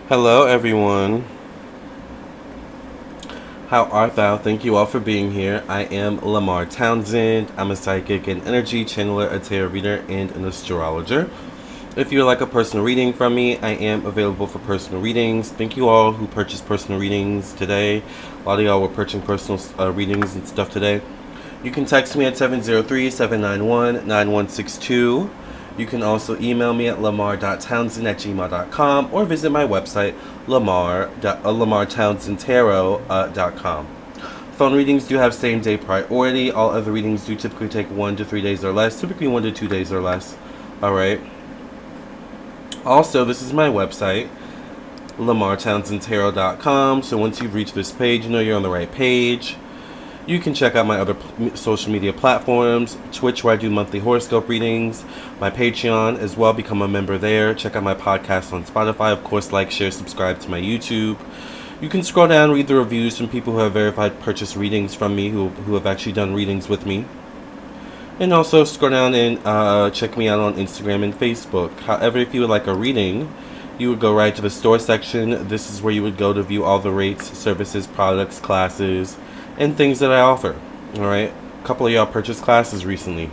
Hello, everyone. How art thou? Thank you all for being here. I am Lamarr Townsend. I'm a psychic and energy channeler, a tarot reader, and an astrologer. If you would like a personal reading from me, I am available for personal readings. Thank you all who purchased personal readings today. A lot of y'all were purchasing personal readings and stuff today. You can text me at 703-791-9162. You can also email me at lamarrtownsend@gmail.com or visit my website, lamarrtownsendtarot.com. Phone readings do have same-day priority. All other readings do typically take 1 to 3 days or less, typically 1 to 2 days or less. Alright. Also, this is my website, lamarrtownsendtarot.com. So once you've reached this page, you know you're on the right page. You can check out my other social media platforms, Twitch, where I do monthly horoscope readings, my Patreon as well, become a member there. Check out my podcast on Spotify. Of course, like, share, subscribe to my YouTube. You can scroll down, read the reviews from people who have verified purchase readings from me, who have actually done readings with me. And also scroll down and check me out on Instagram and Facebook. However, if you would like a reading, you would go right to the store section. This is where you would go to view all the rates, services, products, classes, and things that I offer. Alright, a couple of y'all purchased classes recently.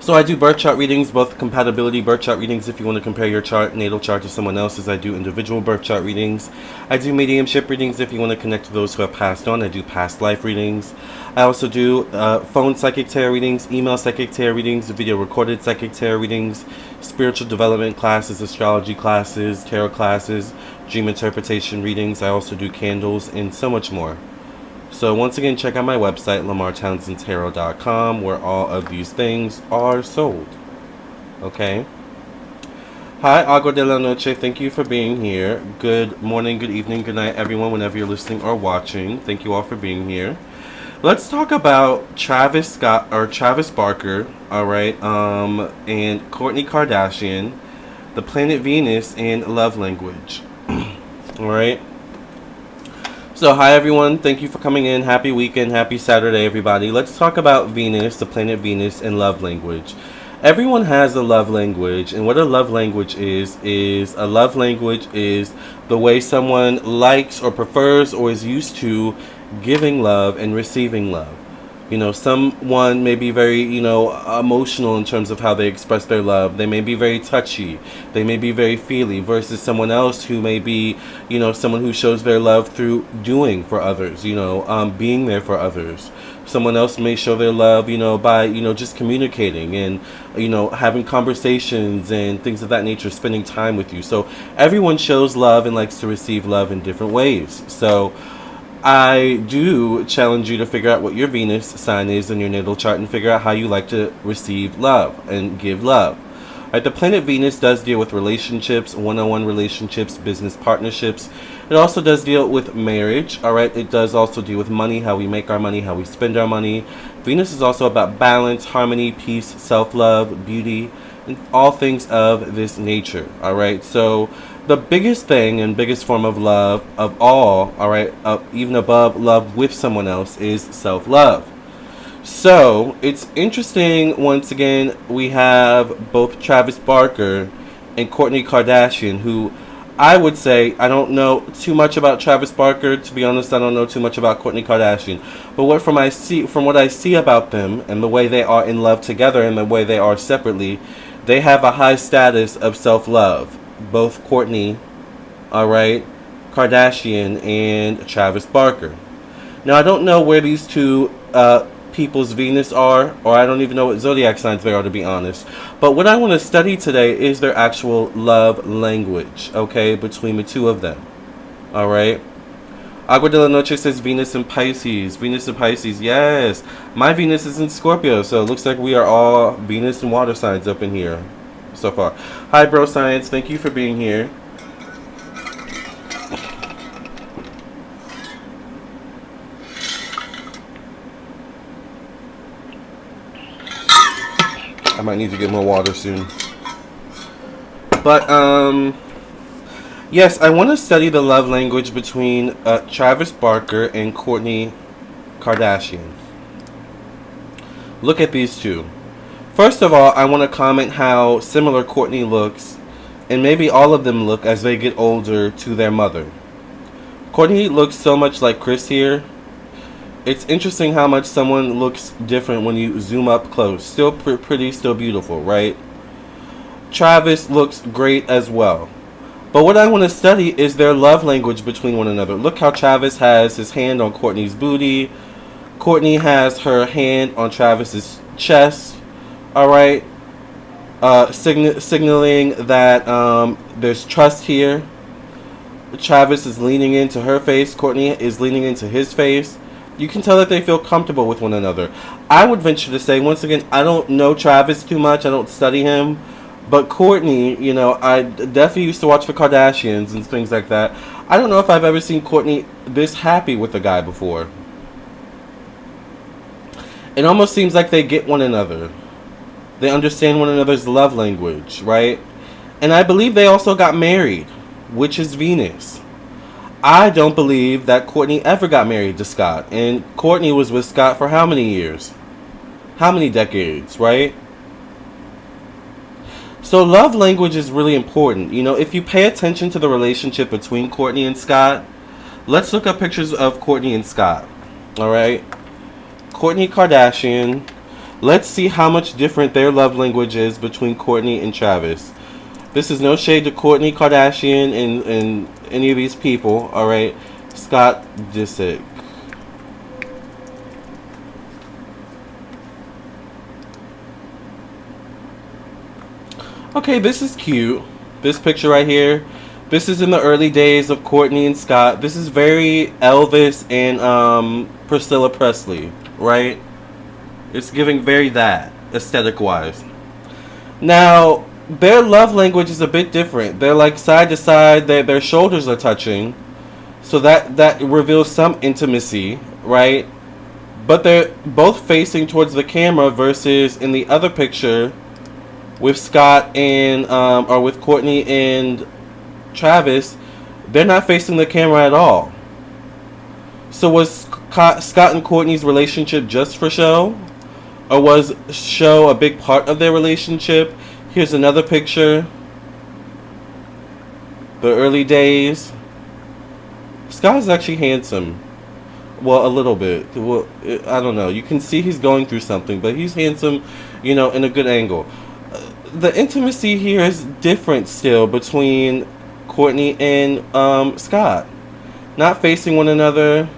So I do birth chart readings, both compatibility birth chart readings if you want to compare your chart, natal chart to someone else's. I do individual birth chart readings. I do mediumship readings if you want to connect to those who have passed on. I do past life readings. I also do phone psychic tarot readings, email psychic tarot readings, video recorded psychic tarot readings, spiritual development classes, astrology classes, tarot classes, dream interpretation readings. I also do candles and so much more. So once again, check out my website, lamarrtownsendtarot.com, where all of these things are sold. Okay? Hi, Agua de la Noche. Thank you for being here. Good morning, good evening, good night, everyone, whenever you're listening or watching. Thank you all for being here. Let's talk about Travis Barker, alright, and Kourtney Kardashian, the planet Venus, and love language. Alright? So, hi everyone, thank you for coming in. Happy weekend, happy Saturday, everybody. Let's talk about Venus, the planet Venus, and love language. Everyone has a love language, and what a love language is a love language is the way someone likes or prefers or is used to giving love and receiving love. You know, someone may be very, emotional in terms of how they express their love. They may be very touchy. They may be very feely versus someone else who may be, someone who shows their love through doing for others, being there for others. Someone else may show their love, by, just communicating and, having conversations and things of that nature, spending time with you. So everyone shows love and likes to receive love in different ways. So I do challenge you to figure out what your Venus sign is in your natal chart and figure out how you like to receive love and give love. Right, the planet Venus does deal with relationships, one-on-one relationships, business partnerships. It also does deal with marriage. Alright, it does also deal with money, how we make our money, how we spend our money. Venus is also about balance, harmony, peace, self-love, beauty, and all things of this nature. Alright, so the biggest thing and biggest form of love of all, alright, even above love with someone else, is self-love. So, it's interesting, once again, we have both Travis Barker and Kourtney Kardashian, who I would say, I don't know too much about Travis Barker. To be honest, I don't know too much about Kourtney Kardashian. But from what I see about them and the way they are in love together and the way they are separately, they have a high status of self-love. Both Kourtney, alright, Kardashian, and Travis Barker. Now, I don't know where these two people's Venus are, or I don't even know what zodiac signs they are, to be honest. But what I want to study today is their actual love language, okay, between the two of them. Alright? Agua de la Noche says Venus and Pisces. Venus and Pisces, yes. My Venus is in Scorpio, so it looks like we are all Venus and water signs up in here so far. Hi, Bro Science. Thank you for being here. I might need to get more water soon. But, yes, I want to study the love language between Travis Barker and Kourtney Kardashian. Look at these two. First of all, I want to comment how similar Kourtney looks and maybe all of them look as they get older to their mother. Kourtney looks so much like Chris here. It's interesting how much someone looks different when you zoom up close. Still pretty, still beautiful, right? Travis looks great as well. But what I want to study is their love language between one another. Look how Travis has his hand on Kourtney's booty. Kourtney has her hand on Travis's chest. Alright? Signaling that there's trust here. Travis is leaning into her face. Kourtney is leaning into his face. You can tell that they feel comfortable with one another. I would venture to say, once again, I don't know Travis too much. I don't study him. But Kourtney, you know, I definitely used to watch the Kardashians and things like that. I don't know if I've ever seen Kourtney this happy with a guy before. It almost seems like they get one another. They understand one another's love language, right? And I believe they also got married, which is Venus. I don't believe that Kourtney ever got married to Scott. And Kourtney was with Scott for how many years? How many decades, right? So love language is really important. You know, if you pay attention to the relationship between Kourtney and Scott, let's look up pictures of Kourtney and Scott. Alright? Kourtney Kardashian. Let's see how much different their love language is between Kourtney and Travis. This is no shade to Kourtney Kardashian and any of these people. Alright? Scott Disick. Okay, this is cute. This picture right here. This is in the early days of Kourtney and Scott. This is very Elvis and Priscilla Presley, right? It's giving very that, aesthetic-wise. Now, their love language is a bit different. They're like side to side. Their shoulders are touching. So that reveals some intimacy, right? But they're both facing towards the camera versus in the other picture with Scott and or with Kourtney and Travis, they're not facing the camera at all. So was Scott and Kourtney's relationship just for show? Or was show a big part of their relationship? Here's another picture. The early days. Scott is actually handsome. Well, a little bit. Well, I don't know. You can see he's going through something, but he's handsome, you know, in a good angle. The intimacy here is different still between Kourtney and Scott. Not facing one another.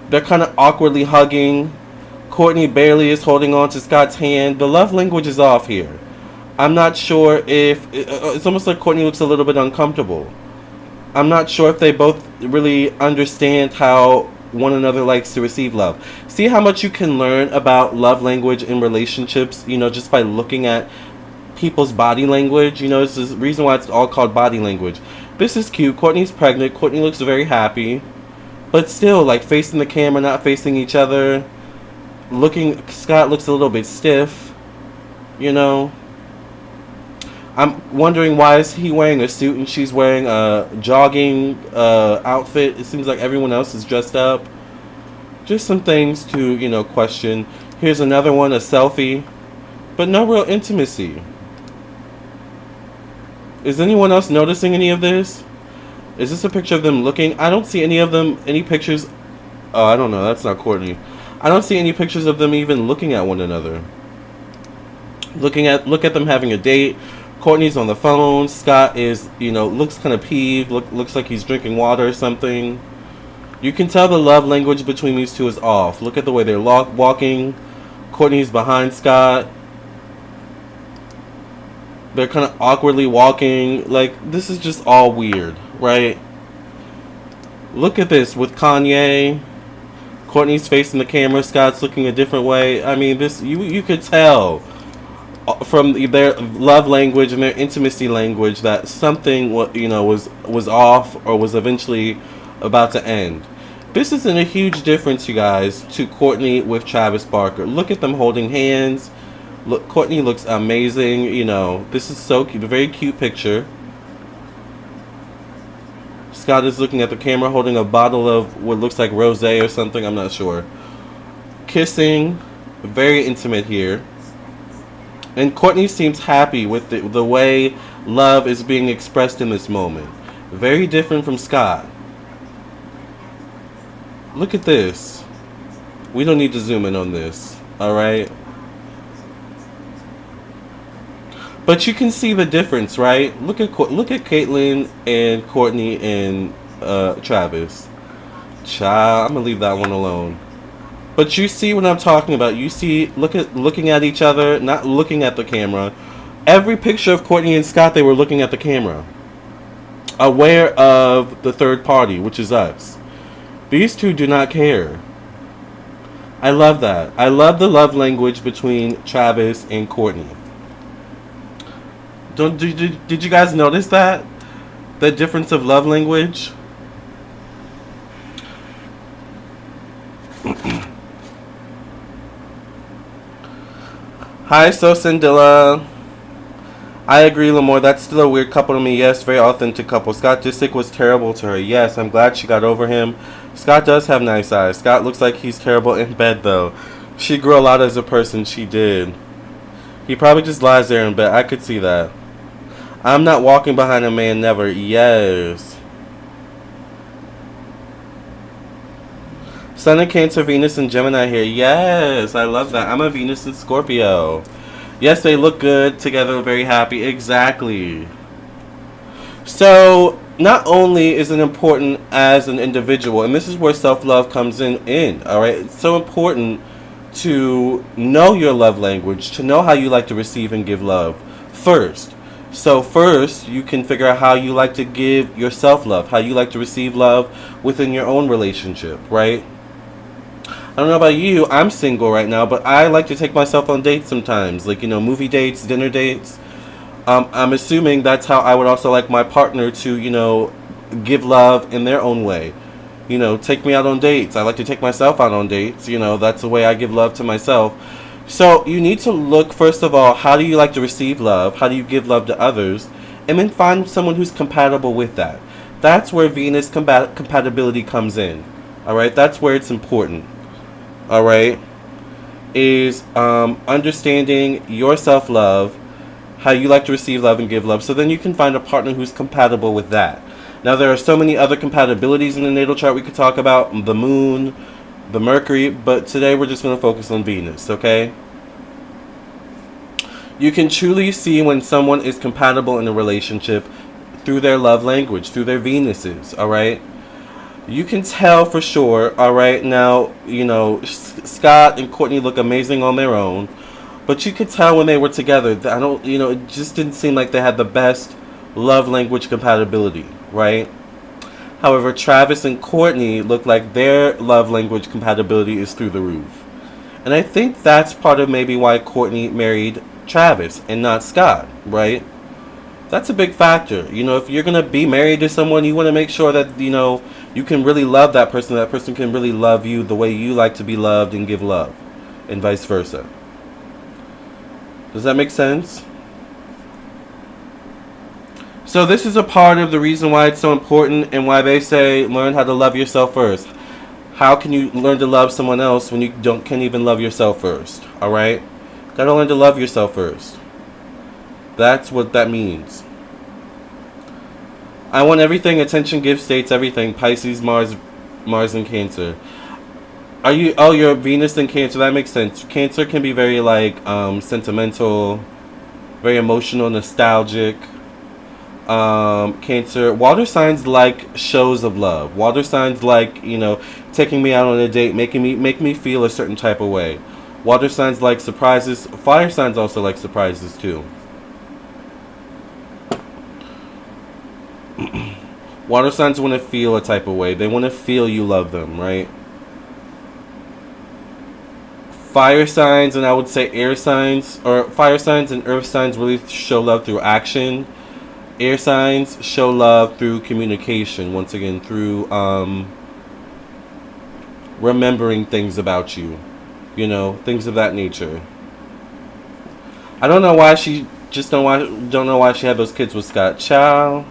They're kind of awkwardly hugging. Kourtney barely is holding on to Scott's hand. The love language is off here. I'm not sure if... It's almost like Kourtney looks a little bit uncomfortable. I'm not sure if they both really understand how one another likes to receive love. See how much you can learn about love language in relationships, you know, just by looking at people's body language. You know, this is the reason why it's all called body language. This is cute. Kourtney's pregnant. Kourtney looks very happy. But still, like, facing the camera, not facing each other. Scott looks a little bit stiff. You know. I'm wondering, why is he wearing a suit and she's wearing a jogging outfit? It seems like everyone else is dressed up. Just some things to, you know, question. Here's another one, a selfie. But no real intimacy. Is anyone else noticing any of this? Is this a picture of them looking? I don't see any pictures. Oh, I don't know. That's not Kourtney. I don't see any pictures of them even looking at one another. Look at them having a date. Kourtney's on the phone. Scott is, you know, looks kind of peeved. Looks like he's drinking water or something. You can tell the love language between these two is off. Look at the way they're walking. Kourtney's behind Scott. They're kind of awkwardly walking. Like, this is just all weird, right? Look at this with Kanye. Kourtney's facing the camera. Scott's looking a different way. I mean, this you could tell from their love language and their intimacy language that something, you know, was off or was eventually about to end. This isn't a huge difference, you guys, to Kourtney with Travis Barker. Look at them holding hands. Look, Kourtney looks amazing. You know, this is so cute. A very cute picture. Scott is looking at the camera holding a bottle of what looks like rosé or something. I'm not sure. Kissing. Very intimate here. And Kourtney seems happy with the way love is being expressed in this moment. Very different from Scott. Look at this. We don't need to zoom in on this, alright? But you can see the difference, right? Look at Caitlyn and Kourtney and Travis. Child, I'm gonna leave that one alone. But you see what I'm talking about. You see, looking at each other, not looking at the camera. Every picture of Kourtney and Scott, they were looking at the camera, aware of the third party, which is us. These two do not care. I love that. I love the love language between Travis and Kourtney. Did you guys notice that? The difference of love language? Hi, Sosindilla. I agree, Lamarr. That's still a weird couple to me. Yes, very authentic couple. Scott Disick was terrible to her. Yes, I'm glad she got over him. Scott does have nice eyes. Scott looks like he's terrible in bed, though. She grew a lot as a person. She did. He probably just lies there in bed. I could see that. I'm not walking behind a man, never. Yes. Sun in Cancer, Venus and Gemini here. Yes, I love that. I'm a Venus and Scorpio. Yes, they look good together, very happy. Exactly. So, not only is it important as an individual, and this is where self-love comes in, alright? It's so important to know your love language, to know how you like to receive and give love first. So first, you can figure out how you like to give yourself love, how you like to receive love within your own relationship, right? I don't know about you, I'm single right now, but I like to take myself on dates sometimes, like, movie dates, dinner dates. I'm assuming that's how I would also like my partner to, give love in their own way. Take me out on dates. I like to take myself out on dates. That's the way I give love to myself. So you need to look, first of all, how do you like to receive love? How do you give love to others? And then find someone who's compatible with that. That's where Venus compatibility comes in. Alright, that's where it's important. Alright, is understanding your self-love, how you like to receive love and give love, so then you can find a partner who's compatible with that. Now, there are so many other compatibilities in the natal chart we could talk about, the moon, the Mercury, but today we're just going to focus on Venus, okay? You can truly see when someone is compatible in a relationship through their love language, through their Venuses, alright? You can tell for sure, alright? Now, Scott and Kourtney look amazing on their own, but you could tell when they were together, it just didn't seem like they had the best love language compatibility, right? However, Travis and Kourtney look like their love language compatibility is through the roof. And I think that's part of maybe why Kourtney married Travis and not Scott, right? That's a big factor. If you're going to be married to someone, you want to make sure that, you can really love that person can really love you the way you like to be loved and give love, and vice versa. Does that make sense? So this is a part of the reason why it's so important and why they say learn how to love yourself first. How can you learn to love someone else when you can't even love yourself first? Alright? Gotta learn to love yourself first. That's what that means. I want everything. Attention gives states everything. Pisces, Mars and Cancer. You're Venus and Cancer. That makes sense. Cancer can be very sentimental, very emotional, nostalgic. Cancer, water signs like shows of love. Water signs like, taking me out on a date, make me feel a certain type of way. Water signs like surprises. Fire signs also like surprises too. Water signs want to feel a type of way. They want to feel you love them, right? Fire signs, and I would say air signs, or fire signs and earth signs really show love through action. Air signs show love through communication, once again, through remembering things about you, things of that nature. I don't know why she don't know why she had those kids with Scott. Child,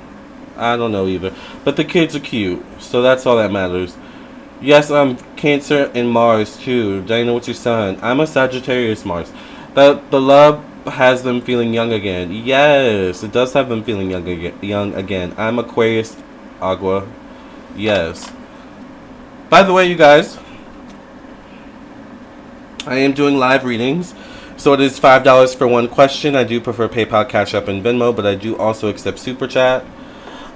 I don't know either. But the kids are cute, so that's all that matters. Yes, I'm Cancer and Mars too. Diana, what's your sign? I'm a Sagittarius Mars. The love has them feeling young again. Yes, it does have them feeling young again. I'm Aquarius Agua. Yes. By the way, you guys, I am doing live readings. So it is $5 for one question. I do prefer PayPal, Cash App, and Venmo, but I do also accept Super Chat.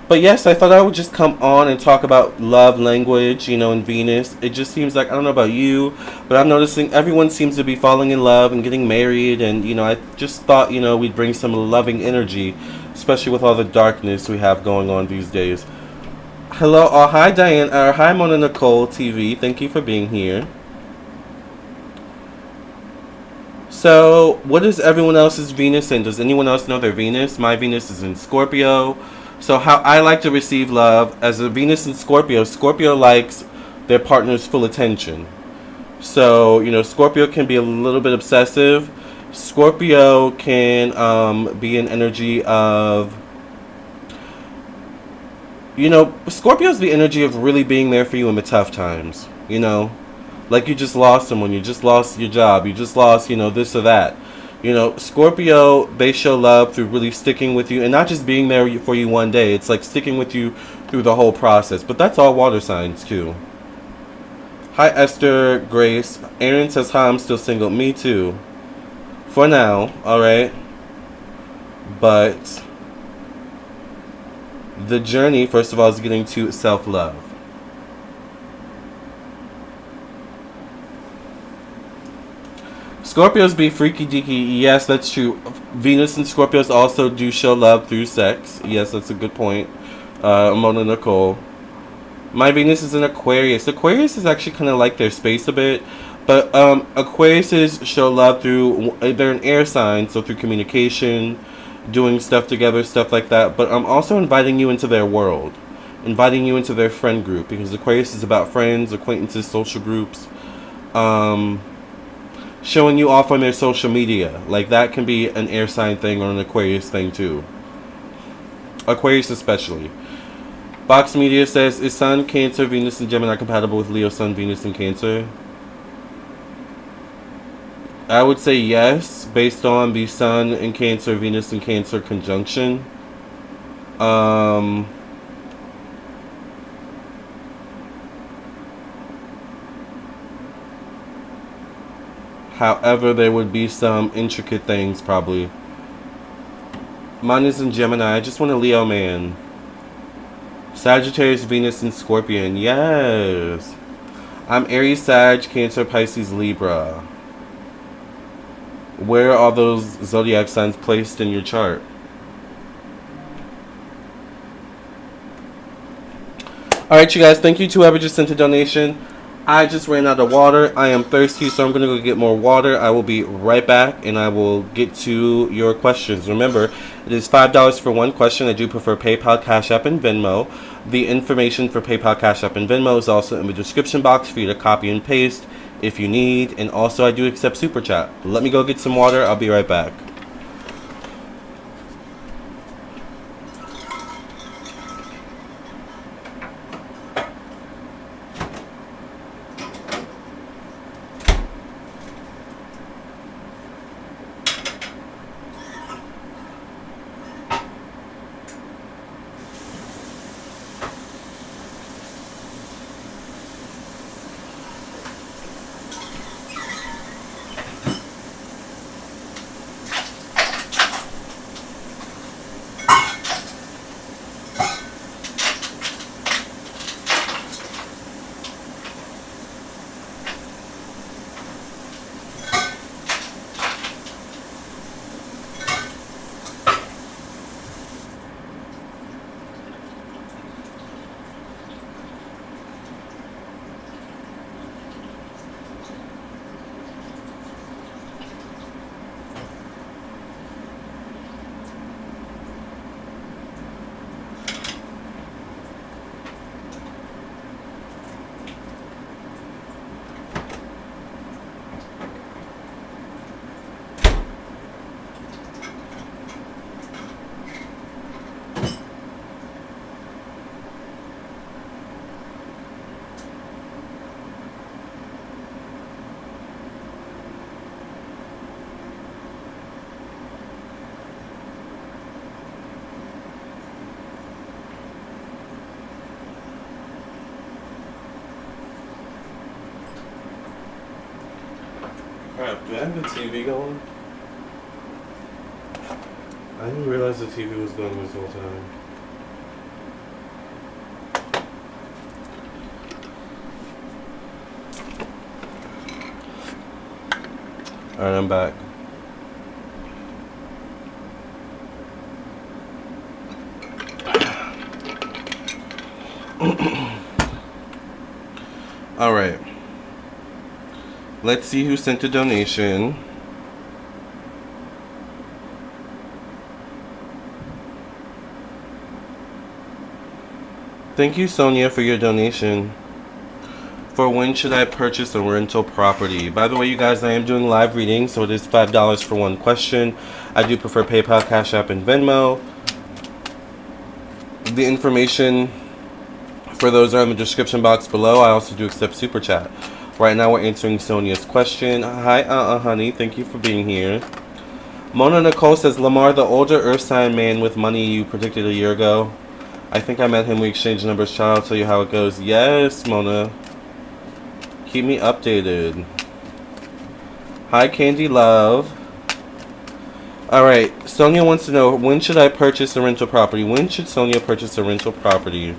But yes, I thought I would just come on and talk about love language, and Venus. It just seems like, I don't know about you, but I'm noticing everyone seems to be falling in love and getting married. And, I just thought, we'd bring some loving energy, especially with all the darkness we have going on these days. Hello, hi Diane, hi Mona Nicole TV. Thank you for being here. So, what is everyone else's Venus in? Does anyone else know their Venus? My Venus is in Scorpio. So how I like to receive love, as a Venus in Scorpio, Scorpio likes their partner's full attention. So, Scorpio can be a little bit obsessive. Scorpio can be an energy of, Scorpio's the energy of really being there for you in the tough times, Like you just lost someone, you just lost your job, you just lost, this or that. Scorpio, they show love through really sticking with you and not just being there for you one day. It's like sticking with you through the whole process. But that's all water signs too. Hi Esther, Grace. Aaron says, hi, I'm still single. Me too. For now, alright? But the journey, first of all, is getting to self-love. Scorpios be freaky deaky. Yes, that's true. Venus and Scorpios also do show love through sex. Yes, that's a good point. Mona Nicole. My Venus is in Aquarius. Aquarius is actually kind of like their space a bit. But Aquariuses show love through, they're an air sign, so through communication, doing stuff together, stuff like that. But I'm also inviting you into their world. Inviting you into their friend group. Because Aquarius is about friends, acquaintances, social groups. Showing you off on their social media. Like that can be an air sign thing or an Aquarius thing too. Aquarius especially. Box Media says, is Sun, Cancer, Venus, and Gemini compatible with Leo, Sun, Venus, and Cancer? I would say yes, based on the Sun and Cancer, Venus, and Cancer conjunction. However, there would be some intricate things, probably. Mine is in Gemini. I just want a Leo man. Sagittarius, Venus, and Scorpion. Yes. I'm Aries, Sag, Cancer, Pisces, Libra. Where are those zodiac signs placed in your chart? Alright, you guys. Thank you to whoever just sent a donation. I just ran out of water. I am thirsty, so I'm going to go get more water. I will be right back, and I will get to your questions. Remember, it is $5 for one question. I do prefer PayPal, Cash App, and Venmo. The information for PayPal, Cash App, and Venmo is also in the description box for you to copy and paste if you need. And also, I do accept Super Chat. Let me go get some water. I'll be right back. crap. Do I have the TV going? I didn't realize the TV was going this whole time. Alright, I'm back. Alright. Let's see who sent a donation. Thank you, Sonia, for your donation. For when should I purchase a rental property? By the way, you guys, I am doing live readings, so it is $5 for one question. I do prefer PayPal, Cash App, and Venmo. The information for those are in the description box below. I also do accept Super Chat. Right now, we're answering Sonia's question. Hi, honey. Thank you for being here. Mona Nicole says, Lamarr, the older Earth sign man with money you predicted a year ago. I think I met him. We exchanged numbers. Child, I'll tell you how it goes. Yes, Mona. Keep me updated. Hi, Candy Love. Alright, Sonia wants to know, when should I purchase a rental property? When should Sonia purchase a rental property?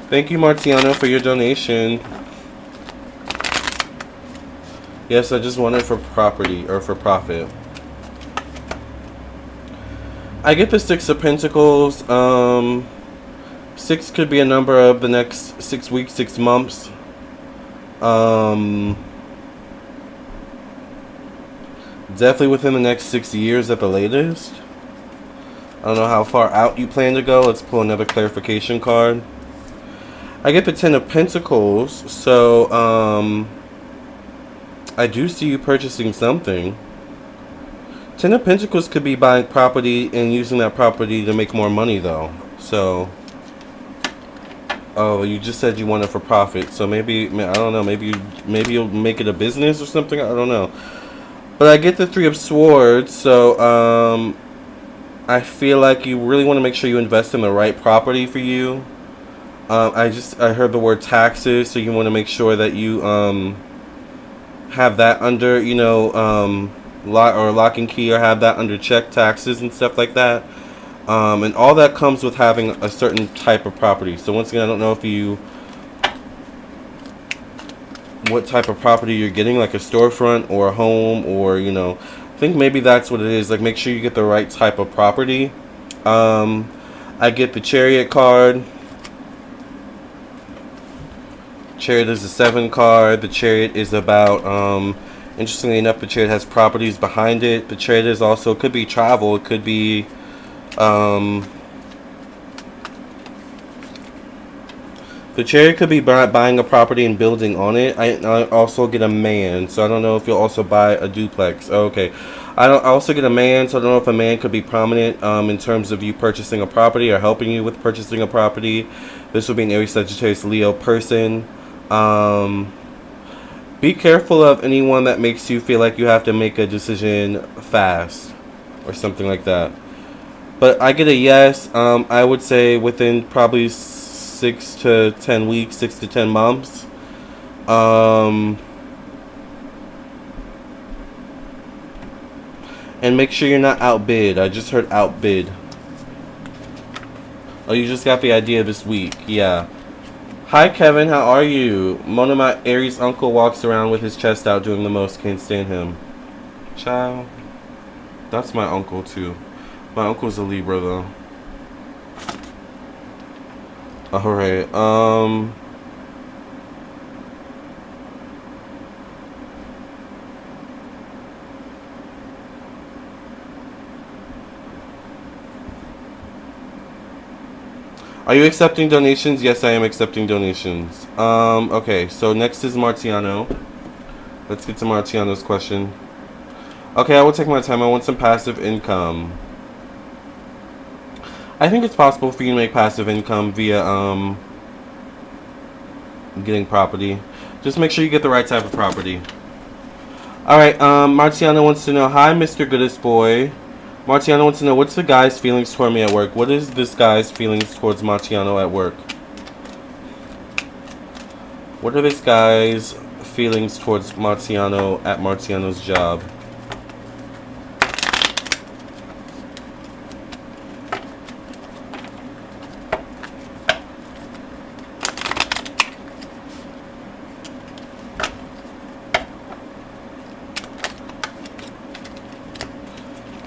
Thank you, Martiano, for your donation. Yes, I just want it for property, or for profit. I get the Six of Pentacles. 6 could be a number of the next 6 weeks, 6 months. Definitely within the next 6 years at the latest. I don't know how far out you plan to go. Let's pull another clarification card. I get the Ten of Pentacles, so I do see you purchasing something. Ten of Pentacles could be buying property and using that property to make more money, though. So, oh, you just said you want it for profit, so maybe, I don't know, maybe you'll make it a business or something. I don't know. But I get the Three of Swords, so I feel like you really want to make sure you invest in the right property for you. I heard the word taxes, so you want to make sure that you have that under, you know, lock and key, or have that under check, taxes and stuff like that. And all that comes with having a certain type of property. So once again, I don't know if what type of property you're getting, like a storefront or a home, or, you know, I think maybe that's what it is. Like, make sure you get the right type of property. I get the Chariot card. Chariot is a 7 card. The Chariot is about, interestingly enough, the Chariot has properties behind it. The Chariot is also, it could be travel, it could be, the Chariot could be buying a property and building on it. I also get a man, so I don't know if you'll also buy a duplex. Okay. I also get a man, so I don't know if a man could be prominent in terms of you purchasing a property or helping you with purchasing a property. This will be an Aries, Sagittarius, Leo person. Be careful of anyone that makes you feel like you have to make a decision fast or something like that. But I get a yes. I would say within probably 6 to 10 weeks, 6 to 10 months. And make sure you're not outbid. I just heard outbid. Oh, you just got the idea this week. Yeah. Hi, Kevin. How are you? Mona, my Aries uncle, walks around with his chest out doing the most. Can't stand him. Child. That's my uncle, too. My uncle's a Libra, though. Alright, are you accepting donations? Yes, I am accepting donations. Okay, so next is Martiano. Let's get to Martiano's question. Okay, I will take my time. I want some passive income. I think it's possible for you to make passive income via getting property. Just make sure you get the right type of property. Alright, Martiano wants to know, hi, Mr. Goodest Boy. Martiano wants to know, what's the guy's feelings toward me at work? What is this guy's feelings towards Martiano at work? What are this guy's feelings towards Marciano at Marciano's job?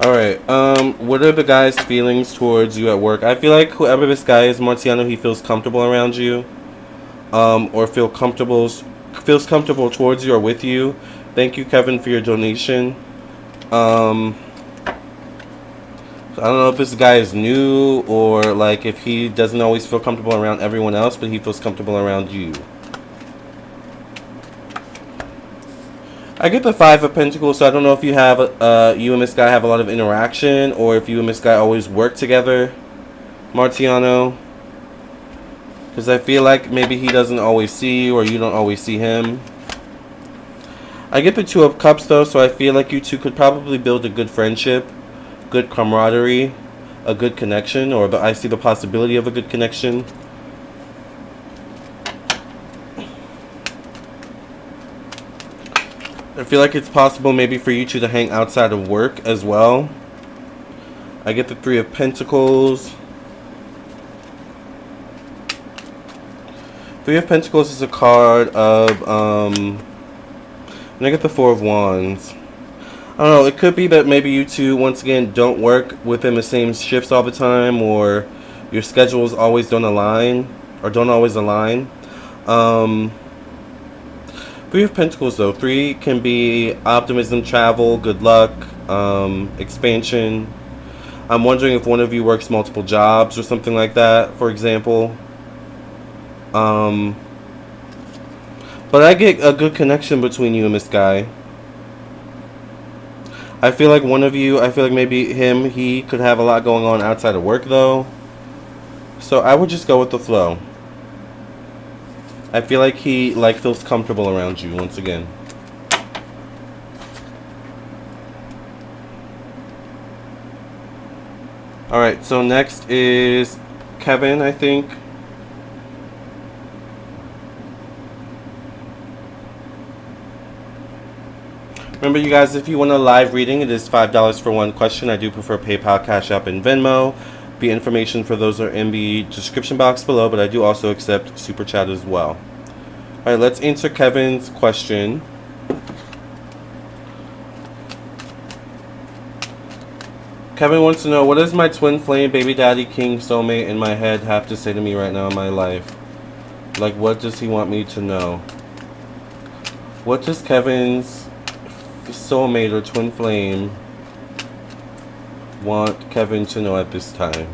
Alright, what are the guy's feelings towards you at work? I feel like whoever this guy is, Marciano, he feels comfortable around you. Or feels comfortable towards you or with you. Thank you, Kevin, for your donation. I don't know if this guy is new or like if he doesn't always feel comfortable around everyone else, but he feels comfortable around you. I get the Five of Pentacles, so I don't know if you have you and this guy have a lot of interaction, or if you and this guy always work together, Marciano. Because I feel like maybe he doesn't always see you, or you don't always see him. I get the Two of Cups, though, so I feel like you two could probably build a good friendship, good camaraderie, a good connection, or I see the possibility of a good connection. I feel like it's possible maybe for you two to hang outside of work as well. I get the Three of Pentacles. Three of Pentacles is a card of, and I get the Four of Wands. I don't know, it could be that maybe you two, once again, don't work within the same shifts all the time, or your schedules always don't align, or don't always align. Three of Pentacles, though. Three can be optimism, travel, good luck, expansion. I'm wondering if one of you works multiple jobs or something like that, for example. But I get a good connection between you and this guy. I feel like one of you, I feel like maybe he could have a lot going on outside of work, though. So I would just go with the flow. I feel like he feels comfortable around you once again. Alright, so next is Kevin, I think. Remember, you guys, if you want a live reading, it is $5 for one question. I do prefer PayPal, Cash App, and Venmo. The information for those are in the description box below, but I do also accept Super Chat as well. Alright, let's answer Kevin's question. Kevin wants to know, what does my twin flame, baby daddy, king, soulmate in my head have to say to me right now in my life? Like, what does he want me to know? What does Kevin's soulmate or twin flame want Kevin to know at this time?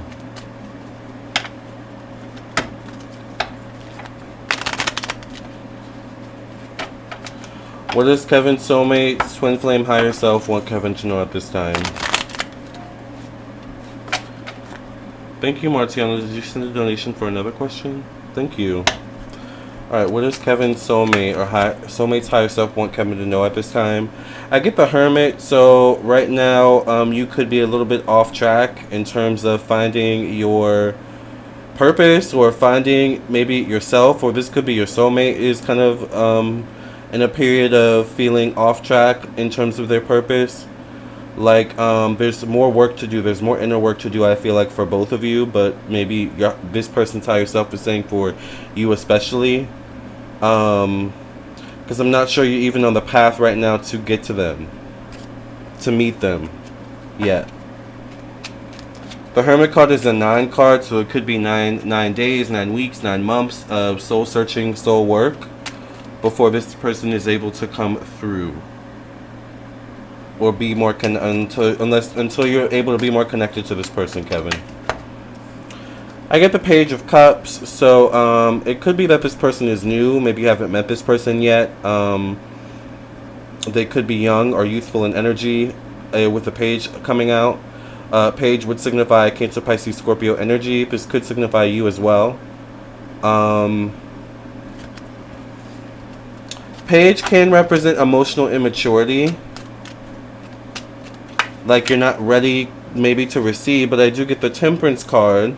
What does Kevin's soulmate, twin flame, higher self want Kevin to know at this time? Thank you, Marciano. Did you send a donation for another question? Thank you. Alright, what does Kevin's soulmate or soulmate's higher self want Kevin to know at this time? I get the Hermit, so right now you could be a little bit off track in terms of finding your purpose or finding maybe yourself, or this could be your soulmate is kind of in a period of feeling off track in terms of their purpose. Like, there's more work to do. There's more inner work to do, I feel like, for both of you, but maybe this person's higher self is saying for you especially. Because I'm not sure you're even on the path right now to get to them, to meet them yet. The Hermit card is a 9 card, so it could be 9 days, 9 weeks, 9 months of soul searching, soul work before this person is able to come through, or be more until you're able to be more connected to this person, Kevin. I get the Page of Cups, so it could be that this person is new. Maybe you haven't met this person yet. They could be young or youthful in energy. With the Page coming out, Page would signify Cancer, Pisces, Scorpio energy. This could signify you as well. Page can represent emotional immaturity, like you're not ready maybe to receive, but I do get the Temperance card.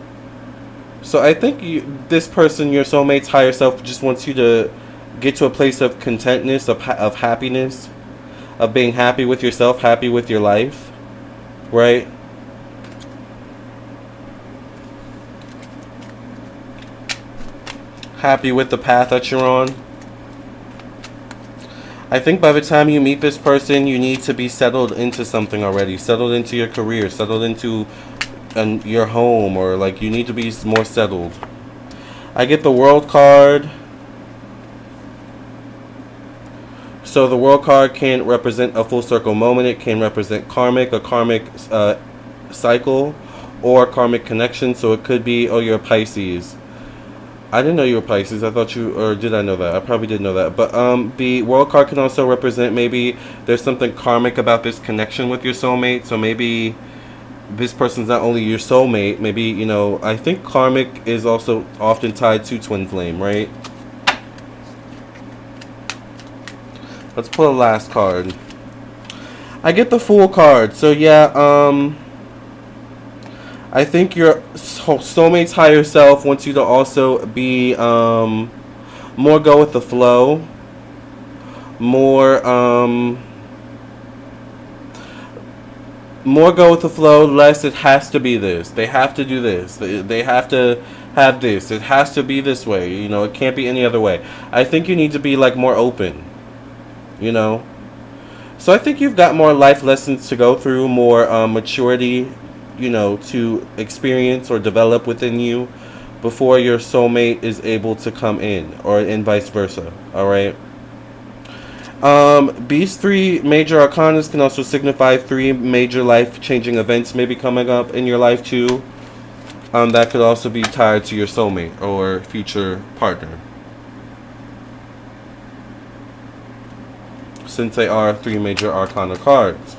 So I think this person, your soulmate's higher self, just wants you to get to a place of contentness, of happiness, of being happy with yourself, happy with your life, right? Happy with the path that you're on. I think by the time you meet this person, you need to be settled into something already. Settled into your career, settled into your home, or like you need to be more settled. I get the World card. So the World card can represent a full circle moment. It can represent a karmic cycle, or karmic connection. So it could be, oh, you're a Pisces. I didn't know you were Pisces. I thought you, or did I know that? I probably did know that. But the World card can also represent maybe there's something karmic about this connection with your soulmate. So maybe this person's not only your soulmate. Maybe, you know, I think karmic is also often tied to twin flame, right? Let's pull a last card. I get the Fool card. So yeah, I think your soulmate's higher self wants you to also be more go with the flow, more go with the flow, less it has to be this. They have to do this. They have to have this. It has to be this way. You know, it can't be any other way. I think you need to be like more open, you know. So I think you've got more life lessons to go through, more maturity, you know, to experience or develop within you before your soulmate is able to come in, or and vice versa. All right. These three major arcanas can also signify three major life-changing events maybe coming up in your life too. That could also be tied to your soulmate or future partner, since they are three major arcana cards.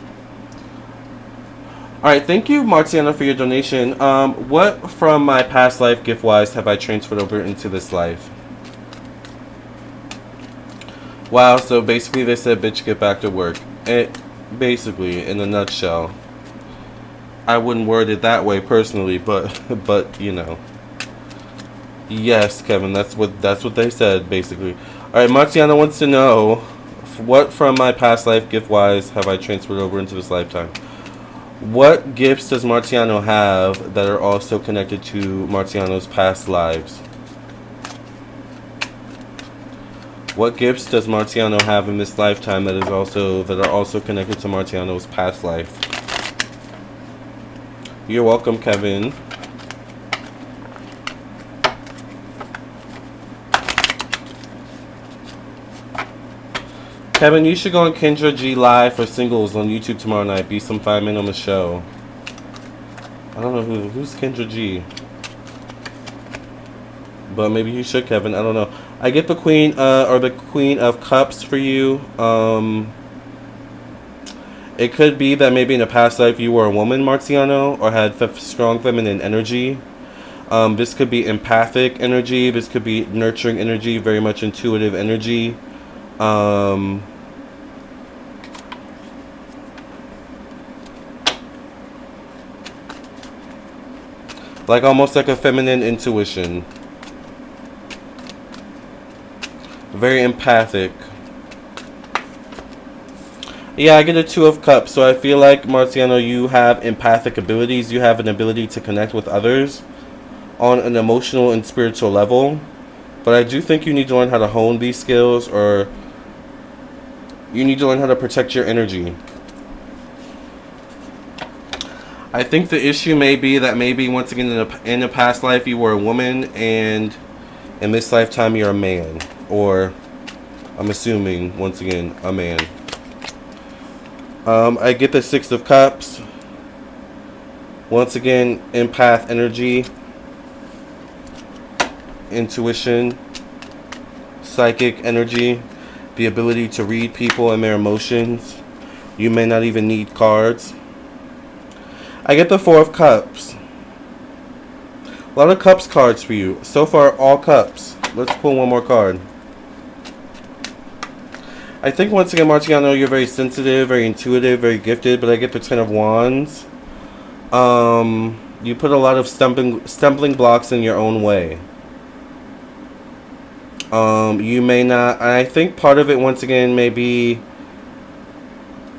Alright, thank you, Martiana, for your donation. What from my past life, gift-wise, have I transferred over into this life? Wow, so basically they said, bitch, get back to work. Basically, in a nutshell. I wouldn't word it that way personally, but you know. Yes, Kevin, that's what they said, basically. Alright, Martiana wants to know, what from my past life, gift-wise, have I transferred over into this lifetime? What gifts does Martiano have that are also connected to Martiano's past lives? What gifts does Martiano have in this lifetime that are also connected to Martiano's past life? You're welcome, Kevin. Kevin, you should go on Kendra G Live for singles on YouTube tomorrow night. Be some 5 men on the show. I don't know who's Kendra G. But maybe you should, Kevin. I don't know. I get the Queen or the Queen of Cups for you. It could be that maybe in a past life you were a woman, Marciano, or had strong feminine energy. This could be empathic energy. This could be nurturing energy, very much intuitive energy. Like almost like a feminine intuition. Very empathic. Yeah, I get a 2 of Cups. So I feel like, Marciano, you have empathic abilities. You have an ability to connect with others on an emotional and spiritual level. But I do think you need to learn how to hone these skills, or you need to learn how to protect your energy. I think the issue may be that maybe once again in a past life you were a woman, and in this lifetime you're a man. Or, I'm assuming, once again, a man. I get the 6 of Cups. Once again, empath energy. Intuition. Psychic energy. The ability to read people and their emotions. You may not even need cards. I get the 4 of Cups. A lot of Cups cards for you. So far, all Cups. Let's pull one more card. I think once again, Marciano, you're very sensitive, very intuitive, very gifted, but I get the 10 of Wands. You put a lot of stumbling blocks in your own way. You may not, I think part of it, once again, may be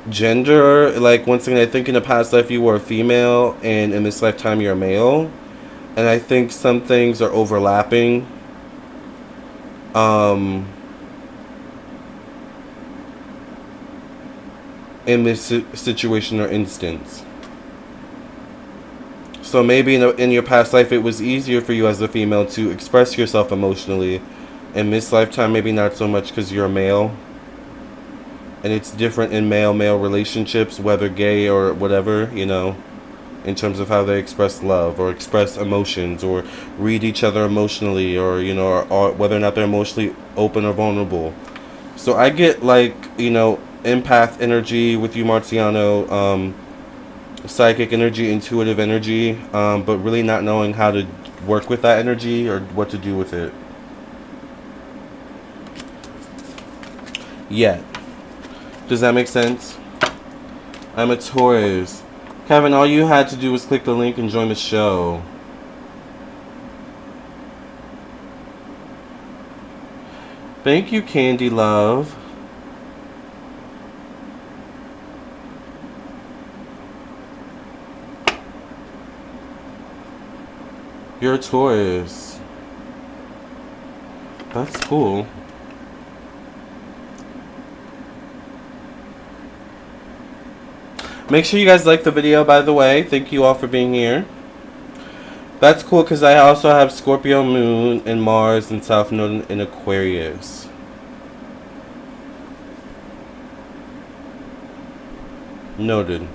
gender. Like, once again, I think in a past life you were a female, and in this lifetime you're a male. And I think some things are overlapping. In this situation or instance. So maybe in your past life it was easier for you as a female to express yourself emotionally. In this lifetime, maybe not so much because you're a male. And it's different in male-male relationships, whether gay or whatever, you know, in terms of how they express love or express emotions or read each other emotionally, or, you know, or whether or not they're emotionally open or vulnerable. So I get, like, you know, empath energy with you, Marciano, psychic energy, intuitive energy, but really not knowing how to work with that energy or what to do with it yet. Does that make sense? I'm a Taurus. Kevin, all you had to do was click the link and join the show. Thank you, Candy Love. You're a Taurus. That's cool. Make sure you guys like the video, by the way. Thank you all for being here. That's cool because I also have Scorpio Moon and Mars and South Node in Aquarius. Noted.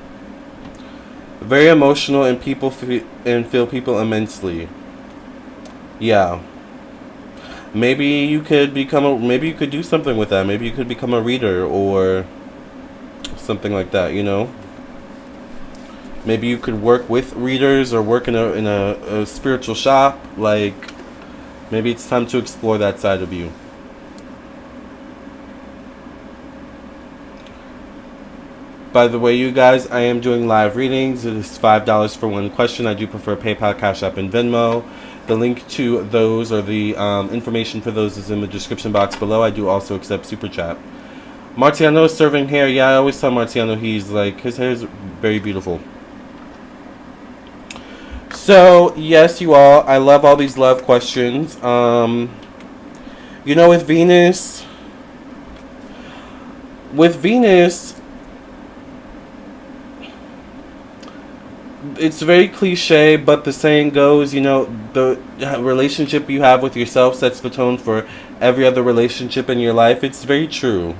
Very emotional and feel people immensely. Yeah. Maybe you could maybe you could do something with that. Maybe you could become a reader or something like that, you know? Maybe you could work with readers or work in a spiritual shop. Like, maybe it's time to explore that side of you. By the way, you guys, I am doing live readings. It is $5 for one question. I do prefer PayPal, Cash App, and Venmo. The link to those, or the information for those, is in the description box below. I do also accept Super Chat. Marciano is serving hair. Yeah, I always tell Marciano his hair is very beautiful. So, yes, you all, I love all these love questions. You know, with Venus, it's very cliche, but the saying goes, you know, the relationship you have with yourself sets the tone for every other relationship in your life. It's very true.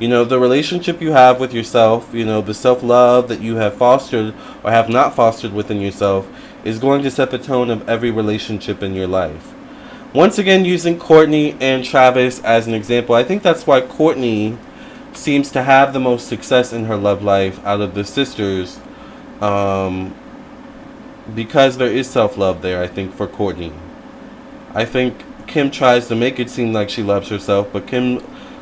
You know, the relationship you have with yourself, you know, the self-love that you have fostered or have not fostered within yourself is going to set the tone of every relationship in your life. Once again, using Kourtney and Travis as an example, I think that's why Kourtney seems to have the most success in her love life out of the sisters, because there is self-love there, I think, for Kourtney. I think Kim tries to make it seem like she loves herself, but Kim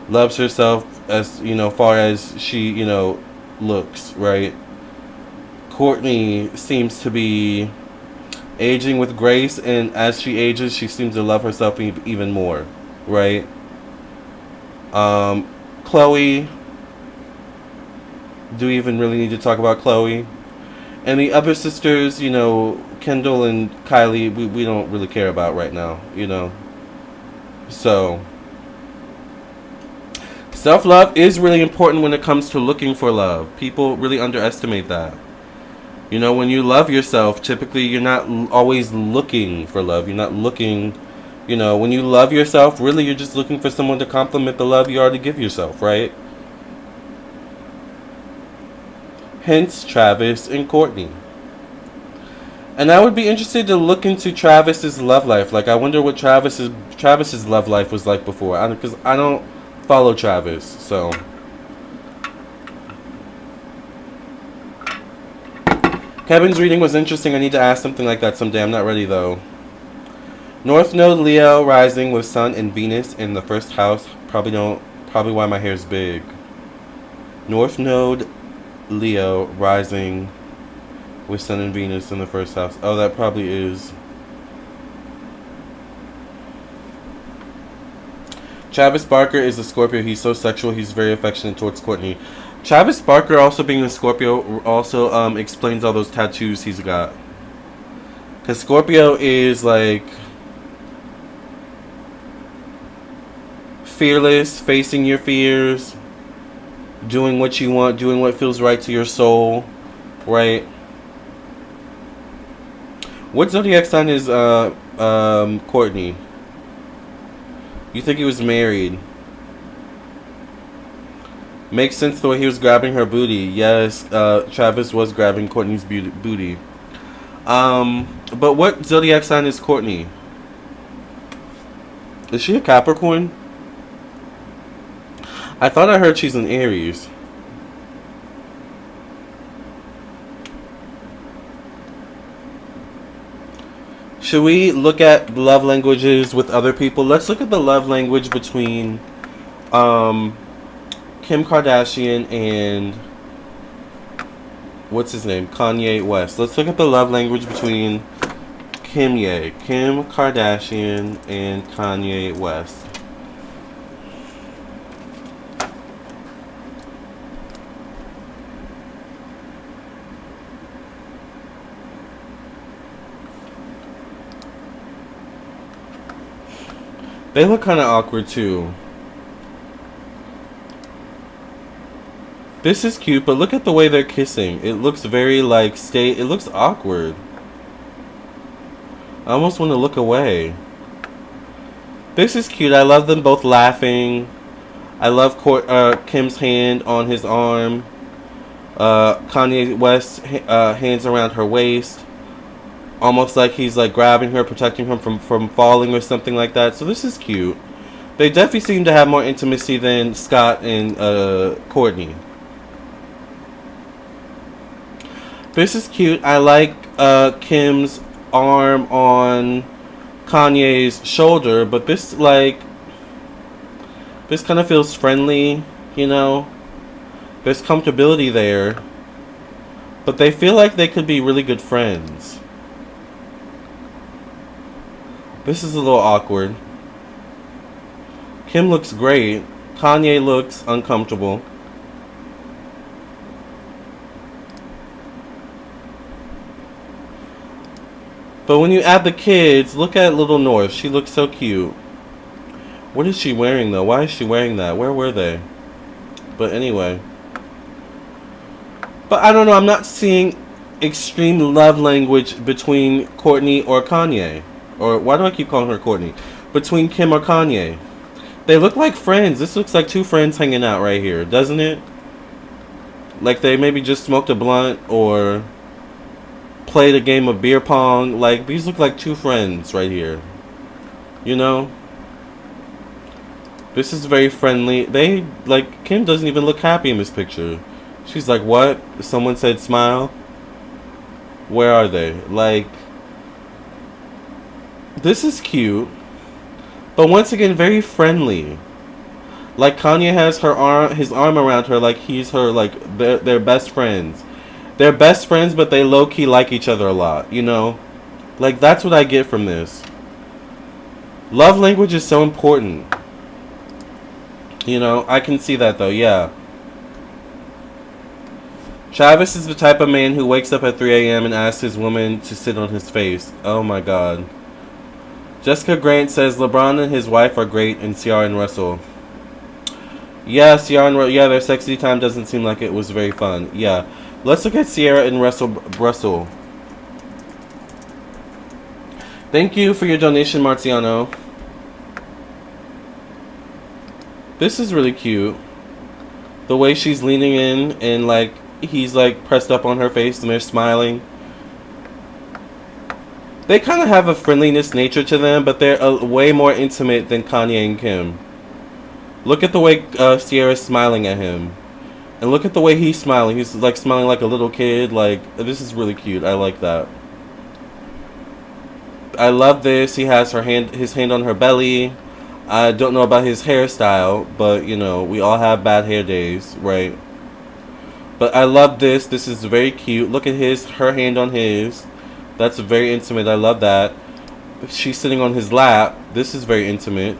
loves herself as, you know, far as she, you know, looks, right? Kourtney seems to be aging with grace, and as she ages, she seems to love herself even more, right? Chloe, do we even really need to talk about Chloe? And the other sisters, you know, Kendall and Kylie, we don't really care about right now, you know? So, self-love is really important when it comes to looking for love. People really underestimate that. You know, when you love yourself, typically you're not always looking for love. You're not looking, you know, when you love yourself, really you're just looking for someone to complement the love you already give yourself, right? Hence, Travis and Kourtney. And I would be interested to look into Travis's love life. Like, I wonder what Travis's love life was like before. Because I don't follow Travis, so. Kevin's reading was interesting. I need to ask something like that someday. I'm not ready, though. North Node Leo rising with Sun and Venus in the first house. Probably why my hair's big. North Node Leo rising with Sun and Venus in the first house. Oh, that probably is. Travis Barker is a Scorpio. He's so sexual. He's very affectionate towards Kourtney. Travis Barker, also being a Scorpio, also explains all those tattoos he's got. Because Scorpio is like fearless, facing your fears, doing what you want, doing what feels right to your soul, right? What zodiac sign is Kourtney? You think he was married? Makes sense the way he was grabbing her booty. Yes, Travis was grabbing Kourtney's booty. But what zodiac sign is Kourtney? Is she a Capricorn? I thought I heard she's an Aries. Should we look at love languages with other people? Let's look at the love language between Kim Kardashian and what's his name? Kanye West. Let's look at the love language between Kim Kardashian and Kanye West. They look kind of awkward too. This is cute, but look at the way they're kissing. It looks very like it looks awkward. I almost want to look away. This is cute. I love them both laughing. I love Kim's hand on his arm. Kanye West's hands around her waist. Almost like he's like grabbing her, protecting her from falling or something like that. So this is cute. They definitely seem to have more intimacy than Scott and Kourtney. This is cute. I like Kim's arm on Kanye's shoulder, but this kind of feels friendly, you know? There's comfortability there. But they feel like they could be really good friends. This is a little awkward. Kim looks great. Kanye looks uncomfortable. But when you add the kids, look at Little North. She looks so cute. What is she wearing though? Why is she wearing that? Where were they? But anyway. But I don't know. I'm not seeing extreme love language between Kourtney or Kanye. Or why do I keep calling her Kourtney? Between Kim or Kanye. They look like friends. This looks like two friends hanging out right here, doesn't it? Like they maybe just smoked a blunt or played a game of beer pong. Like these look like two friends right here. You know? This is very friendly. They, like, Kim doesn't even look happy in this picture. She's like, what? Someone said smile? Where are they? Like, this is cute, but once again, very friendly. Like Kanye has his arm around her, like he's her, like they're best friends. They're best friends, but they low key like each other a lot. You know, like that's what I get from this. Love language is so important. You know, I can see that though. Yeah. Travis is the type of man who wakes up at 3 a.m. and asks his woman to sit on his face. Oh my God. Jessica Grant says LeBron and his wife are great, and Ciara and Russell. Yeah, Ciara and yeah, their sexy time doesn't seem like it was very fun. Yeah, let's look at Ciara and Russell. Thank you for your donation, Marciano. This is really cute. The way she's leaning in and like he's like pressed up on her face and they're smiling. They kind of have a friendliness nature to them, but they're way more intimate than Kanye and Kim. Look at the way Ciara's smiling at him. And look at the way he's smiling. He's like smiling like a little kid. Like, this is really cute. I like that. I love this. He has his hand on her belly. I don't know about his hairstyle, but you know, we all have bad hair days, right? But I love this. This is very cute. Look at her hand on his. That's very intimate. I love that. She's sitting on his lap. This is very intimate.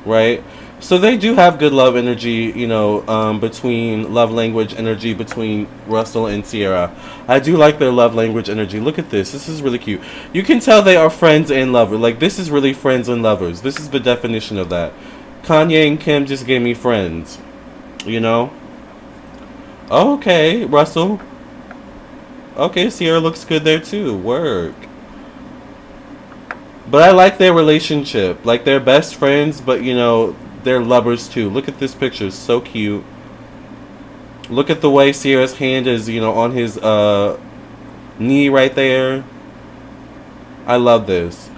right? So they do have good love energy, you know, between love language energy between Russell and Sierra. I do like their love language energy. Look at this. This is really cute. You can tell they are friends and lovers. Like, this is really friends and lovers. This is the definition of that. Kanye and Kim just gave me friends, you know? Okay, Russell. Okay, Sierra looks good there too. Work. But I like their relationship. Like, they're best friends, but, you know, they're lovers too. Look at this picture. It's so cute. Look at the way Sierra's hand is, you know, on his knee right there. I love this.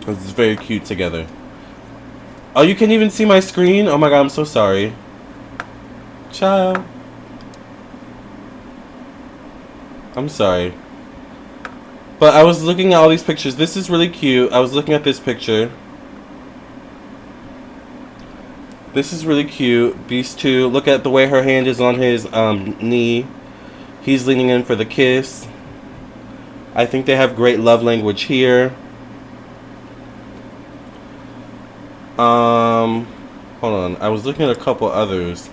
It's very cute together. Oh, you can even see my screen? Oh my god, I'm so sorry. Child. I'm sorry. But I was looking at all these pictures. This is really cute. I was looking at this picture. This is really cute. These two. Look at the way her hand is on his knee. He's leaning in for the kiss. I think they have great love language here. Hold on. I was looking at a couple others.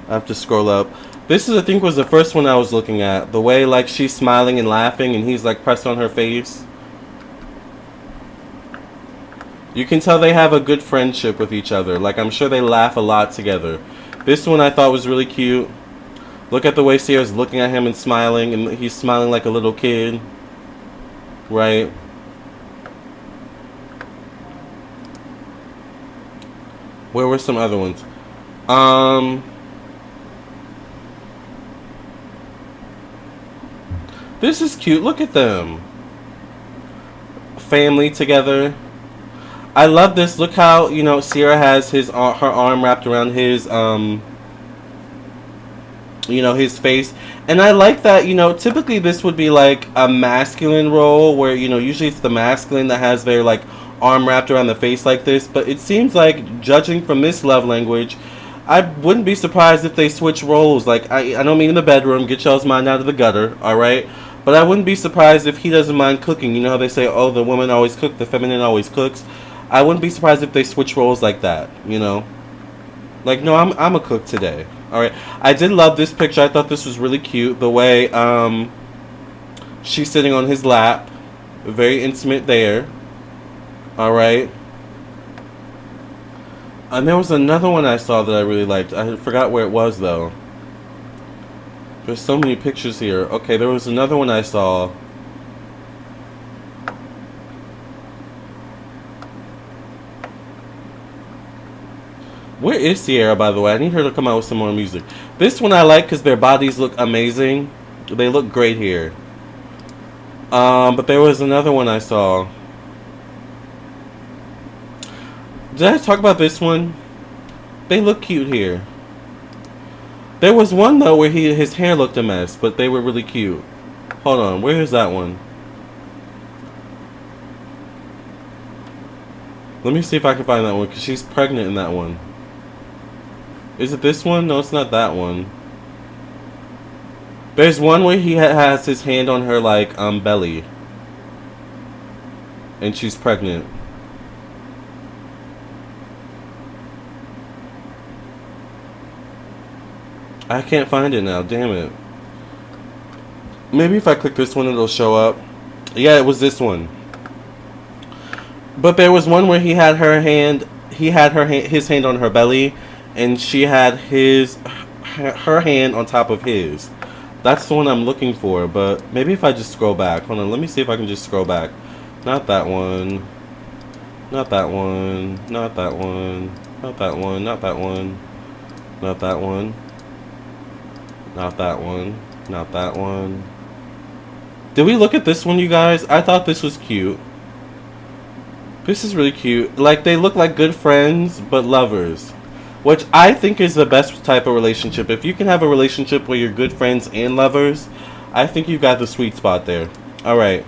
I have to scroll up. This is, I think, was the first one I was looking at. The way, like, she's smiling and laughing and he's, like, pressed on her face. You can tell they have a good friendship with each other. Like, I'm sure they laugh a lot together. This one I thought was really cute. Look at the way Sierra's looking at him and smiling. And he's smiling like a little kid. Right? Where were some other ones? This is cute. Look at them. Family together. I love this. Look how, you know, Sierra has his her arm wrapped around his, you know, his face. And I like that, you know, typically this would be like a masculine role where, you know, usually it's the masculine that has their, like, arm wrapped around the face like this. But it seems like, judging from this love language, I wouldn't be surprised if they switch roles. Like, I don't mean in the bedroom. Get y'all's mind out of the gutter, alright? But I wouldn't be surprised if he doesn't mind cooking. You know how they say, oh, the woman always cooks, the feminine always cooks? I wouldn't be surprised if they switch roles like that, you know? Like, no, I'm a cook today. Alright. I did love this picture. I thought this was really cute. The way she's sitting on his lap. Very intimate there. Alright. And there was another one I saw that I really liked. I forgot where it was, though. There's so many pictures here. Okay, there was another one I saw. Where is Sierra, by the way? I need her to come out with some more music. This one I like because their bodies look amazing. They look great here. But there was another one I saw. Did I talk about this one? They look cute here. There was one, though, where his hair looked a mess, but they were really cute. Hold on, where is that one? Let me see if I can find that one, because she's pregnant in that one. Is it this one? No, it's not that one. There's one where he has his hand on her, like, belly. And she's pregnant. I can't find it now, damn it. Maybe if I click this one it'll show up. Yeah, it was this one. But there was one where he had her hand, his hand on her belly, and she had her hand on top of his. That's the one I'm looking for, but maybe if I just scroll back. Hold on, let me see if I can just scroll back. Not that one. Not that one. Not that one. Not that one. Not that one. Not that one. Not that one. Not that one. Did we look at this one, you guys? I thought this was cute. This is really cute. Like, they look like good friends, but lovers. Which I think is the best type of relationship. If you can have a relationship where you're good friends and lovers, I think you got the sweet spot there. Alright.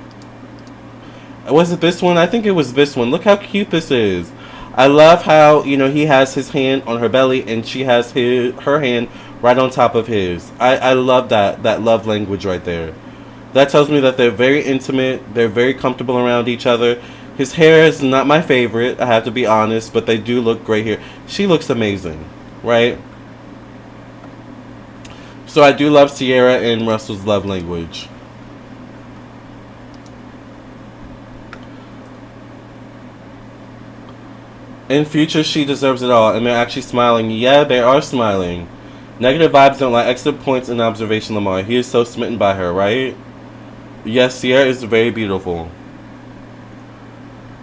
Was it this one? I think it was this one. Look how cute this is. I love how, you know, he has his hand on her belly and she has her hand right on top of his. I love that love language right there. That tells me that they're very intimate. They're very comfortable around each other. His hair is not my favorite, I have to be honest, but they do look great here. She looks amazing, right? So I do love Sierra and Russell's love language. In future, she deserves it all, and they're actually smiling. Yeah, they are smiling. Negative vibes don't lie. Excellent points in observation, Lamarr. He is so smitten by her, right? Yes, Sierra is very beautiful.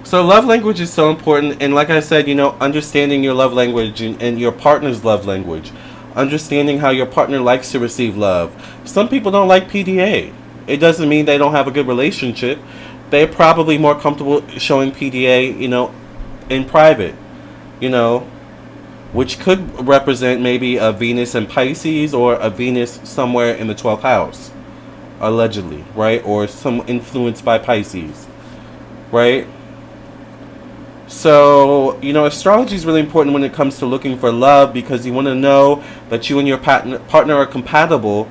So love language is so important, and like I said, understanding your love language and your partner's love language. Understanding how your partner likes to receive love. Some people don't like PDA. It doesn't mean they don't have a good relationship. They're probably more comfortable showing PDA, in private, which could represent maybe a Venus in Pisces or a Venus somewhere in the 12th house, allegedly, right? Or some influence by Pisces, right? So, astrology is really important when it comes to looking for love, because you want to know that you and your partner are compatible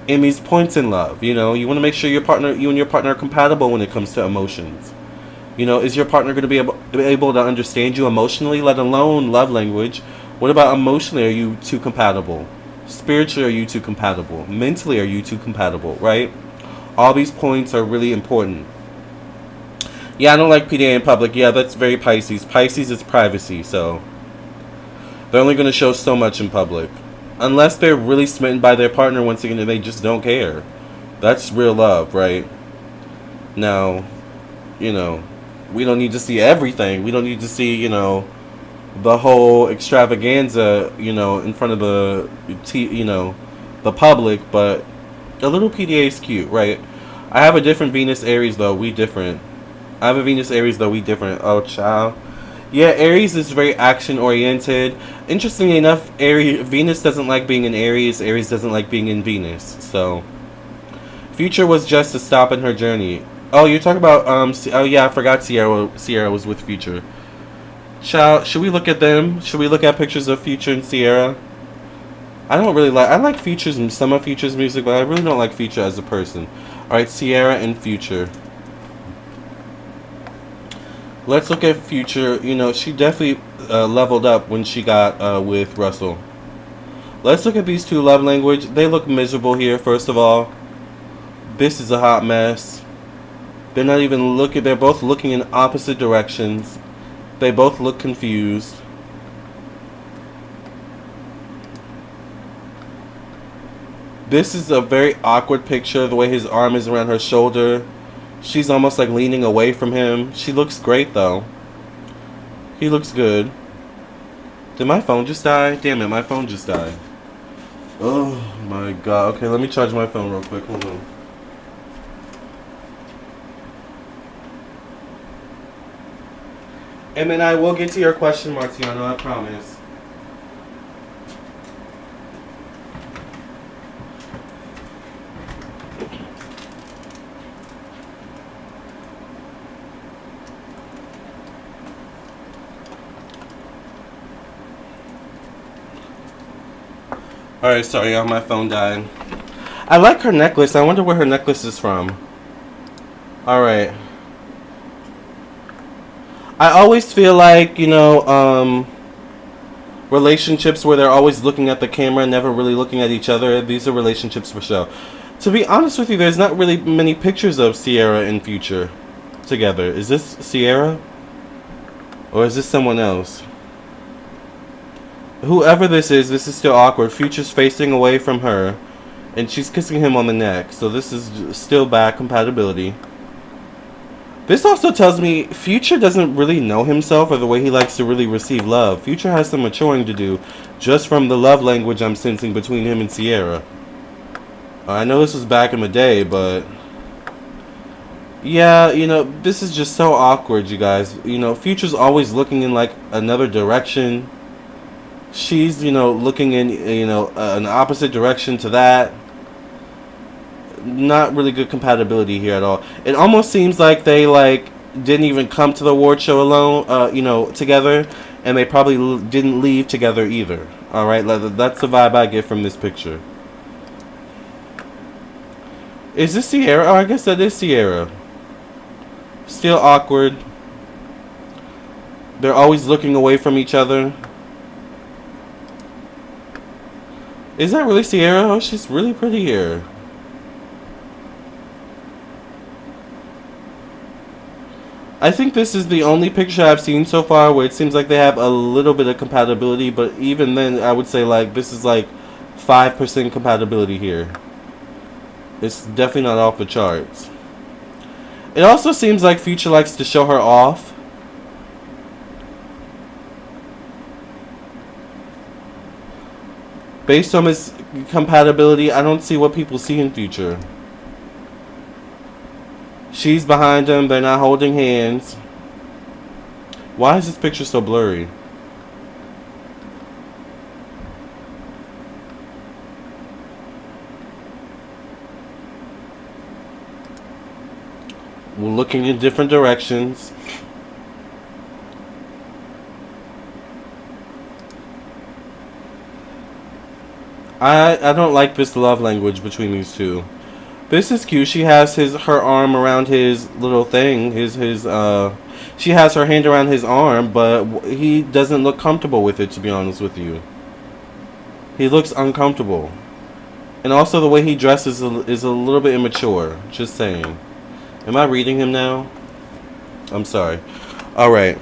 in these points in love. You want to make sure you and your partner are compatible when it comes to emotions. Is your partner going to be able to understand you emotionally, let alone love language? What about emotionally? Are you two compatible? Spiritually, are you two compatible? Mentally, are you two compatible, right? All these points are really important. Yeah, I don't like PDA in public. Yeah, that's very Pisces. Pisces is privacy, so they're only going to show so much in public. Unless they're really smitten by their partner, once again, and they just don't care. That's real love, right? Now, we don't need to see everything. We don't need to see, the whole extravaganza, in front of the public, but a little PDA is cute, right? I have a different Venus Aries, though. We different. I have a Venus Aries, though. We different. Oh, child. Yeah, Aries is very action-oriented. Interestingly enough, Venus doesn't like being in Aries. Aries doesn't like being in Venus. So, Future was just a stop in her journey. Oh, you're talking about, oh yeah, I forgot Sierra was with Future. Child, should we look at them? Should we look at pictures of Future and Sierra? I like Future's and some of Future's music, but I really don't like Future as a person. Alright, Sierra and Future. Let's look at Future. She definitely leveled up when she got with Russell. Let's look at these two love language. They look miserable here, first of all. This is a hot mess. They're not even looking. They're both looking in opposite directions. They both look confused. This is a very awkward picture. The way his arm is around her shoulder. She's almost like leaning away from him. She looks great, though. He looks good. Did my phone just die? Damn it, my phone just died. Oh, my God. Okay, let me charge my phone real quick. Hold on. And then I will get to your question, Marciano, I promise. Alright, sorry, my phone died. I like her necklace. I wonder where her necklace is from. Alright. I always feel like, relationships where they're always looking at the camera, never really looking at each other, these are relationships for show. To be honest with you, there's not really many pictures of Sierra and Future together. Is this Sierra? Or is this someone else? Whoever this is still awkward. Future's facing away from her, and she's kissing him on the neck. So this is still bad compatibility. This also tells me Future doesn't really know himself or the way he likes to really receive love. Future has some maturing to do, just from the love language I'm sensing between him and Sierra. I know this was back in the day, but yeah, this is just so awkward, you guys. Future's always looking in like another direction. She's, looking in, an opposite direction to that. Not really good compatibility here at all. It almost seems like they, didn't even come to the award show alone, together. And they probably didn't leave together either. Alright, that's the vibe I get from this picture. Is this Sierra? Oh, I guess that is Sierra. Still awkward. They're always looking away from each other. Is that really Sierra? Oh, she's really pretty here. I think this is the only picture I've seen so far where it seems like they have a little bit of compatibility, but even then I would say like this is like 5% compatibility here. It's definitely not off the charts. It also seems like Future likes to show her off. Based on his compatibility, I don't see what people see in Future. She's behind him. They're not holding hands. Why is this picture so blurry? We're looking in different directions. I don't like this love language between these two. This is cute. She has her arm around his little thing. She has her hand around his arm, but he doesn't look comfortable with it, to be honest with you. He looks uncomfortable. And also the way he dresses is a little bit immature. Just saying. Am I reading him now? I'm sorry. Alright.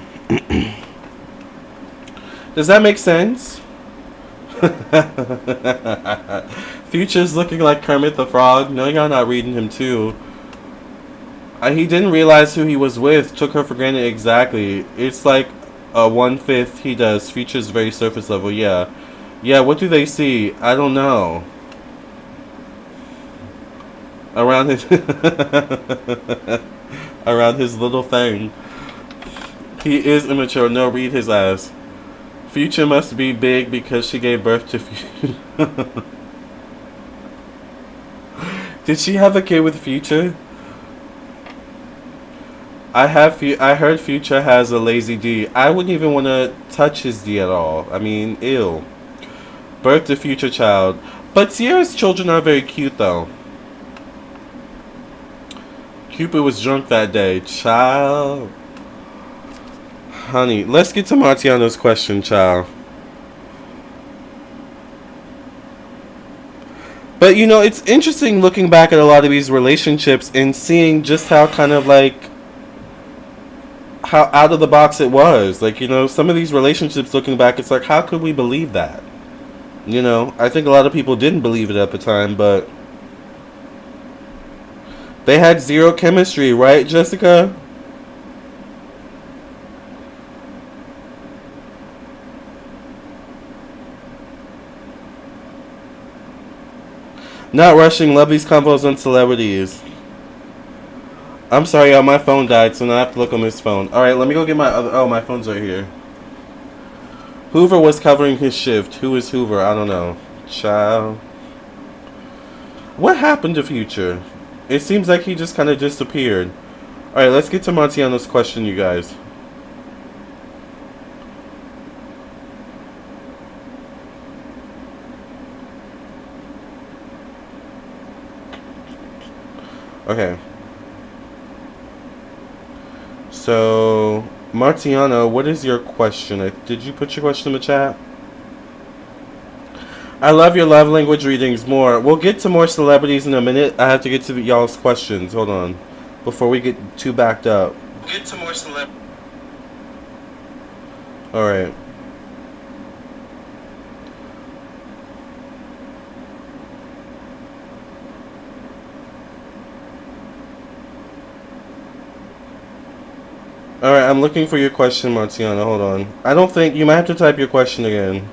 Does that make sense? Future's looking like Kermit the Frog. No, y'all not reading him too. He didn't realize who he was with. Took her for granted. Exactly. It's like a 1/5 he does. Future's very surface level. Yeah. Yeah, what do they see? I don't know. Around his around his little thing. He is immature. No, read his ass. Future must be big because she gave birth to Future. Did she have a kid with Future? I heard Future has a lazy D. I wouldn't even want to touch his D at all. I mean, ew. Birth to future child. But Sierra's children are very cute though. Cupid was drunk that day. Child. Honey, let's get to Martiano's question, child. But you know, it's interesting looking back at a lot of these relationships and seeing just how kind of like how out of the box it was. Like, you know, some of these relationships looking back, it's like, how could we believe that? You know, I think a lot of people didn't believe it at the time, but they had zero chemistry, right, Jessica? Not rushing. Love these convos on celebrities. I'm sorry, y'all. My phone died, so now I have to look on this phone. Alright, let me go get my other... Oh, my phone's right here. Hoover was covering his shift. Who is Hoover? I don't know. Child. What happened to Future? It seems like he just kind of disappeared. Alright, let's get to Martiano's question, you guys. Okay. So, Martiano, what is your question? Did you put your question in the chat? I love your love language readings more. We'll get to more celebrities in a minute. I have to get to y'all's questions. Hold on. Before we get too backed up. We'll get to more celebrities. Alright. Alright, I'm looking for your question, Martiano. Hold on. I don't think... You might have to type your question again.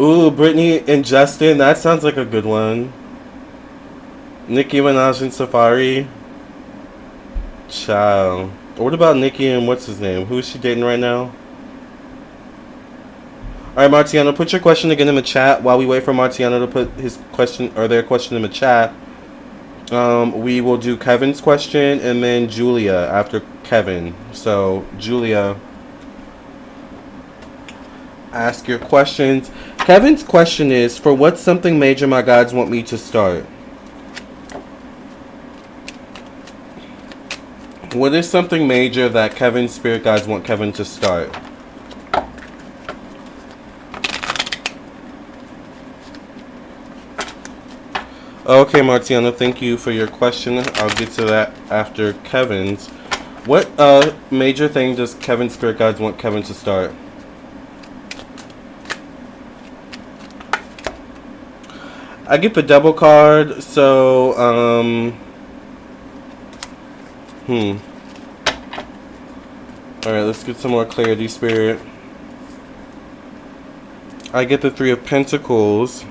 Ooh, Britney and Justin. That sounds like a good one. Nicki Minaj and Safari. Child. What about Nicki and what's his name? Who is she dating right now? Alright, Martiano, put your question again in the chat while we wait for Martiano to put his question or their question in the chat. We will do Kevin's question and then Julia after Kevin. So, Julia, ask your questions. Kevin's question is, for what's something major my guides want me to start? What is something major that Kevin's spirit guides want Kevin to start? Okay, Martiana, thank you for your question. I'll get to that after Kevin's. What major thing does Kevin's spirit guides want Kevin to start? I get the double card, so, Alright, let's get some more clarity, Spirit. I get the Three of Pentacles.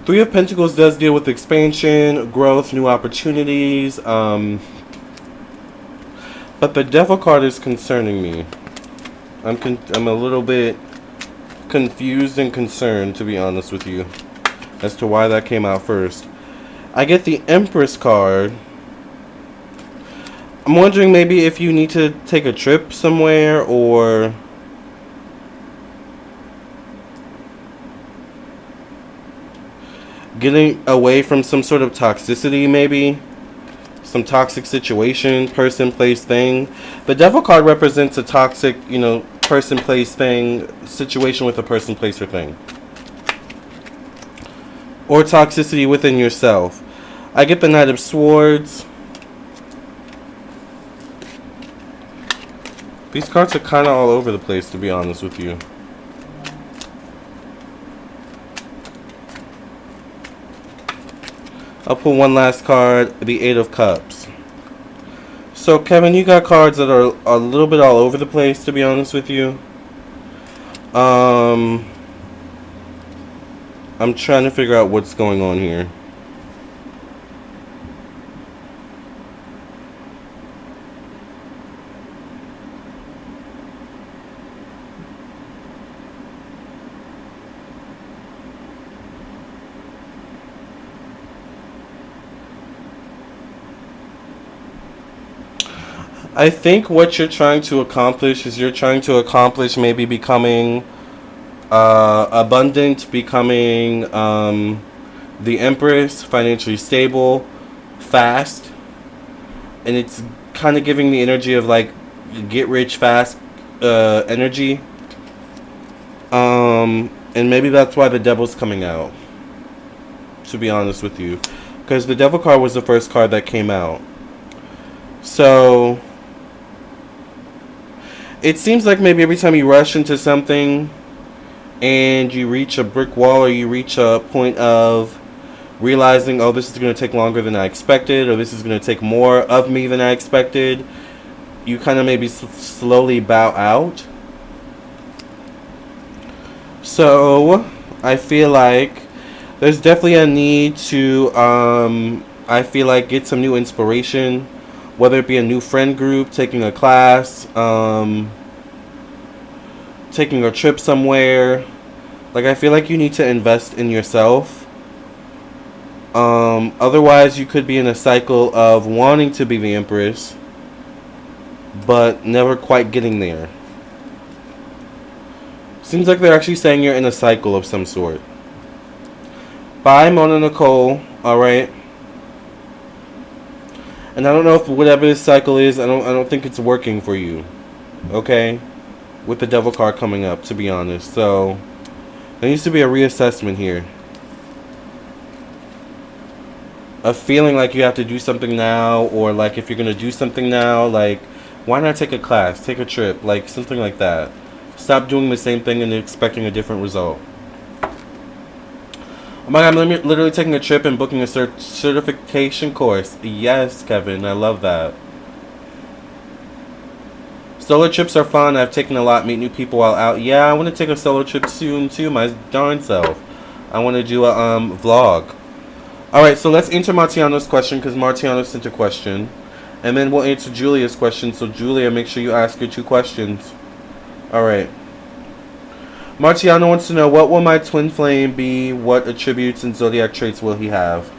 Three of Pentacles does deal with expansion, growth, new opportunities, but the Devil card is concerning me. I'm a little bit confused and concerned, to be honest with you, as to why that came out first. I get the Empress card. I'm wondering maybe if you need to take a trip somewhere, or getting away from some sort of toxicity, maybe some toxic situation, person, place, thing. The Devil card represents a toxic, person, place, thing, situation with a person, place, or thing, or toxicity within yourself. I get the Knight of Swords. These cards are kind of all over the place, to be honest with you. I'll pull one last card, the Eight of Cups. So, Kevin, you got cards that are a little bit all over the place, to be honest with you. I'm trying to figure out what's going on here. I think what you're trying to accomplish is maybe becoming abundant, becoming the Empress, financially stable, fast, and it's kind of giving the energy of like get rich fast energy, and maybe that's why the Devil's coming out, to be honest with you, because the Devil card was the first card that came out. So it seems like maybe every time you rush into something and you reach a brick wall, or you reach a point of realizing, oh, this is going to take longer than I expected, or this is going to take more of me than I expected, you kind of maybe slowly bow out. So I feel like there's definitely a need to, I feel like, get some new inspiration, whether it be a new friend group, taking a class, taking a trip somewhere. Like, I feel like you need to invest in yourself. Otherwise, you could be in a cycle of wanting to be the Empress, but never quite getting there. Seems like they're actually saying you're in a cycle of some sort. Bye, Mona Nicole. Alright. And I don't know if whatever this cycle is, I don't think it's working for you. Okay? With the Devil card coming up, to be honest. So there needs to be a reassessment here. A feeling like you have to do something now, or like if you're going to do something now, like why not take a class, take a trip, like something like that. Stop doing the same thing and expecting a different result. Oh my God, I'm literally taking a trip and booking a certification course. Yes, Kevin, I love that. Solo trips are fun. I've taken a lot, meet new people while out. Yeah, I want to take a solo trip soon too, my darn self. I want to do a vlog. Alright, so let's answer Martiano's question, because Martiano sent a question. And then we'll answer Julia's question. So Julia, make sure you ask your 2 questions. Alright. Martiano wants to know, what will my twin flame be? What attributes and zodiac traits will he have?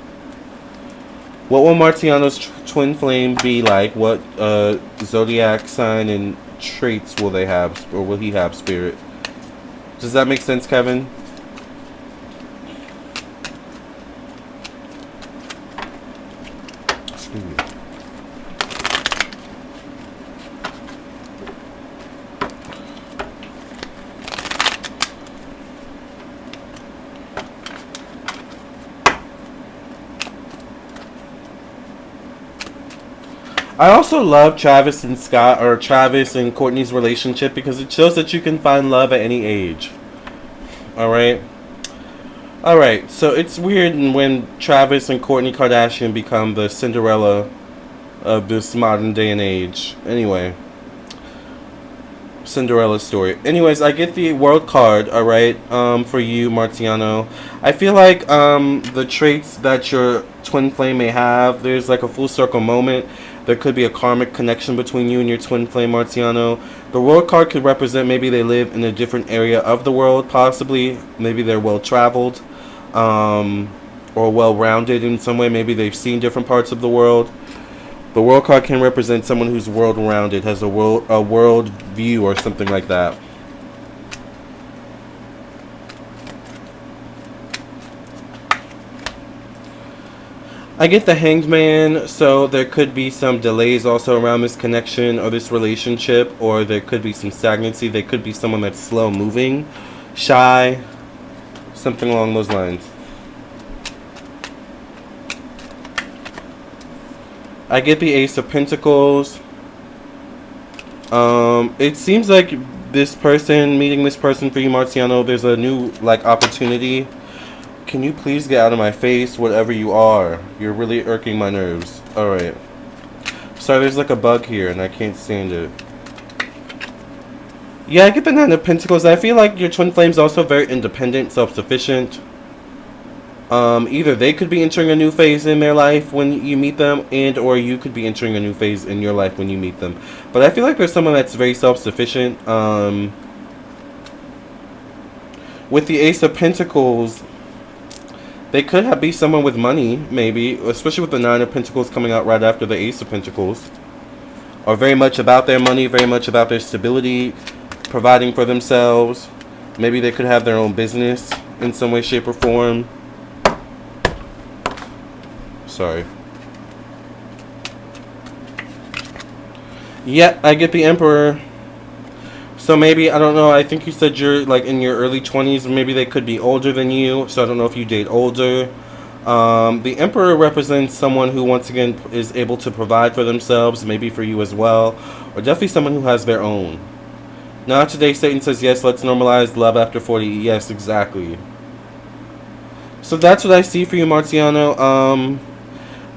What will Martiano's twin flame be like? What zodiac sign and traits will they have, or will he have, Spirit? Does that make sense, Kevin? Excuse me. I also love Travis and Kourtney's relationship because it shows that you can find love at any age. Alright? Alright, so it's weird when Travis and Kourtney Kardashian become the Cinderella of this modern day and age. Anyway. Cinderella story. Anyways, I get the world card, alright, for you, Marciano. I feel like the traits that your twin flame may have, there's like a full circle moment. There could be a karmic connection between you and your twin flame, Marciano. The world card could represent maybe they live in a different area of the world, possibly. Maybe they're well-traveled or well-rounded in some way. Maybe they've seen different parts of the world. The world card can represent someone who's world-rounded, has a world view or something like that. I get the Hanged Man, so there could be some delays also around this connection or this relationship, or there could be some stagnancy. They could be someone that's slow moving, shy, something along those lines. I get the Ace of Pentacles. It seems like meeting this person for you, Marciano, there's a new, opportunity. Can you please get out of my face, whatever you are? You're really irking my nerves. Alright. Sorry, there's a bug here and I can't stand it. Yeah, I get the Nine of Pentacles. I feel like your twin flame's also very independent, self-sufficient. Either they could be entering a new phase in their life when you meet them, or you could be entering a new phase in your life when you meet them. But I feel like there's someone that's very self-sufficient. With the Ace of Pentacles, they could be someone with money, maybe, especially with the Nine of Pentacles coming out right after the Ace of Pentacles. Or very much about their money, very much about their stability, providing for themselves. Maybe they could have their own business in some way, shape, or form. Sorry. Yeah, I get the Emperor. So maybe, I don't know, I think you said you're in your early 20s, maybe they could be older than you, so I don't know if you date older. The Emperor represents someone who, once again, is able to provide for themselves, maybe for you as well, or definitely someone who has their own. Now today, Satan says, yes, let's normalize love after 40. Yes, exactly. So that's what I see for you, Marciano.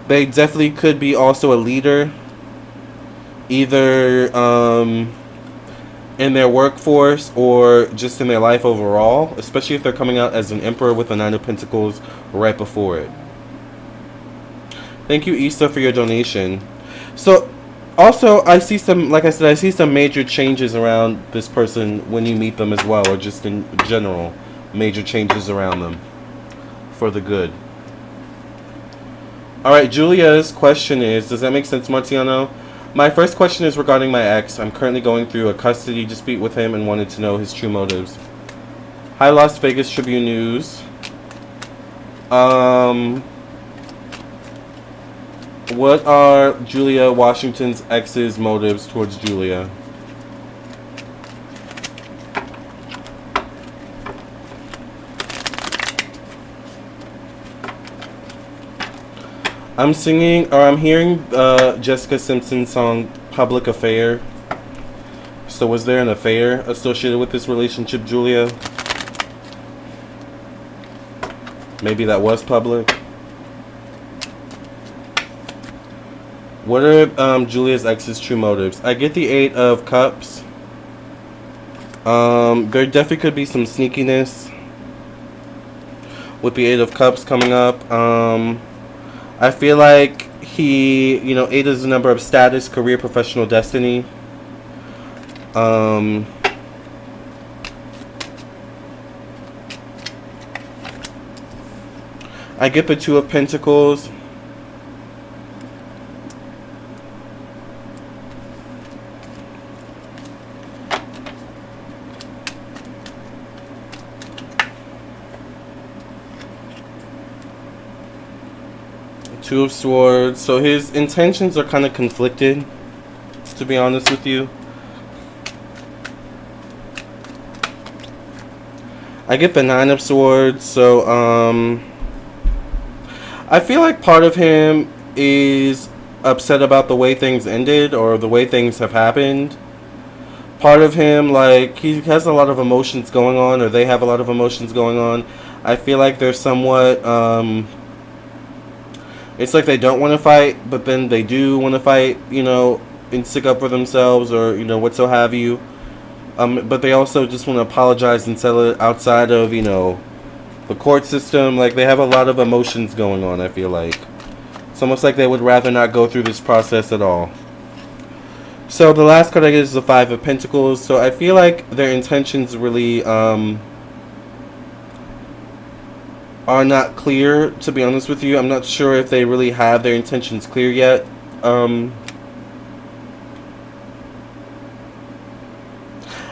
They definitely could be also a leader, either in their workforce or just in their life overall, especially if they're coming out as an Emperor with a Nine of Pentacles right before it. Thank you, Issa, for your donation. So also, I see some, like I said, I see some major changes around this person when you meet them as well, or just in general, major changes around them for the good. Alright, Julia's question is, does that make sense, Marciano? My first question is regarding my ex. I'm currently going through a custody dispute with him and wanted to know his true motives. Hi, Las Vegas Tribune News. What are Julia Washington's ex's motives towards Julia? I'm hearing Jessica Simpson's song Public Affair. So was there an affair associated with this relationship, Julia? Maybe that was public. What are Julia's ex's true motives? I get the Eight of Cups. There definitely could be some sneakiness with the Eight of Cups coming up. I feel like he, 8 is the number of status, career, professional destiny. I get the Two of Pentacles. Two of Swords. So his intentions are kind of conflicted, to be honest with you. I get the Nine of Swords. So I feel like part of him is upset about the way things ended or the way things have happened. Part of him, like, he has a lot of emotions going on, or they have a lot of emotions going on. I feel like they're somewhat, it's like they don't want to fight, but then they do want to fight, you know, and stick up for themselves, or, you know, what so have you. But they also just want to apologize and settle it outside of, you know, the court system. Like, they have a lot of emotions going on, I feel like. It's almost like they would rather not go through this process at all. So the last card I get is the Five of Pentacles. So I feel like their intentions really are not clear, to be honest with you. I'm not sure if they really have their intentions clear yet.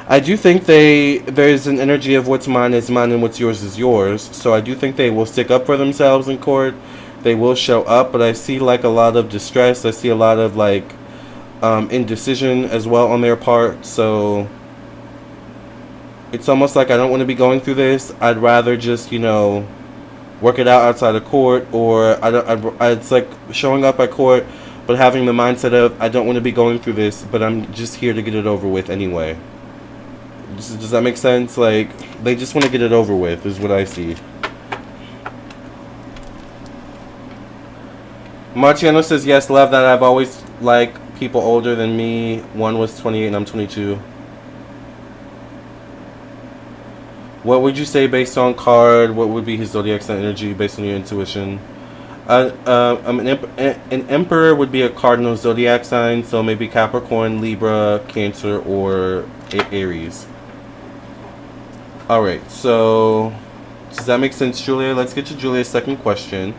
I do think there's an energy of what's mine is mine and what's yours is yours. So I do think they will stick up for themselves in court. They will show up, but I see like a lot of distress. I see a lot of like indecision as well on their part. So it's almost like I don't want to be going through this. I'd rather just, you know, work it out outside of court, or it's like showing up at court but having the mindset of I don't want to be going through this, but I'm just here to get it over with anyway. Does that make sense? Like, they just want to get it over with is what I see. Marciano says, yes, love that. I've always liked people older than me. One was 28 and I'm 22. What would you say based on card? What would be his zodiac sign energy based on your intuition? An emperor would be a cardinal zodiac sign, so maybe Capricorn, Libra, Cancer, or Aries. Alright, so does that make sense, Julia? Let's get to Julia's second question.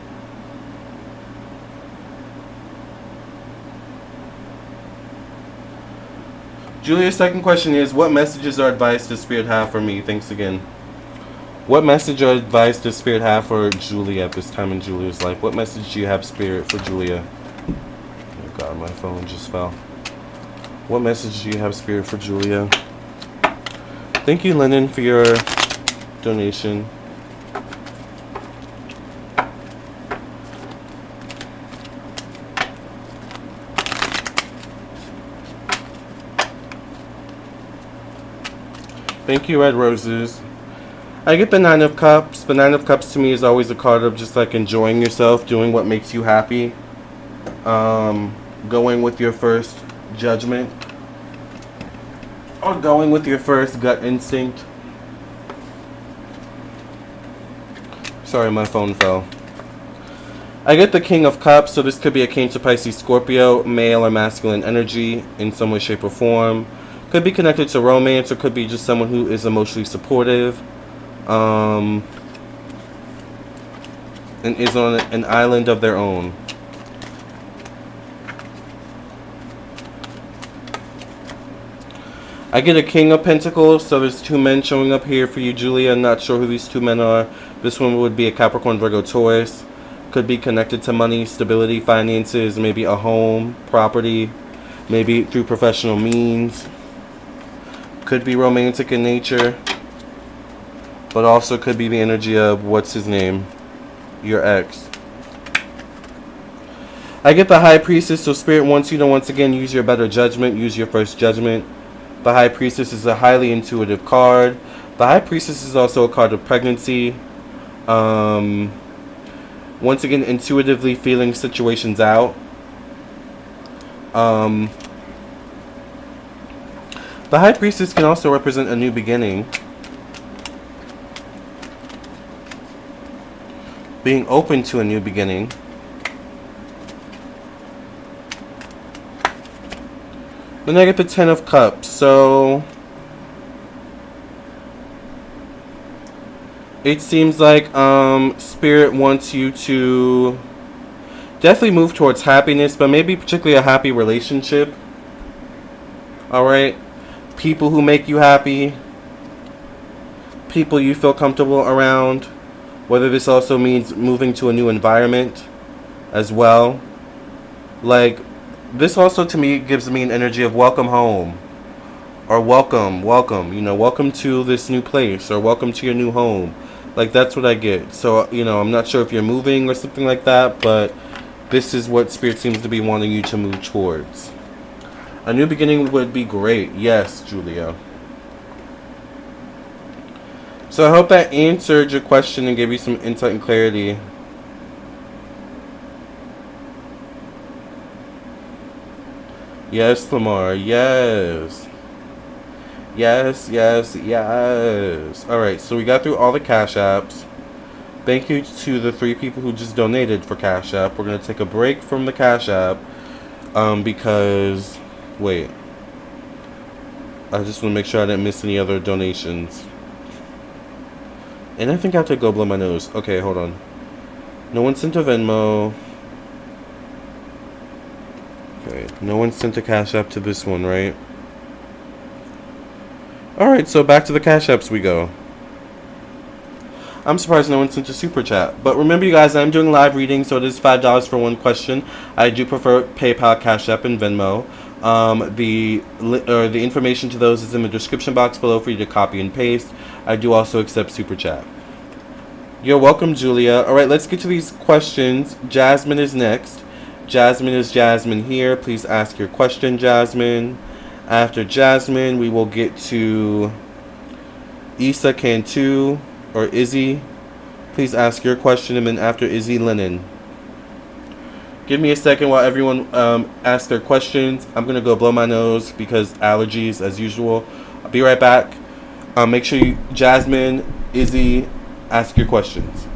Julia's second question is, what messages or advice does Spirit have for me? Thanks again. What message or advice does Spirit have for Julia at this time in Julia's life? What message do you have, Spirit, for Julia? Oh God, my phone just fell. What message do you have, Spirit, for Julia? Thank you, Lennon, for your donation. Thank you, Red Roses. I get the Nine of Cups. The Nine of Cups to me is always a card of just like enjoying yourself, doing what makes you happy, going with your first judgment, or going with your first gut instinct. Sorry, my phone fell. I get the King of Cups, so this could be a Cancer, Pisces, Scorpio, male or masculine energy in some way, shape, or form. Could be connected to romance, or could be just someone who is emotionally supportive, and is on an island of their own. I get a King of Pentacles, so there's two men showing up here for you, Julia. Not sure who these two men are. This one would be a Capricorn, Virgo, Taurus. Could be connected to money, stability, finances, maybe a home, property, maybe through professional means. Could be romantic in nature, but also could be the energy of, what's his name? Your ex. I get the High Priestess, so Spirit wants you to once again use your better judgment, use your first judgment. The High Priestess is a highly intuitive card. The High Priestess is also a card of pregnancy. Once again, intuitively feeling situations out. The High Priestess can also represent a new beginning. Being open to a new beginning. Then I get the Ten of Cups. So it seems like Spirit wants you to definitely move towards happiness, but maybe particularly a happy relationship. Alright? People who make you happy. People you feel comfortable around. Whether this also means moving to a new environment. as well. Like, this also to me gives me an energy of welcome home. Or welcome, you know, welcome to this new place, or welcome to your new home. Like, that's what I get. So, you know, I'm not sure if you're moving or something like that, but this is what Spirit seems to be wanting you to move towards. A new beginning would be great. Yes, Julia. So I hope that answered your question and gave you some insight and clarity. Yes, Lamarr. Yes. Yes. Alright, so we got through all the Cash Apps. Thank you to the 3 people who just donated for Cash App. We're going to take a break from the Cash App. Because... Wait. I just want to make sure I didn't miss any other donations. And I think I have to go blow my nose. Okay, hold on. No one sent a Venmo. Okay, no one sent a Cash App to this one, right? Alright, so back to the Cash Apps we go. I'm surprised no one sent a Super Chat. But remember, you guys, I'm doing live reading, so it is $5 for one question. I do prefer PayPal, Cash App, and Venmo. The information to those is in the description box below for you to copy and paste. I do also accept Super Chat. You're welcome, Julia. Alright, let's get to these questions. Jasmine is next. Jasmine is Jasmine here. Please ask your question, Jasmine. After Jasmine, we will get to Issa Cantu, or Izzy. Please ask your question, and then after Izzy, Lennon. Give me a second while everyone asks their questions. I'm going to go blow my nose because allergies, as usual. I'll be right back. Make sure you, Jasmine, Izzy, ask your questions.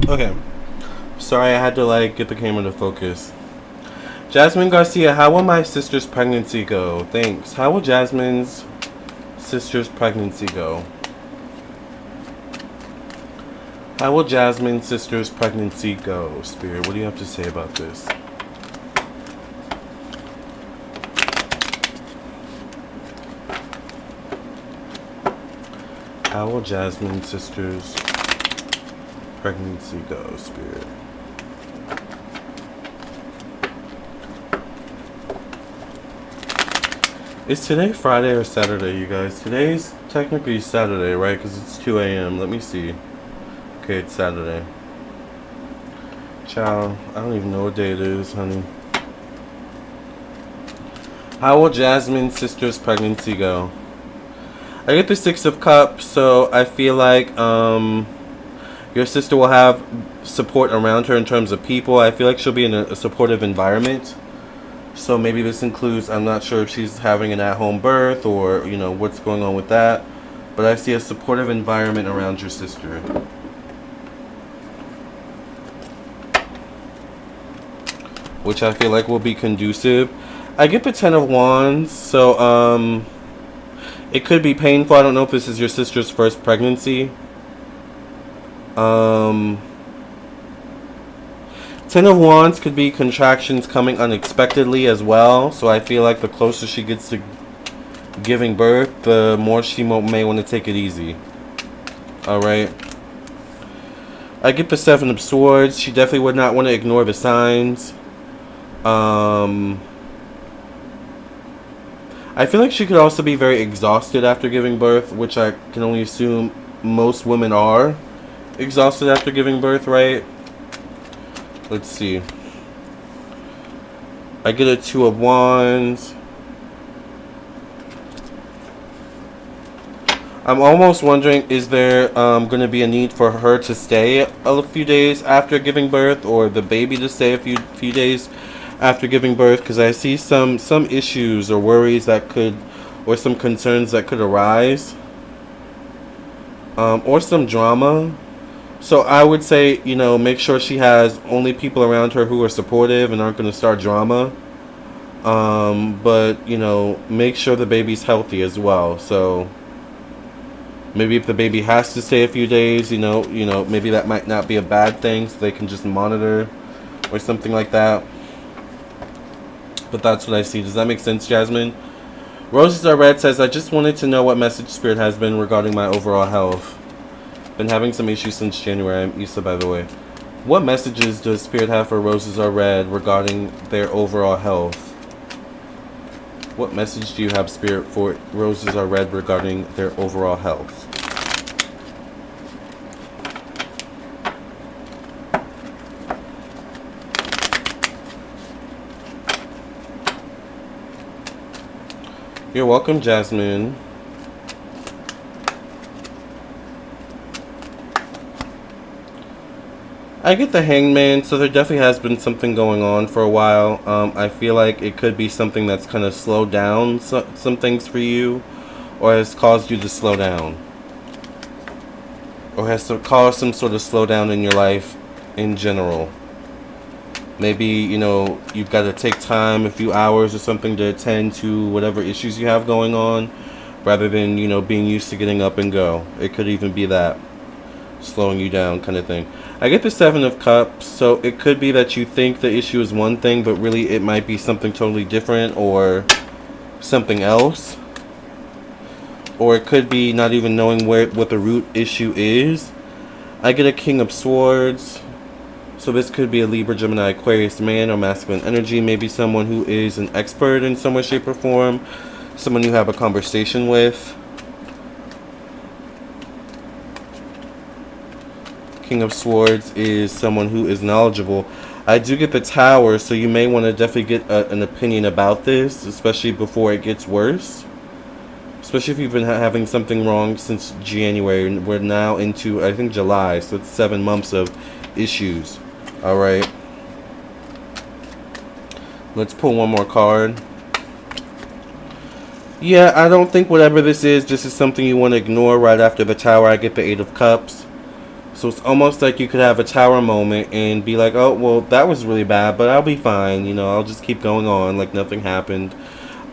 Okay. Sorry, I had to get the camera to focus. Jasmine Garcia, how will my sister's pregnancy go? Thanks. How will Jasmine's sister's pregnancy go? How will Jasmine's sister's pregnancy go? Spirit, what do you have to say about this? How will Jasmine's sister's pregnancy go, Spirit? Is today Friday or Saturday, you guys? Today's technically Saturday, right? Because it's 2 a.m. Let me see. Okay, it's Saturday. Ciao. I don't even know what day it is, honey. How will Jasmine's sister's pregnancy go? I get the 6 of Cups, so I feel like your sister will have support around her in terms of people. I feel like she'll be in a supportive environment. So maybe this includes, I'm not sure if she's having an at-home birth or, you know, what's going on with that. But I see a supportive environment around your sister. Which I feel like will be conducive. I get the 10 of Wands, so it could be painful. I don't know if this is your sister's first pregnancy. 10 of Wands could be contractions coming unexpectedly as well. So I feel like the closer she gets to giving birth, the more she may want to take it easy. Alright. I get the 7 of Swords. She definitely would not want to ignore the signs. I feel like she could also be very exhausted after giving birth, which I can only assume most women are exhausted after giving birth, right? Let's see. I get a Two of Wands. I'm almost wondering, is there going to be a need for her to stay a few days after giving birth, or the baby to stay a few days after giving birth? Because I see some issues or worries that could, or some concerns that could arise, or some drama. So I would say, you know, make sure she has only people around her who are supportive and aren't going to start drama. But, you know, make sure the baby's healthy as well. So maybe if the baby has to stay a few days, you know, maybe that might not be a bad thing, so they can just monitor or something like that. But that's what I see. Does that make sense, Jasmine? Roses Are Red says, I just wanted to know what message Spirit has been regarding my overall health. Been having some issues since January. I'm Issa, by the way. What messages does Spirit have for Roses Are Red regarding their overall health? What message do you have, Spirit, for Roses Are Red regarding their overall health? You're welcome, Jasmine. I get the Hangman, so there definitely has been something going on for a while. I feel like it could be something that's kind of slowed down some things for you, or has caused you to slow down, or has caused some sort of slowdown in your life in general. Maybe, you know, you've got to take time, a few hours or something, to attend to whatever issues you have going on, rather than, you know, being used to getting up and go. It could even be that, slowing you down kind of thing. I get the Seven of Cups, so it could be that you think the issue is one thing, but really it might be something totally different, or something else. Or it could be not even knowing what the root issue is. I get a King of Swords. So this could be a Libra, Gemini, Aquarius man or masculine energy. Maybe someone who is an expert in some way, shape, or form. Someone you have a conversation with. King of Swords is someone who is knowledgeable. I do get the Tower, so you may want to definitely get an opinion about this, especially before it gets worse. Especially if you've been having something wrong since January, and we're now into, I think, July, so it's 7 months of issues. Alright. Let's pull one more card. Yeah, I don't think whatever this is something you want to ignore. Right after the Tower, I get the Eight of Cups. So it's almost like you could have a Tower moment and be like, oh, well, that was really bad, but I'll be fine. You know, I'll just keep going on like nothing happened.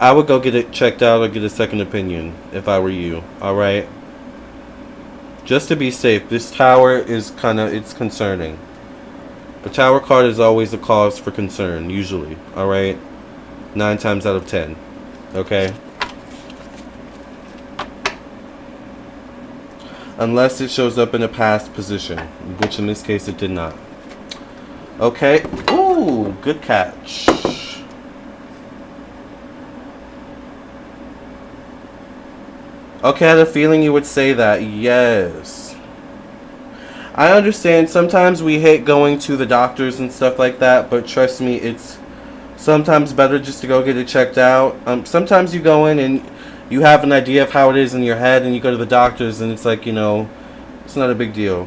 I would go get it checked out or get a second opinion if I were you. Alright? Just to be safe. This Tower is it's concerning. The Tower card is always a cause for concern, usually. Alright? 9 times out of 10. Okay? Unless it shows up in a past position, which in this case it did not. Okay. Ooh, good catch. Okay, I had a feeling you would say that. Yes. I understand sometimes we hate going to the doctors and stuff like that, but trust me, it's sometimes better just to go get it checked out. Sometimes you go in and you have an idea of how it is in your head, and you go to the doctors and it's like, you know, it's not a big deal.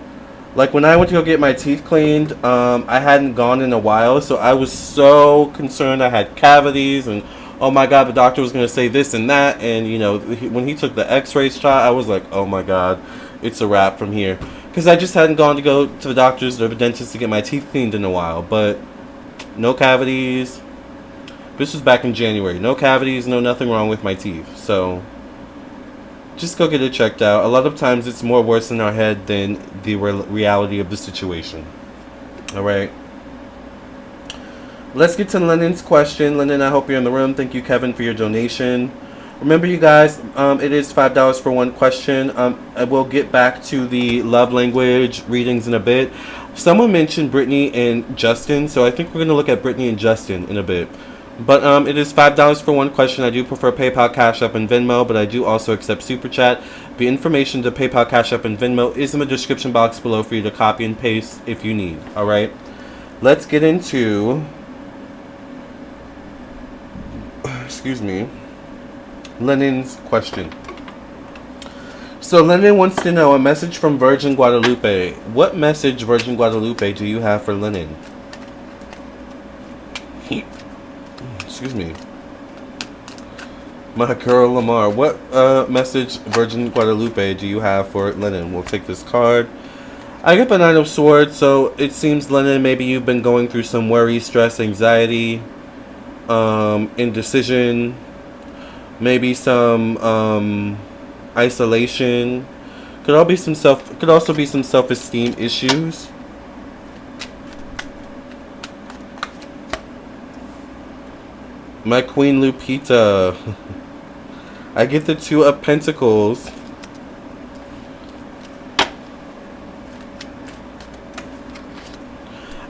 Like when I went to go get my teeth cleaned, I hadn't gone in a while, so I was so concerned. I had cavities, and oh my god, the doctor was going to say this and that, and you know, when he took the x-ray shot, I was like, oh my god, it's a wrap from here. Because I just hadn't gone to go to the doctors or the dentist to get my teeth cleaned in a while, but no cavities. This was back in January. No cavities, no nothing wrong with my teeth. So, just go get it checked out. A lot of times it's more worse in our head than the reality of the situation. Alright. Let's get to Lennon's question. Lennon, I hope you're in the room. Thank you, Kevin, for your donation. Remember, you guys, it is $5 for one question. I will get back to the love language readings in a bit. Someone mentioned Brittany and Justin, so I think we're going to look at Brittany and Justin in a bit. But it is $5 for one question. I do prefer PayPal, Cash App, and Venmo, but I do also accept Super Chat. The information to PayPal, Cash App, and Venmo is in the description box below for you to copy and paste if you need. Alright? Let's get into excuse me, Lennon's question. So Lennon wants to know a message from Virgin Guadalupe. What message, Virgin Guadalupe, do you have for Lennon? Excuse me. My girl Lamarr. What message, Virgin Guadalupe, do you have for Lennon? We'll take this card. I get the Nine of Swords, so it seems, Lennon, maybe you've been going through some worry, stress, anxiety, indecision, maybe some isolation. Could also be some self-esteem issues. My Queen Lupita. I get the Two of Pentacles.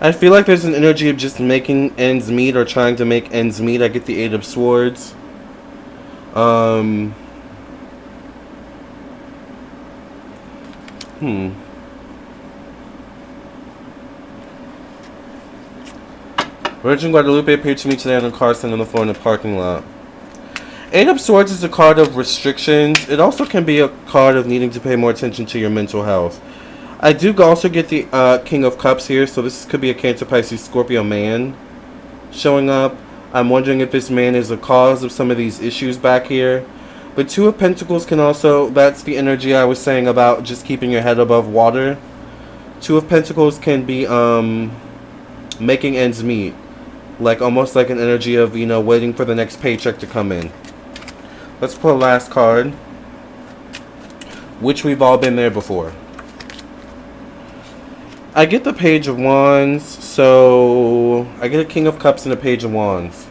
I feel like there's an energy of just making ends meet or trying to make ends meet. I get the Eight of Swords. Virgin Guadalupe appeared to me today on a car stand on the floor in the parking lot. Eight of Swords is a card of restrictions. It also can be a card of needing to pay more attention to your mental health. I do also get the King of Cups here, so this could be a Cancer, Pisces, Scorpio man showing up. I'm wondering if this man is the cause of some of these issues back here. But Two of Pentacles can also, that's the energy I was saying about just keeping your head above water. Two of Pentacles can be making ends meet. Like almost like an energy of, you know, waiting for the next paycheck to come in. Let's pull a last card. Which we've all been there before. I get the Page of Wands, so I get a King of Cups and a Page of Wands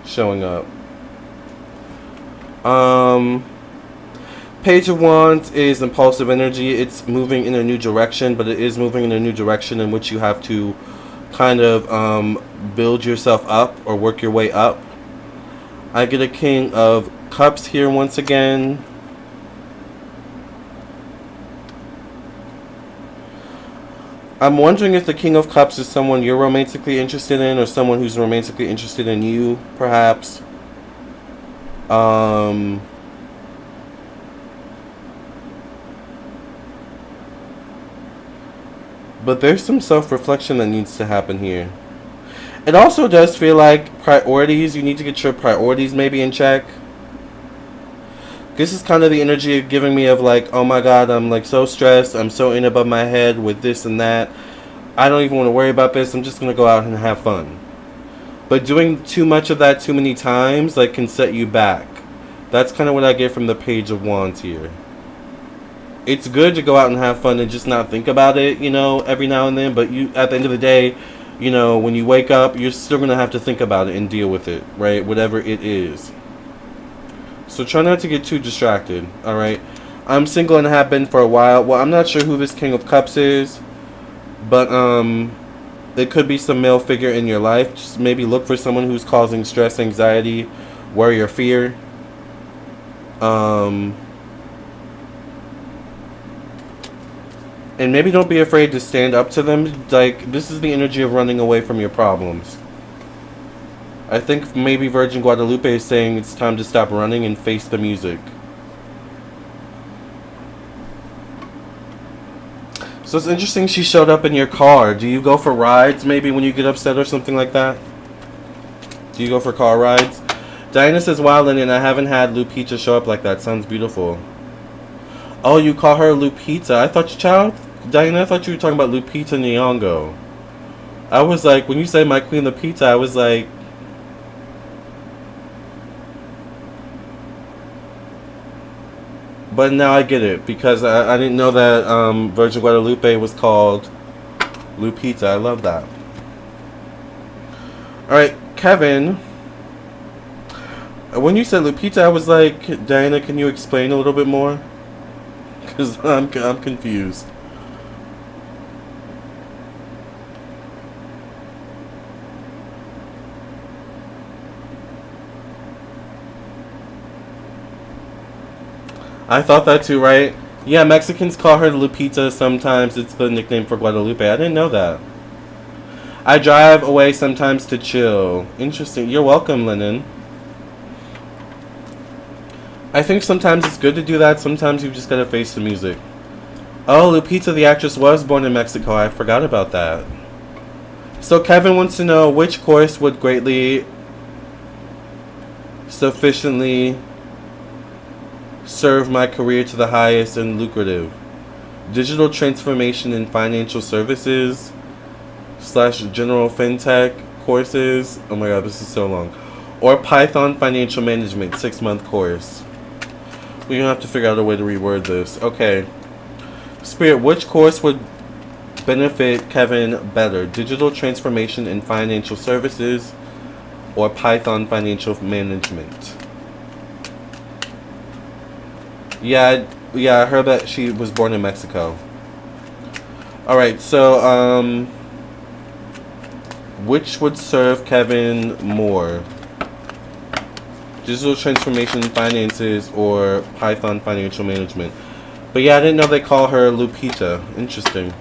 showing up. Page of Wands is impulsive energy. It's moving in a new direction, but it is moving in a new direction in which you have to kind of build yourself up or work your way up. I get a King of Cups here once again. I'm wondering if the King of Cups is someone you're romantically interested in or someone who's romantically interested in you, perhaps. But there's some self-reflection that needs to happen here. It also does feel like priorities. You need to get your priorities maybe in check. This is kind of the energy of giving me of like, oh my god, I'm like so stressed. I'm so in above my head with this and that. I don't even want to worry about this. I'm just going to go out and have fun. But doing too much of that too many times like can set you back. That's kind of what I get from the Page of Wands here. It's good to go out and have fun and just not think about it, you know, every now and then. But you, at the end of the day, you know, when you wake up, you're still going to have to think about it and deal with it, right? Whatever it is. So try not to get too distracted, alright? I'm single and have been for a while. Well, I'm not sure who this King of Cups is. But, it could be some male figure in your life. Just maybe look for someone who's causing stress, anxiety, worry, or fear. And maybe don't be afraid to stand up to them. Like, this is the energy of running away from your problems. I think maybe Virgin Guadalupe is saying it's time to stop running and face the music. So it's interesting she showed up in your car. Do you go for rides maybe when you get upset or something like that? Do you go for car rides? Diana says, wow, Lynn, I haven't had Lupita show up like that. Sounds beautiful. Oh, you call her Lupita. I thought, child, Diana, I thought you were talking about Lupita Nyong'o. I was like, when you say my Queen Lupita, I was like, but now I get it, because I didn't know that Virgin Guadalupe was called Lupita. I love that. Alright, Kevin. When you said Lupita, I was like, Diana, can you explain a little bit more? Because I'm confused. I thought that too, right? Yeah, Mexicans call her Lupita sometimes. It's the nickname for Guadalupe. I didn't know that. I drive away sometimes to chill. Interesting. You're welcome, Lennon. I think sometimes it's good to do that. Sometimes you've just got to face the music. Oh, Lupita, the actress, was born in Mexico. I forgot about that. So Kevin wants to know which course would greatly, sufficiently serve my career to the highest and lucrative. Digital transformation in financial services / general fintech courses. Oh my god, this is so long. Or Python financial management 6-month course. We're gonna have to figure out a way to reword this. Okay. Spirit, which course would benefit Kevin better? Digital transformation in financial services or Python financial management? Yeah, I heard that she was born in Mexico. Alright, so, which would serve Kevin more? Digital transformation in finances or Python financial management? But yeah, I didn't know they call her Lupita. Interesting.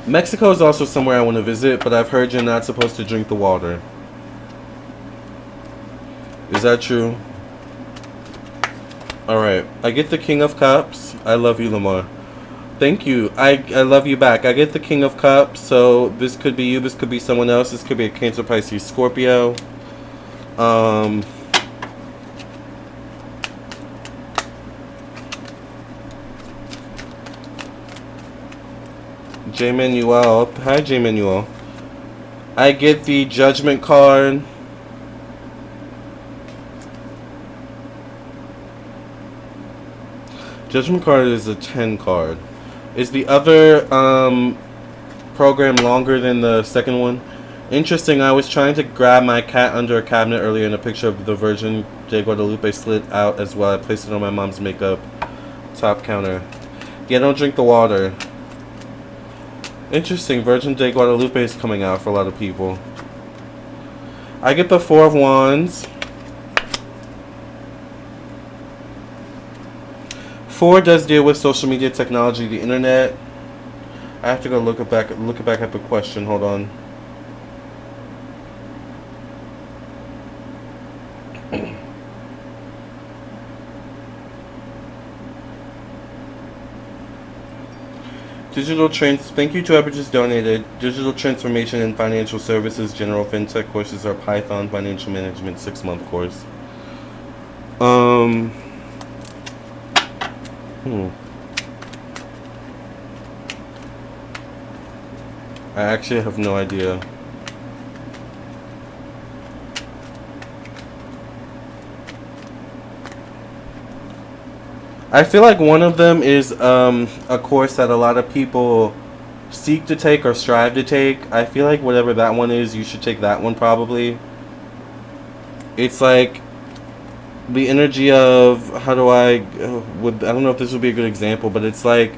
Mexico is also somewhere I want to visit, but I've heard you're not supposed to drink the water. Is that true? Alright. I get the King of Cups. I love you, Lamarr. Thank you. I love you back. I get the King of Cups, so this could be you, this could be someone else, this could be a Cancer, Pisces, Scorpio. J. Manuel. Hi, J. Manuel. I get the Judgment card. Judgment card is a 10 card. Is the other program longer than the second one? Interesting. I was trying to grab my cat under a cabinet earlier, and a picture of the Virgin de Guadalupe slid out as well. I placed it on my mom's makeup top counter. Yeah, don't drink the water. Interesting. Virgin de Guadalupe is coming out for a lot of people. I get the Four of Wands. 4 does deal with social media, technology, the internet. I have to go look it back at the question. Hold on. Thank you to whoever just donated. Digital transformation in financial services, general fintech courses, or Python financial management 6-month course. I actually have no idea. I feel like one of them is a course that a lot of people seek to take or strive to take. I feel like whatever that one is, you should take that one probably. It's like the energy of, how do I don't know if this would be a good example, but it's like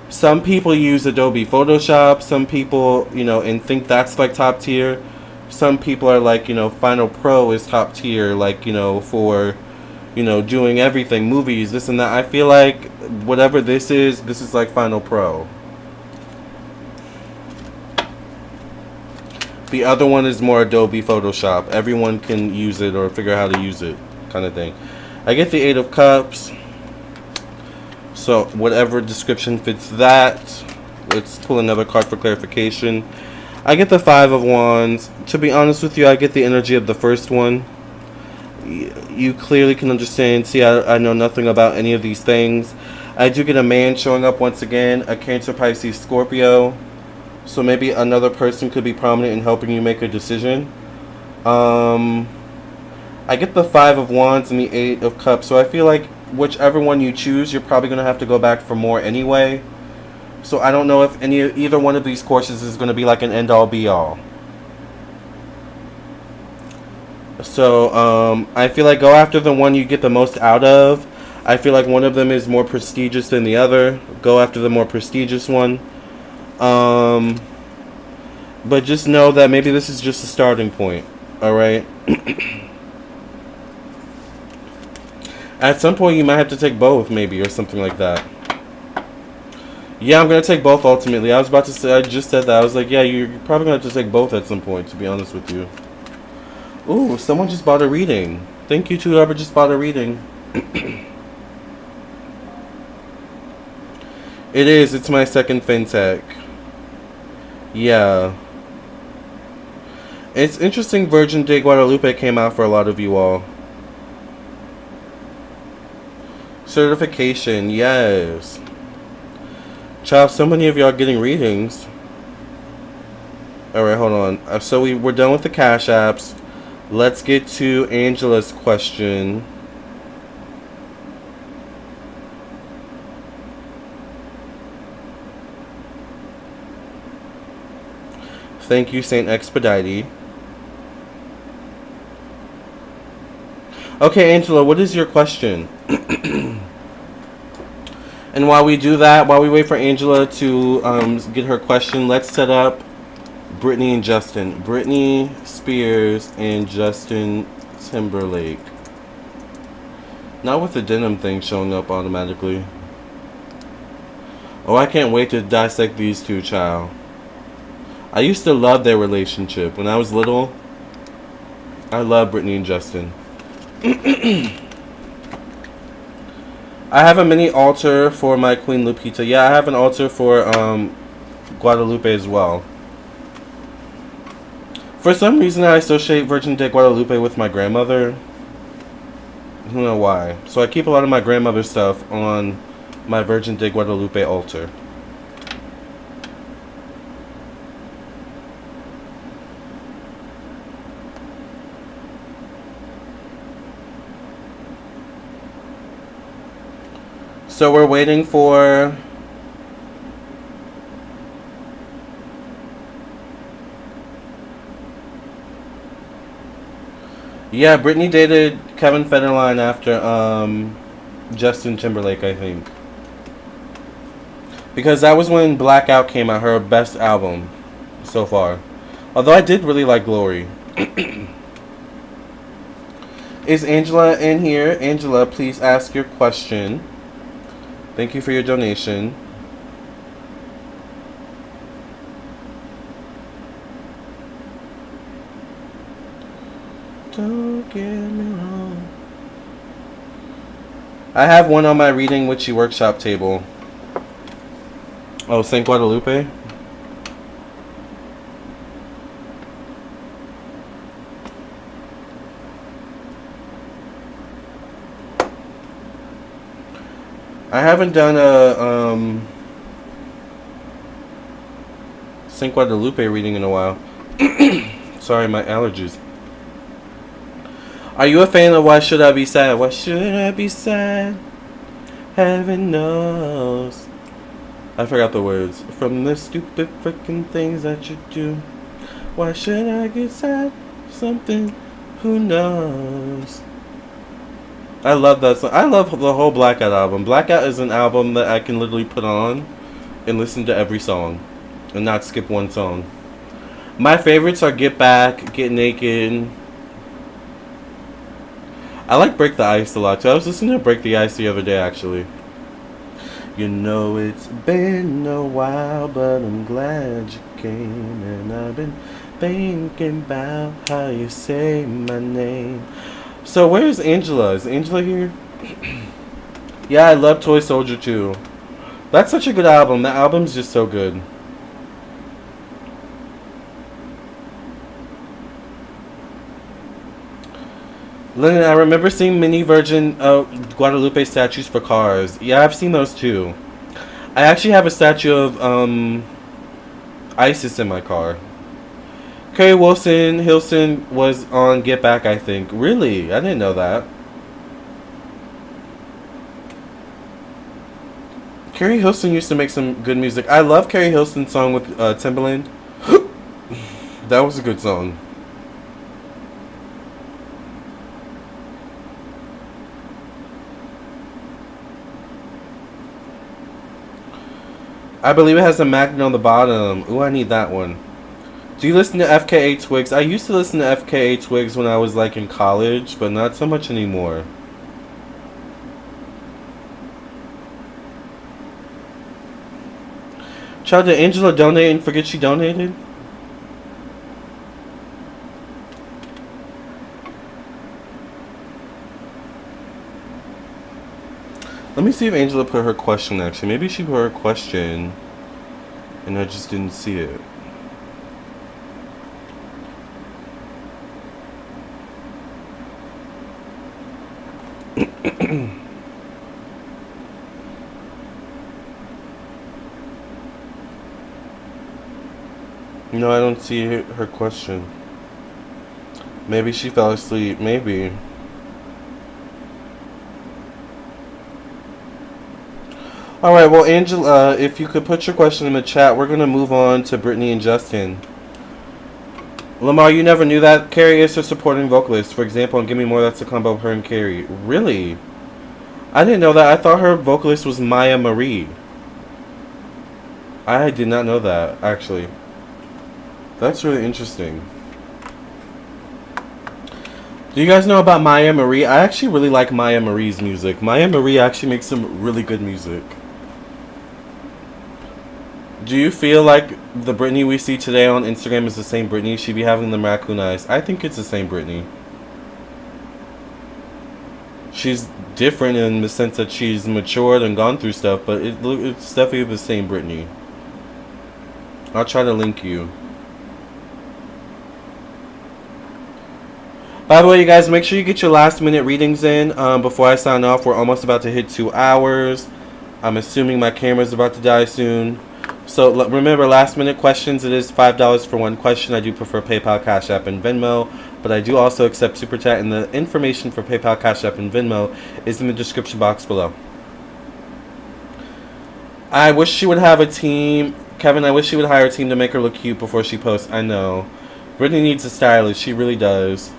some people use Adobe Photoshop, some people, and think that's like top tier. Some people are like, Final Pro is top tier, like, for doing everything, movies, this and that. I feel like whatever this is like Final Pro. The other one is more Adobe Photoshop. Everyone can use it or figure out how to use it, kind of thing. I get the 8 of Cups. So whatever description fits that. Let's pull another card for clarification. I get the 5 of Wands. To be honest with you, I get the energy of the first one. You clearly can understand. See, I know nothing about any of these things. I do get a man showing up once again, a Cancer, Pisces, Scorpio. So maybe another person could be prominent in helping you make a decision. I get the 5 of Wands and the 8 of Cups. So I feel like whichever one you choose, you're probably going to have to go back for more anyway. So I don't know if either one of these courses is going to be like an end-all be-all. So I feel like go after the one you get the most out of. I feel like one of them is more prestigious than the other. Go after the more prestigious one. But just know that maybe this is just a starting point. Alright? At some point you might have to take both, maybe, or something like that. Yeah, I'm gonna take both ultimately. I was about to say, I just said that. I was like, yeah, you're probably gonna have to take both at some point, to be honest with you. Ooh, someone just bought a reading. Thank you to whoever just bought a reading. It is. It's my second fintech. Yeah. It's interesting Virgin de Guadalupe came out for a lot of you all. Certification, yes. Child, so many of y'all getting readings. Alright, hold on. So we're done with the Cash Apps. Let's get to Angela's question. Thank you, Saint Expedite. Okay, Angela, what is your question? And while we do that, while we wait for Angela to get her question, let's set up Britney and Justin. Britney Spears and Justin Timberlake. Not with the denim thing showing up automatically. Oh, I can't wait to dissect these two, child. I used to love their relationship. When I was little, I loved Britney and Justin. I have a mini altar for my Queen Lupita. Yeah, I have an altar for Guadalupe as well. For some reason, I associate Virgin de Guadalupe with my grandmother. I don't know why. So I keep a lot of my grandmother's stuff on my Virgin de Guadalupe altar. So we're waiting for... Yeah, Britney dated Kevin Federline after Justin Timberlake, I think. Because that was when Blackout came out, her best album so far. Although I did really like Glory. Is Angela in here? Angela, please ask your question. Thank you for your donation. Don't get me wrong. I have one on my Reading Witchy workshop table. Oh, St. Guadalupe? I haven't done a St. Guadalupe reading in a while. Sorry, my allergies. Are you a fan of Why Should I Be Sad? Why should I be sad? Heaven knows. I forgot the words. From the stupid freaking things that you do. Why should I get sad? Something, who knows? I love that song. I love the whole Blackout album. Blackout is an album that I can literally put on and listen to every song and not skip one song. My favorites are Get Back, Get Naked. I like Break the Ice a lot too. I was listening to Break the Ice the other day actually. You know it's been a while, but I'm glad you came. And I've been thinking about how you say my name. So where's Angela? Is Angela here? Yeah, I love Toy Soldier too. That's such a good album. That album's just so good. Lennon, I remember seeing mini Virgin Guadalupe statues for cars. Yeah, I've seen those too. I actually have a statue of Isis in my car. Carrie Hilson was on Get Back, I think. Really? I didn't know that. Carrie Hilson used to make some good music. I love Carrie Hilson's song with Timbaland. That was a good song. I believe it has a magnet on the bottom. Ooh, I need that one. Do you listen to FKA Twigs? I used to listen to FKA Twigs when I was like in college, but not so much anymore. Child, did Angela donate and forget she donated? Let me see if Angela put her question, actually. Maybe she put her question and I just didn't see it. No, I don't see her question. Maybe she fell asleep. Maybe. Alright, well, Angela, if you could put your question in the chat, we're going to move on to Brittany and Justin. Lamarr, you never knew that? Carrie is her supporting vocalist. For example, on Give Me More, that's a combo of her and Carrie. Really? I didn't know that. I thought her vocalist was Maya Marie. I did not know that, actually. That's really interesting. Do you guys know about Maya Marie? I actually really like Maya Marie's music. Maya Marie actually makes some really good music. Do you feel like the Brittany we see today on Instagram is the same Brittany? She be having the raccoon eyes. I think it's the same Brittany. She's different in the sense that she's matured and gone through stuff, but it's definitely the same Brittany. I'll try to link you. By the way, you guys, make sure you get your last minute readings in before I sign off. We're almost about to hit 2 hours. I'm assuming my camera's about to die soon. So remember, last minute questions, it is $5 for one question. I do prefer PayPal, Cash App, and Venmo, but I do also accept Super Chat, and the information for PayPal, Cash App, and Venmo is in the description box below. I wish she would have a team. Kevin, I wish she would hire a team to make her look cute before she posts. I know. Brittany needs a stylist. She really does.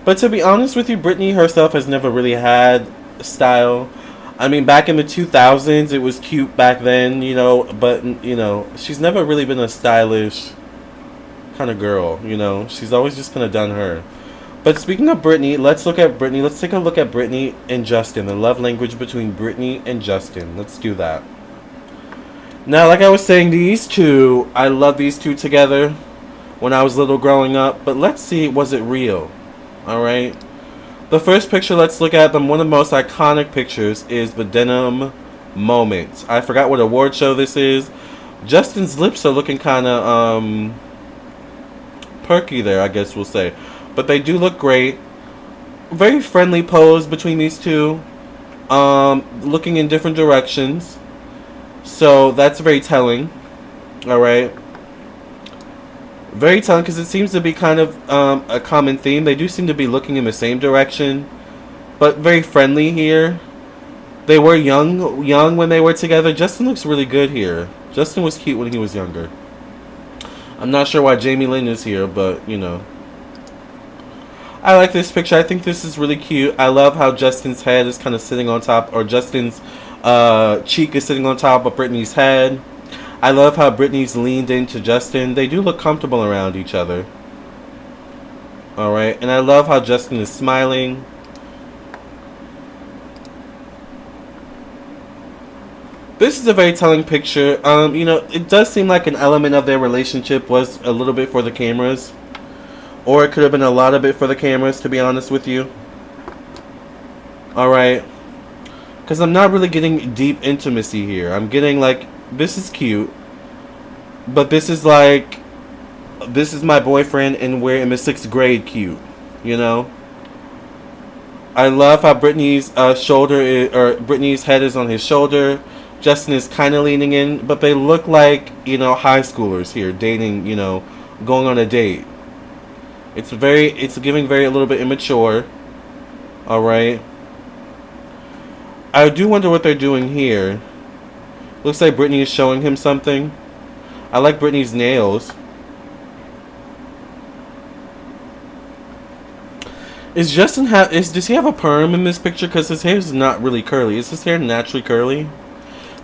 But to be honest with you, Brittany herself has never really had style. I mean, back in the 2000s, it was cute back then, you know, but, you know, she's never really been a stylish kind of girl, you know. She's always just kind of done her. But speaking of Brittany, let's look at Brittany. Let's take a look at Brittany and Justin, the love language between Brittany and Justin. Let's do that. Now, like I was saying, these two, I love these two together when I was little growing up. But let's see, was it real? All right. The first picture, let's look at them. One of the most iconic pictures is the denim moment. I forgot what award show this is. Justin's lips are looking kind of perky there, I guess we'll say. But they do look great. Very friendly pose between these two. Looking in different directions. So that's very telling. Alright. Very telling because it seems to be kind of a common theme. They do seem to be looking in the same direction, but very friendly here. They were young when they were together. Justin looks really good here. Justin was cute when he was younger. I'm not sure why Jamie Lynn is here, but you know. I like this picture. I think this is really cute. I love how Justin's head is kind of sitting on top, or Justin's cheek is sitting on top of Brittany's head. I love how Brittany's leaned into Justin. They do look comfortable around each other. Alright, and I love how Justin is smiling. This is a very telling picture. You know, it does seem like an element of their relationship was a little bit for the cameras. Or it could have been a lot of it for the cameras, to be honest with you. Alright. Because I'm not really getting deep intimacy here. I'm getting like, this is cute, but this is like, this is my boyfriend and we're in the 6th grade cute, you know. I love how Brittany's Brittany's head is on his shoulder. Justin is kind of leaning in, but they look like, you know, high schoolers here dating, you know, going on a date. It's giving very a little bit immature. All right. I do wonder what they're doing here. Looks like Brittany is showing him something. I like Brittany's nails. Does he have a perm in this picture? Because his hair is not really curly. Is his hair naturally curly?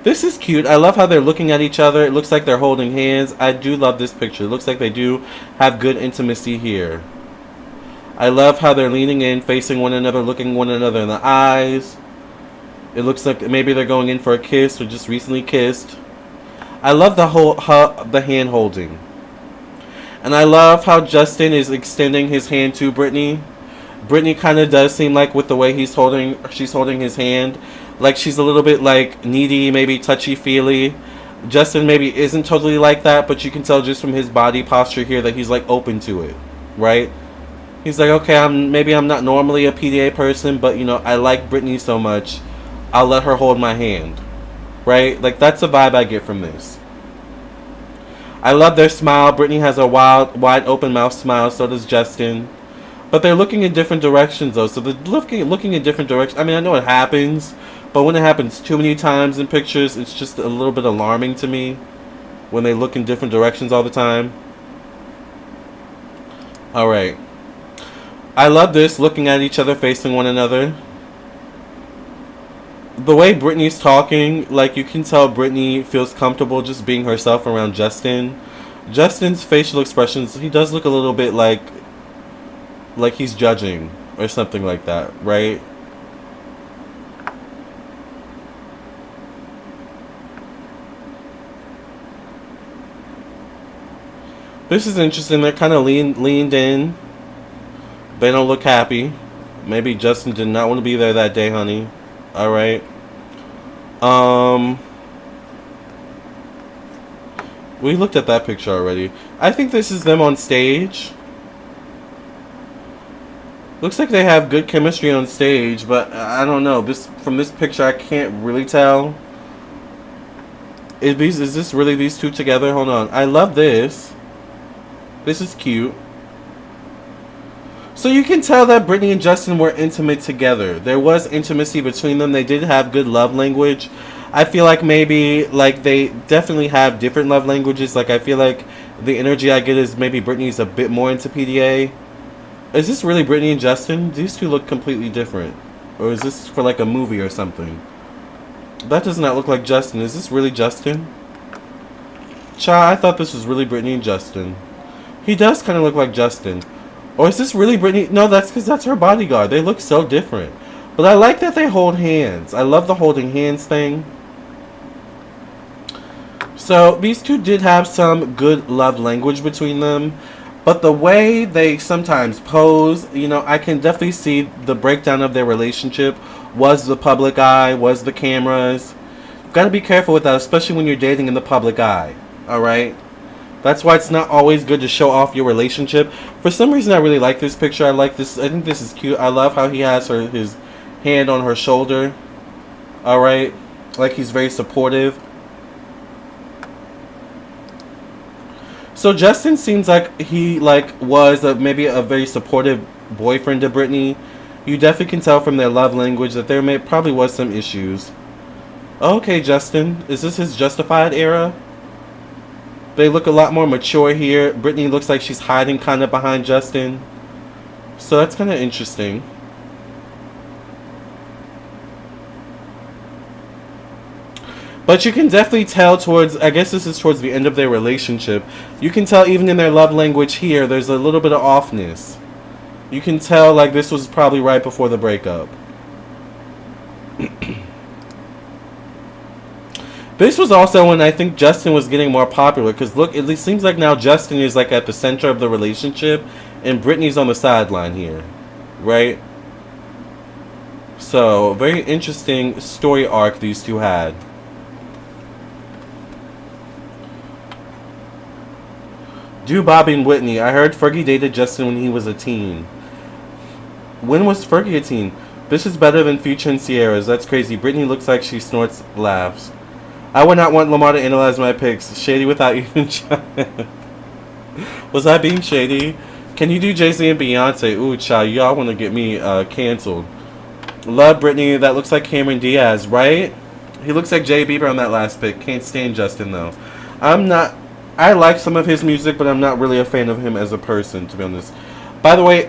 This is cute. I love how they're looking at each other. It looks like they're holding hands. I do love this picture. It looks like they do have good intimacy here. I love how they're leaning in, facing one another, looking one another in the eyes. It looks like maybe they're going in for a kiss or just recently kissed. I love the hand holding. And I love how Justin is extending his hand to Brittany. Brittany kind of does seem like with the way she's holding his hand, like she's a little bit like needy, maybe touchy-feely. Justin maybe isn't totally like that, but you can tell just from his body posture here that he's like open to it, right? He's like, okay, I'm not normally a PDA person, but you know, I like Brittany so much, I'll let her hold my hand, right? Like that's the vibe I get from this. I love their smile. Brittany has a wide open mouth smile, so does Justin. But they're looking in different directions though, so they're looking in different directions. I mean, I know it happens, but when it happens too many times in pictures, it's just a little bit alarming to me when they look in different directions all the time. Alright. I love this, looking at each other, facing one another. The way Brittany's talking, like you can tell Brittany feels comfortable just being herself around Justin. Justin's facial expressions, he does look a little bit like he's judging or something like that, right? This is interesting. They're kind of leaned in. They don't look happy. Maybe Justin did not want to be there that day, honey. Alright. We looked at that picture already. I think this is them on stage. Looks like they have good chemistry on stage, but I don't know. From this picture, I can't really tell. Is this really these two together? Hold on. I love this. This is cute. So you can tell that Brittany and Justin were intimate together. There was intimacy between them. They did have good love language. I feel like maybe like they definitely have different love languages. Like I feel like the energy I get is maybe Brittany's a bit more into PDA. Is this really Brittany and Justin? These two look completely different. Or is this for like a movie or something? That does not look like Justin. Is this really Justin? Cha, I thought this was really Brittany and Justin. He does kind of look like Justin. Or is this really Brittany? No, that's because that's her bodyguard. They look so different. But I like that they hold hands. I love the holding hands thing. So these two did have some good love language between them. But the way they sometimes pose, you know, I can definitely see the breakdown of their relationship was the public eye, was the cameras. You've got to be careful with that, especially when you're dating in the public eye. Alright? That's why it's not always good to show off your relationship. For some reason, I really like this picture. I like this. I think this is cute. I love how he has his hand on her shoulder. Alright? Like he's very supportive. So Justin seems like he was maybe a very supportive boyfriend to Brittany. You definitely can tell from their love language that there probably was some issues. Okay, Justin. Is this his Justified era? They look a lot more mature here. Brittany looks like she's hiding kind of behind Justin. So that's kind of interesting. But you can definitely tell I guess this is towards the end of their relationship. You can tell even in their love language here, there's a little bit of offness. You can tell like this was probably right before the breakup. This was also when I think Justin was getting more popular. Because look, it seems like now Justin is like at the center of the relationship. And Brittany's on the sideline here. Right? So, very interesting story arc these two had. Do Bobby and Whitney. I heard Fergie dated Justin when he was a teen. When was Fergie a teen? This is better than Future and Sierra's. That's crazy. Brittany looks like she snorts laughs. I would not want Lamarr to analyze my picks. Shady without even trying. Was I being shady? Can you do Jay-Z and Beyonce? Ooh, child, y'all want to get me canceled. Love Brittany. That looks like Cameron Diaz, right? He looks like Jay Bieber on that last pick. Can't stand Justin, though. I like some of his music, but I'm not really a fan of him as a person, to be honest. By the way,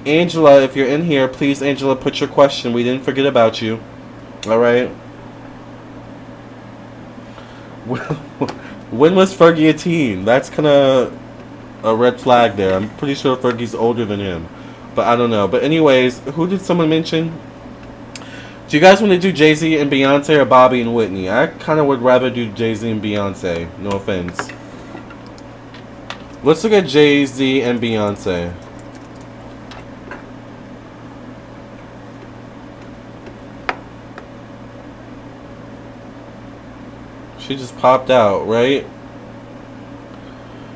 Angela, if you're in here, please, Angela, put your question. We didn't forget about you. Alright? When was Fergie a teen? That's kind of a red flag there. I'm pretty sure Fergie's older than him. But I don't know. But anyways, who did someone mention? Do you guys want to do Jay-Z and Beyonce or Bobby and Whitney? I kind of would rather do Jay-Z and Beyonce. No offense. Let's look at Jay-Z and Beyonce. She just popped out, right?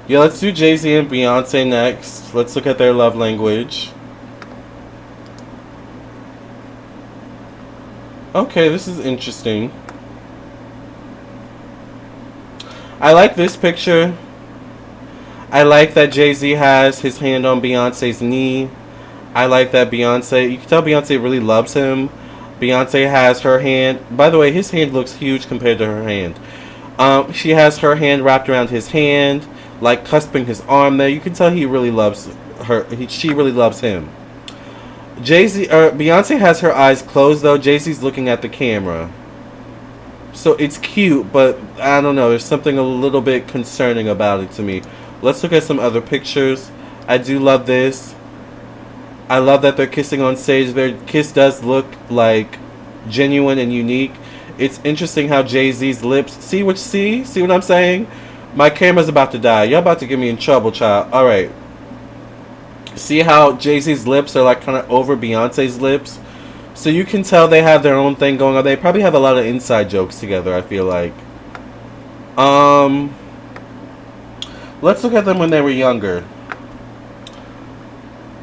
Yeah, let's do Jay-Z and Beyonce next. Let's look at their love language. Okay, this is interesting. I like this picture. I like that Jay-Z has his hand on Beyonce's knee. I like that Beyonce, you can tell Beyonce really loves him. Beyonce has her hand, by the way, his hand looks huge compared to her hand. She has her hand wrapped around his hand, like cusping his arm there. You can tell he really loves her. She really loves him. Beyonce has her eyes closed though. Jay-Z's looking at the camera. So it's cute, but I don't know. There's something a little bit concerning about it to me. Let's look at some other pictures. I do love this. I love that they're kissing on stage. Their kiss does look like genuine and unique. It's interesting how Jay-Z's lips. See what I'm saying? My camera's about to die. Y'all about to get me in trouble, child. All right. See how Jay-Z's lips are like kind of over Beyonce's lips? So you can tell they have their own thing going on. They probably have a lot of inside jokes together, I feel like. Let's look at them when they were younger.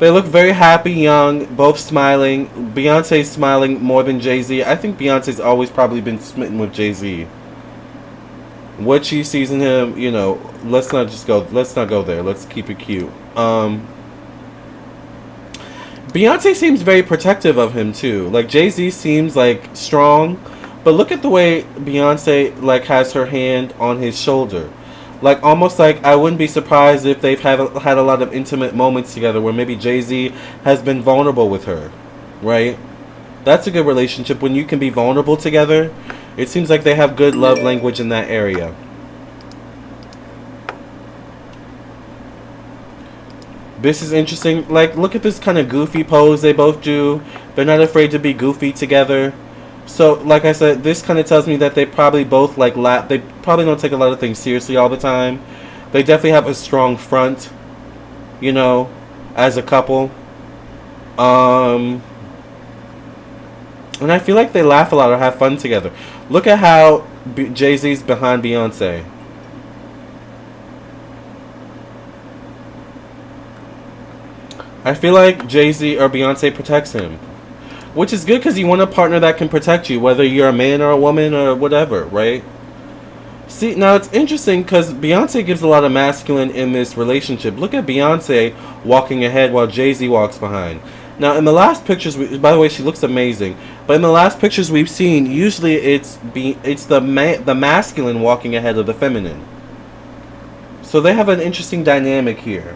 They look very happy, young, both smiling. Beyonce's smiling more than Jay-Z. I think Beyonce's always probably been smitten with Jay-Z. What she sees in him, you know, let's not go there. Let's keep it cute. Beyonce seems very protective of him too. Like Jay-Z seems like strong, but look at the way Beyonce like has her hand on his shoulder. Like almost like I wouldn't be surprised if they've had a lot of intimate moments together where maybe Jay-Z has been vulnerable with her, right? That's a good relationship when you can be vulnerable together. It seems like they have good love language in that area. This is interesting. Like, look at this kind of goofy pose they both do. They're not afraid to be goofy together. So, like I said, this kind of tells me that they probably both, like, they probably don't take a lot of things seriously all the time. They definitely have a strong front, you know, as a couple. And I feel like they laugh a lot or have fun together. Look at how Jay-Z's behind Beyonce. I feel like Jay-Z or Beyonce protects him. Which is good because you want a partner that can protect you, whether you're a man or a woman or whatever, right? See, now it's interesting because Beyonce gives a lot of masculine in this relationship. Look at Beyonce walking ahead while Jay-Z walks behind. Now, in the last pictures, by the way, she looks amazing. But in the last pictures we've seen, usually it's the masculine walking ahead of the feminine. So they have an interesting dynamic here.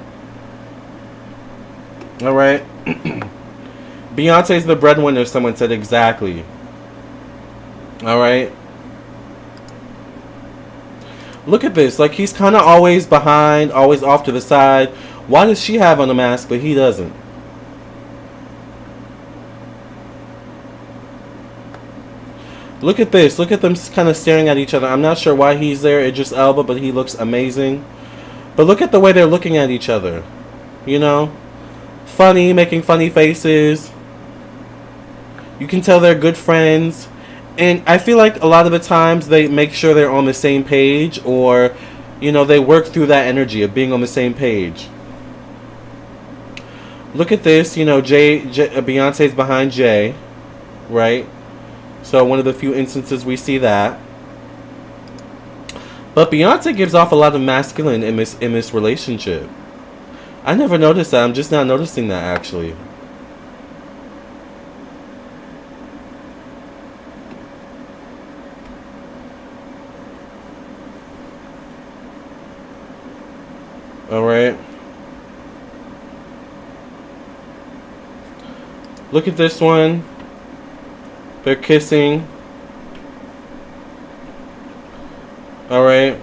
All right. Beyonce's the breadwinner, someone said. Exactly. All right. Look at this. Like, he's kind of always behind, always off to the side. Why does she have on a mask, but he doesn't? Look at this. Look at them kind of staring at each other. I'm not sure why he's there. Idris Elba, but he looks amazing. But look at the way they're looking at each other. You know? Funny, making funny faces. You can tell they're good friends. And I feel like a lot of the times they make sure they're on the same page, or, you know, they work through that energy of being on the same page. Look at this, you know, Beyonce's behind Jay, right? So one of the few instances we see that. But Beyonce gives off a lot of masculine in this relationship. I never noticed that. I'm just now noticing that, actually. Alright. Look at this one. They're kissing. Alright.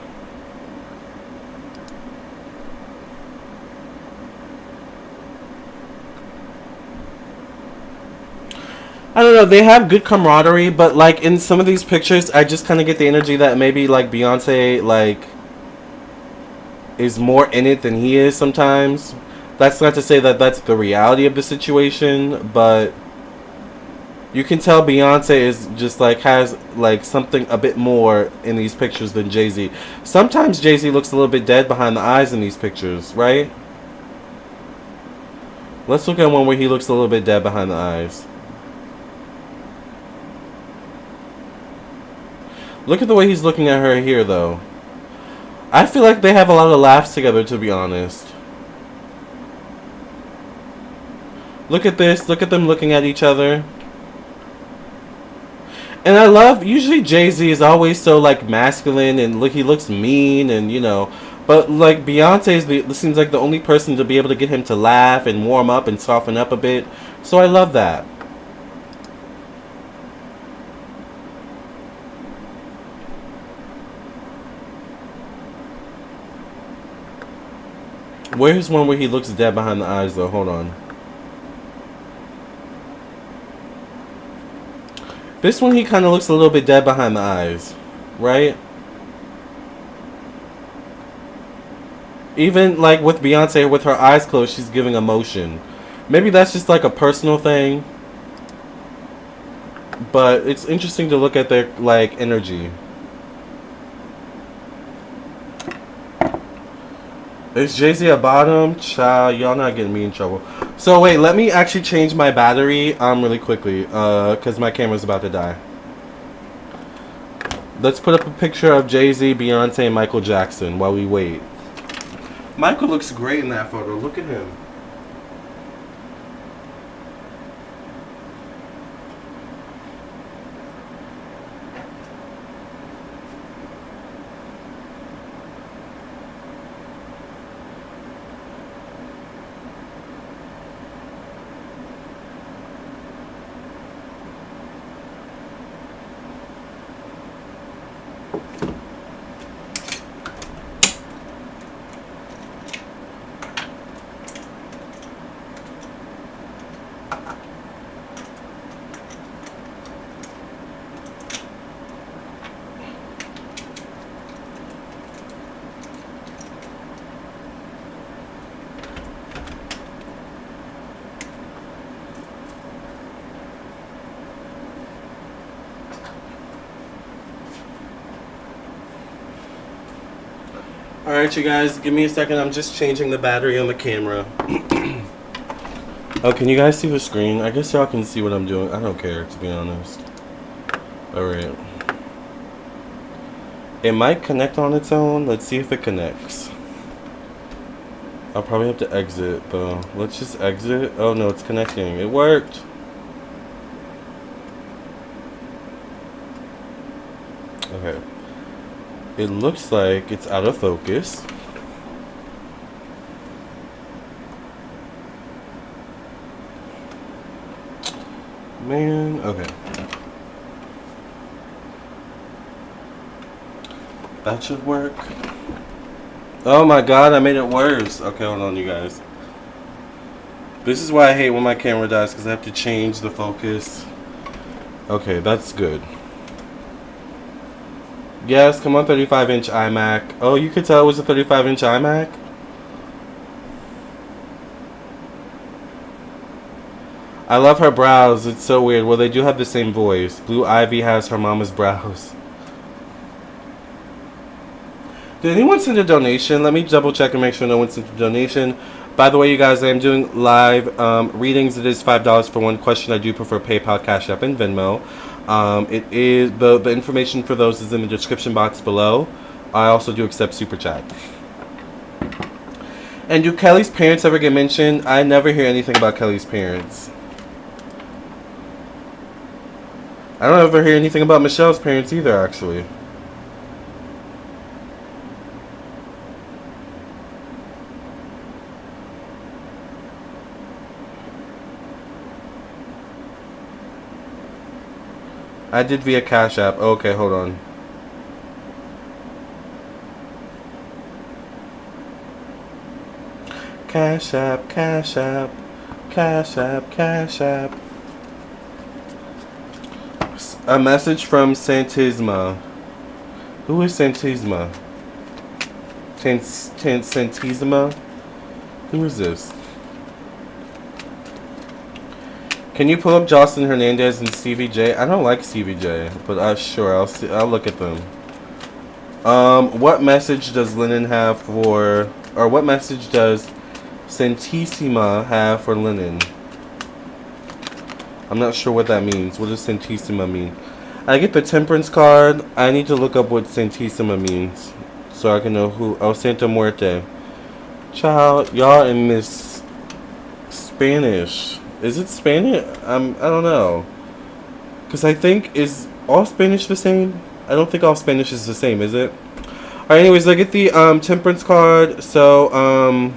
I don't no. They have good camaraderie, but like in some of these pictures, I just kind of get the energy that maybe like Beyonce like is more in it than he is sometimes. That's not to say that that's the reality of the situation, but you can tell Beyonce is just like has like something a bit more in these pictures than Jay-Z. Sometimes Jay-Z looks a little bit dead behind the eyes in these pictures, right? Let's look at one where he looks a little bit dead behind the eyes. Look at the way he's looking at her here, though. I feel like they have a lot of laughs together, to be honest. Look at this. Look at them looking at each other. And I love, usually Jay-Z is always so, like, masculine and look, he looks mean and, you know. But, like, Beyonce seems like the only person to be able to get him to laugh and warm up and soften up a bit. So I love that. Where's one where he looks dead behind the eyes, though? Hold on. This one, he kind of looks a little bit dead behind the eyes, right? Even, like, with Beyonce, with her eyes closed, she's giving emotion. Maybe that's just, like, a personal thing. But it's interesting to look at their, like, energy. Is Jay-Z a bottom? Child, y'all not getting me in trouble. So wait, let me actually change my battery really quickly, because my camera's about to die. Let's put up a picture of Jay-Z, Beyonce, and Michael Jackson while we wait. Michael looks great in that photo. Look at him. Alright, you guys, give me a second. I'm just changing the battery on the camera. Oh, can you guys see the screen? I guess y'all can see what I'm doing. I don't care, to be honest. Alright. It might connect on its own. Let's see if it connects. I'll probably have to exit, though. Let's just exit. Oh, no, it's connecting. It worked. Okay. It looks like it's out of focus. Man, okay. That should work. Oh my god, I made it worse. Okay, hold on, you guys. This is why I hate when my camera dies, because I have to change the focus. Okay, that's good. Yes, come on, 35-inch iMac. Oh, you could tell it was a 35-inch iMac? I love her brows. It's so weird. Well, they do have the same voice. Blue Ivy has her mama's brows. Did anyone send a donation? Let me double check and make sure no one sent a donation. By the way, you guys, I am doing live readings. It is $5 for one question. I do prefer PayPal, Cash App, and Venmo. It is the information for those is in the description box below. I also do accept Super Chat. And do Kelly's parents ever get mentioned? I never hear anything about Kelly's parents. I don't ever hear anything about Michelle's parents either, actually. I did via Cash App. Okay, hold on. Cash App, Cash App, Cash App, Cash App. A message from Santisma. Who is Santisma? Santisma? Who is this? Can you pull up Jocelyn Hernandez and Stevie J? I don't like Stevie J, but sure, I'll look at them. What message does Lennon have for, or what message does Santissima have for Lennon? I'm not sure what that means. What does Santissima mean? I get the Temperance card. I need to look up what Santissima means so I can know who. Oh, Santa Muerte. Child, y'all in this Spanish. Is it Spanish? I don't know. Because I think, is all Spanish the same? I don't think all Spanish is the same, is it? Alright, anyways, I get the Temperance card. So,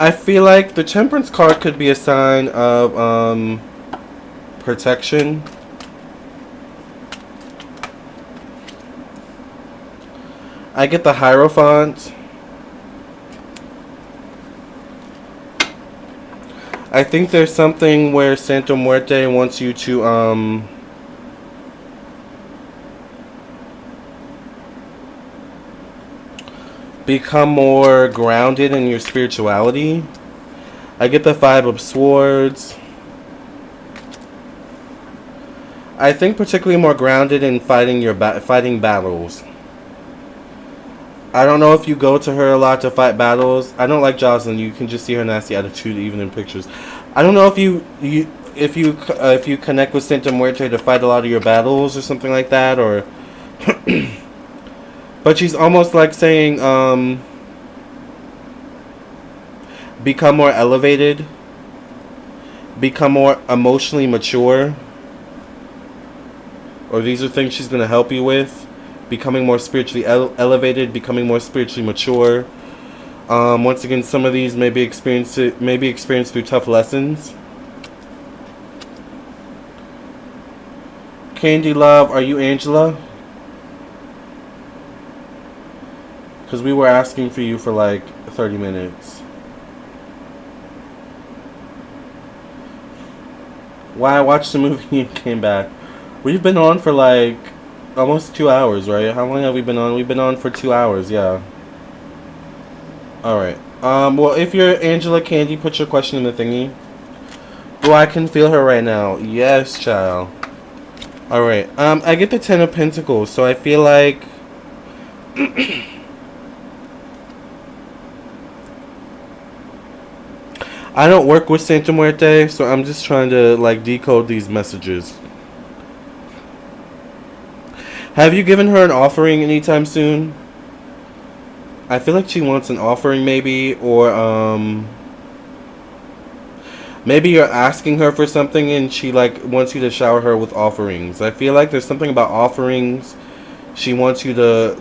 I feel like the Temperance card could be a sign of protection. I get the Hierophant. I think there's something where Santa Muerte wants you to become more grounded in your spirituality. I get the Five of Swords. I think particularly more grounded in fighting fighting battles. I don't know if you go to her a lot to fight battles. I don't like Jocelyn. You can just see her nasty attitude even in pictures. I don't know if you connect with Santa Muerte to fight a lot of your battles or something like that, or. But she's almost like saying, become more elevated, become more emotionally mature. Or these are things she's going to help you with. Becoming more spiritually elevated, becoming more spiritually mature. Once again, some of these may be experienced through tough lessons. Candy Love, are you Angela? Because we were asking for you for like 30 minutes. Why I watched the movie and came back. We've been on for like almost 2 hours, right? How long have we been on? We've been on for 2 hours, yeah. Alright. Well, if you're Angela Candy, put your question in the thingy. Oh, I can feel her right now. Yes, child. Alright. I get the Ten of Pentacles, so I feel like I don't work with Santa Muerte, so I'm just trying to like decode these messages. Have you given her an offering anytime soon? I feel like she wants an offering maybe, or maybe you're asking her for something and she like wants you to shower her with offerings. I feel like there's something about offerings. She wants you to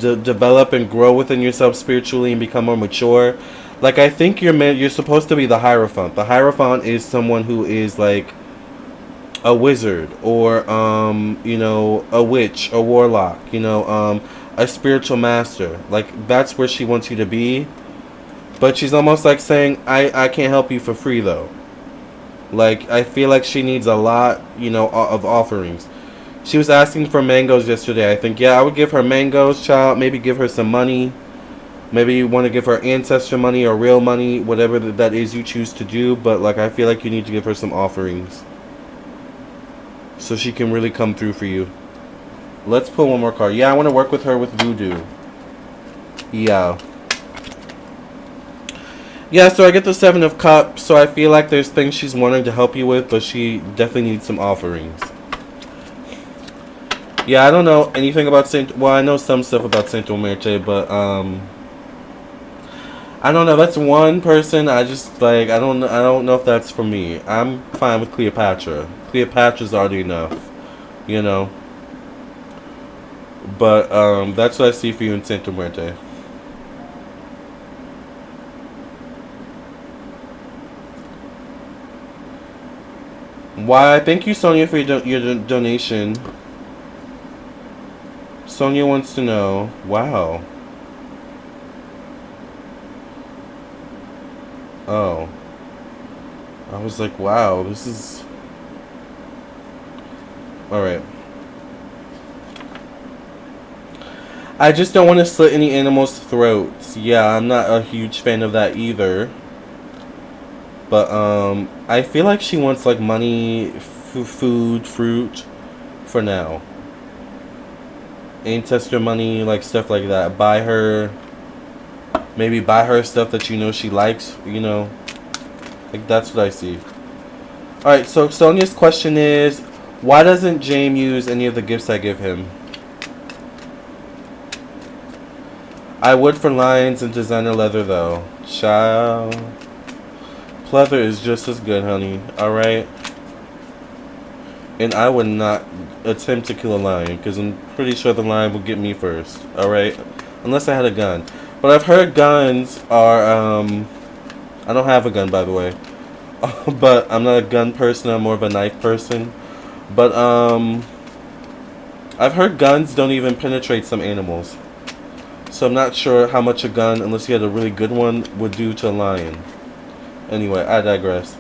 develop and grow within yourself spiritually and become more mature. Like I think you're supposed to be the Hierophant. The Hierophant is someone who is like a wizard, or you know, a witch, a warlock, you know, a spiritual master. Like that's where she wants you to be. But she's almost like saying, I can't help you for free though. Like I feel like she needs a lot, you know, of offerings. She was asking for mangoes yesterday. I think, yeah, I would give her mangoes, child. Maybe give her some money. Maybe you want to give her ancestor money or real money, whatever that is you choose to do. But like I feel like you need to give her some offerings so she can really come through for you. Let's pull one more card. Yeah, I want to work with her with voodoo. Yeah. Yeah, so I get the Seven of Cups. So I feel like there's things she's wanting to help you with, but she definitely needs some offerings. Yeah, I don't know anything about well, I know some stuff about Santa Muerte, but I don't know. That's one person. I just like I don't know if that's for me. I'm fine with Cleopatra. Cleopatra's already enough, you know. But that's what I see for you in Santa Muerte. Why? Thank you, Sonia, for your donation. Sonia wants to know. Wow. Oh. I was like, wow, this is Alright. I just don't want to slit any animals' throats. Yeah, I'm not a huge fan of that either. But, I feel like she wants, like, money, food, fruit, for now. Ancestor money, like, stuff like that. Maybe buy her stuff that you know she likes, you know. Like, that's what I see. Alright, so Sonia's question is, why doesn't James use any of the gifts I give him? I would for lions and designer leather, though. Child. Pleather is just as good, honey. Alright? And I would not attempt to kill a lion, because I'm pretty sure the lion will get me first. Alright? Unless I had a gun. But I've heard guns are, I don't have a gun, by the way. But I'm not a gun person, I'm more of a knife person. But, I've heard guns don't even penetrate some animals. So I'm not sure how much a gun, unless you had a really good one, would do to a lion. Anyway, I digress.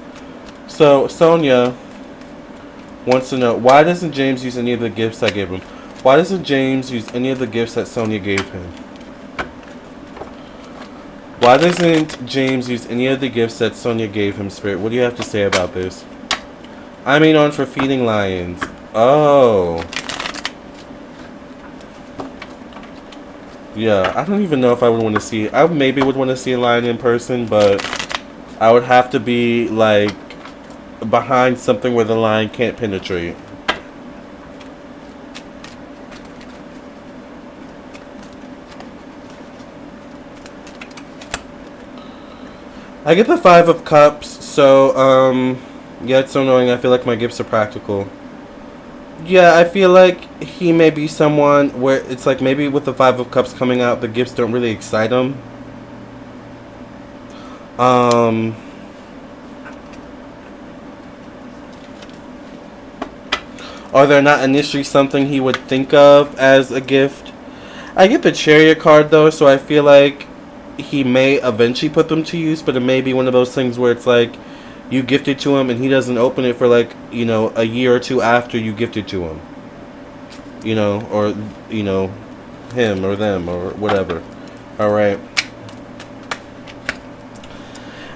So, Sonia wants to know, why doesn't James use any of the gifts I gave him? Why doesn't James use any of the gifts that Sonia gave him? Why doesn't James use any of the gifts that Sonia gave him, Spirit? What do you have to say about this? I mean, on for feeding lions. Oh. Yeah, I don't even know if I would want to see... I maybe would want to see a lion in person, but I would have to be, like, behind something where the lion can't penetrate. I get the 5 of Cups, so, yeah, it's so annoying. I feel like my gifts are practical. Yeah, I feel like he may be someone where it's like maybe with the 5 of Cups coming out, the gifts don't really excite him. Or they're not initially something he would think of as a gift. I get the Chariot card, though, so I feel like he may eventually put them to use, but it may be one of those things where it's like you gift it to him and he doesn't open it for, like, you know, a year or two after you gift it to him. You know, or, you know, him or them or whatever. Alright.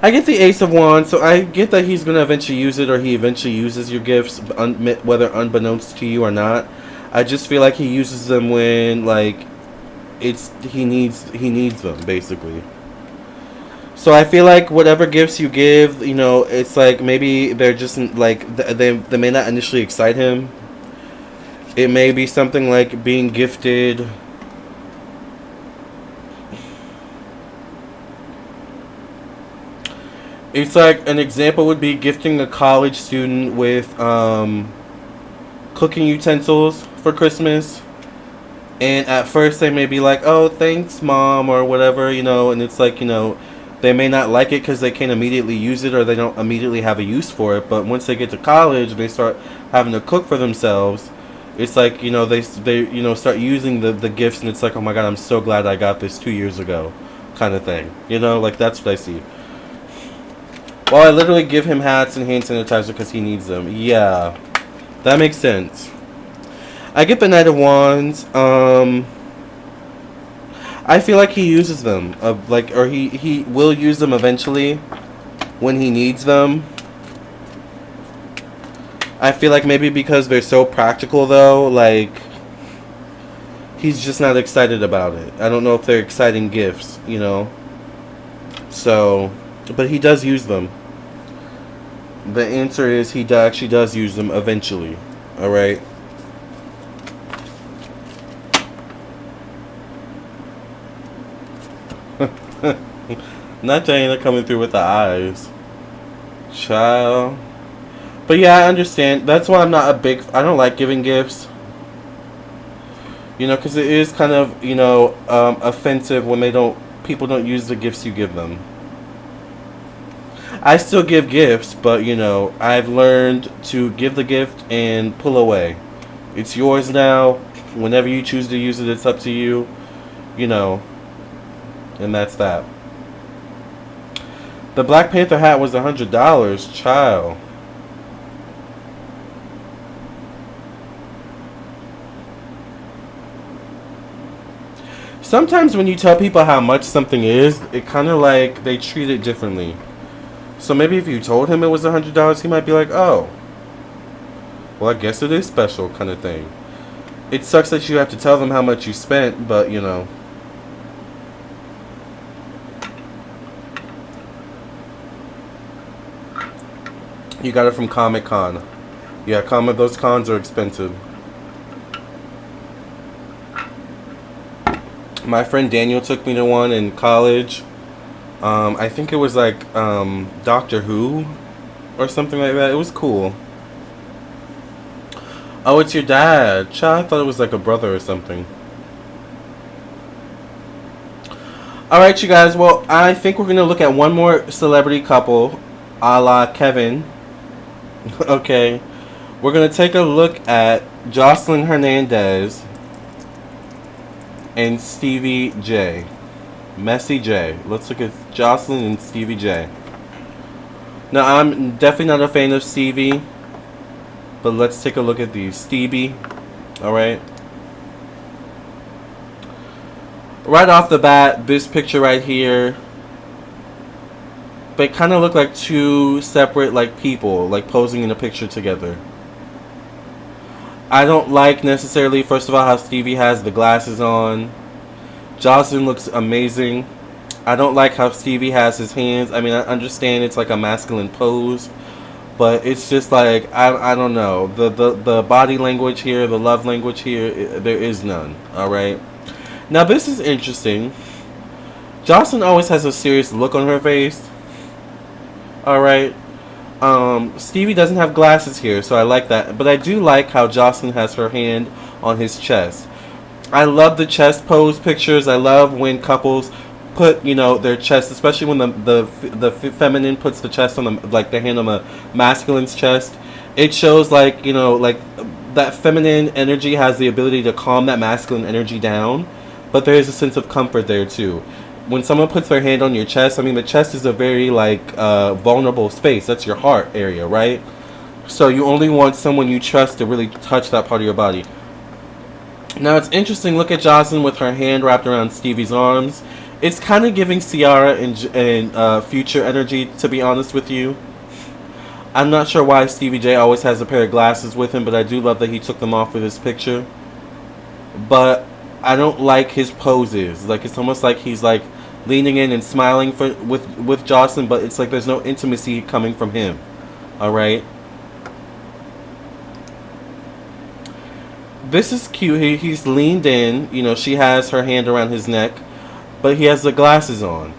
I get the Ace of Wands, so I get that he's going to eventually use it, or he eventually uses your gifts, whether unbeknownst to you or not. I just feel like he uses them when, like, he needs them, basically. So I feel like whatever gifts you give, you know, it's like maybe they're just like they may not initially excite him. It may be something like being gifted. It's like an example would be gifting a college student with cooking utensils for Christmas. And at first they may be like, oh, thanks, Mom, or whatever, you know, and it's like, you know, they may not like it because they can't immediately use it or they don't immediately have a use for it. But once they get to college and they start having to cook for themselves, it's like, you know, they you know, start using the gifts and it's like, oh my God, I'm so glad I got this 2 years ago kind of thing. You know, like that's what I see. Well, I literally give him hats and hand sanitizer because he needs them. Yeah, that makes sense. I get the Knight of Wands. I feel like he uses them, or he will use them eventually when he needs them. I feel like maybe because they're so practical, though, like he's just not excited about it. I don't know if they're exciting gifts, you know. So, but he does use them. The answer is he actually does use them eventually. All right. Not Diana coming through with the eyes. Child. But yeah, I understand. That's why I'm not I don't like giving gifts. You know, because it is kind of, you know, offensive when people don't use the gifts you give them. I still give gifts, but, you know, I've learned to give the gift and pull away. It's yours now. Whenever you choose to use it, it's up to you. You know. And that's that. The Black Panther hat was $100, child. Sometimes when you tell people how much something is, it kind of like they treat it differently. So maybe if you told him it was $100, he might be like, oh, well, I guess it is special, kind of thing. It sucks that you have to tell them how much you spent, but you know. You got it from Comic Con. Yeah, those cons are expensive. My friend Daniel took me to one in college. I think it was like Doctor Who or something like that. It was cool. Oh, it's your dad. Child, I thought it was like a brother or something. Alright, you guys. Well, I think we're going to look at one more celebrity couple, a la Kevin. Okay. We're going to take a look at Jocelyn Hernandez and Stevie J. Messy J. Let's look at Jocelyn and Stevie J. Now, I'm definitely not a fan of Stevie, but let's take a look at these. Stevie. Alright. Right off the bat, this picture right here, they kind of look like two separate like people, like posing in a picture together. I don't like necessarily, first of all, how Stevie has the glasses on. Jocelyn looks amazing. I don't like how Stevie has his hands. I mean, I understand it's like a masculine pose, but it's just like, I don't know. The body language here, the love language here, there is none. Alright. Now, this is interesting. Jocelyn always has a serious look on her face. Alright. Stevie doesn't have glasses here, so I like that. But I do like how Jocelyn has her hand on his chest. I love the chest pose pictures. I love when couples put, you know, their chest, especially when the feminine puts the chest on the, like the hand on the masculine's chest. It shows like, you know, like that feminine energy has the ability to calm that masculine energy down, but there is a sense of comfort there too. When someone puts their hand on your chest, I mean, the chest is a very like vulnerable space. That's your heart area, right? So you only want someone you trust to really touch that part of your body. Now it's interesting. Look at Jocelyn with her hand wrapped around Stevie's arms. It's kind of giving Ciara and Future energy, to be honest with you. I'm not sure why Stevie J always has a pair of glasses with him, but I do love that he took them off for this picture. But I don't like his poses. Like, it's almost like he's like leaning in and smiling with Jocelyn, but it's like there's no intimacy coming from him. Alright? This is cute. He's leaned in. You know, she has her hand around his neck, but he has the glasses on.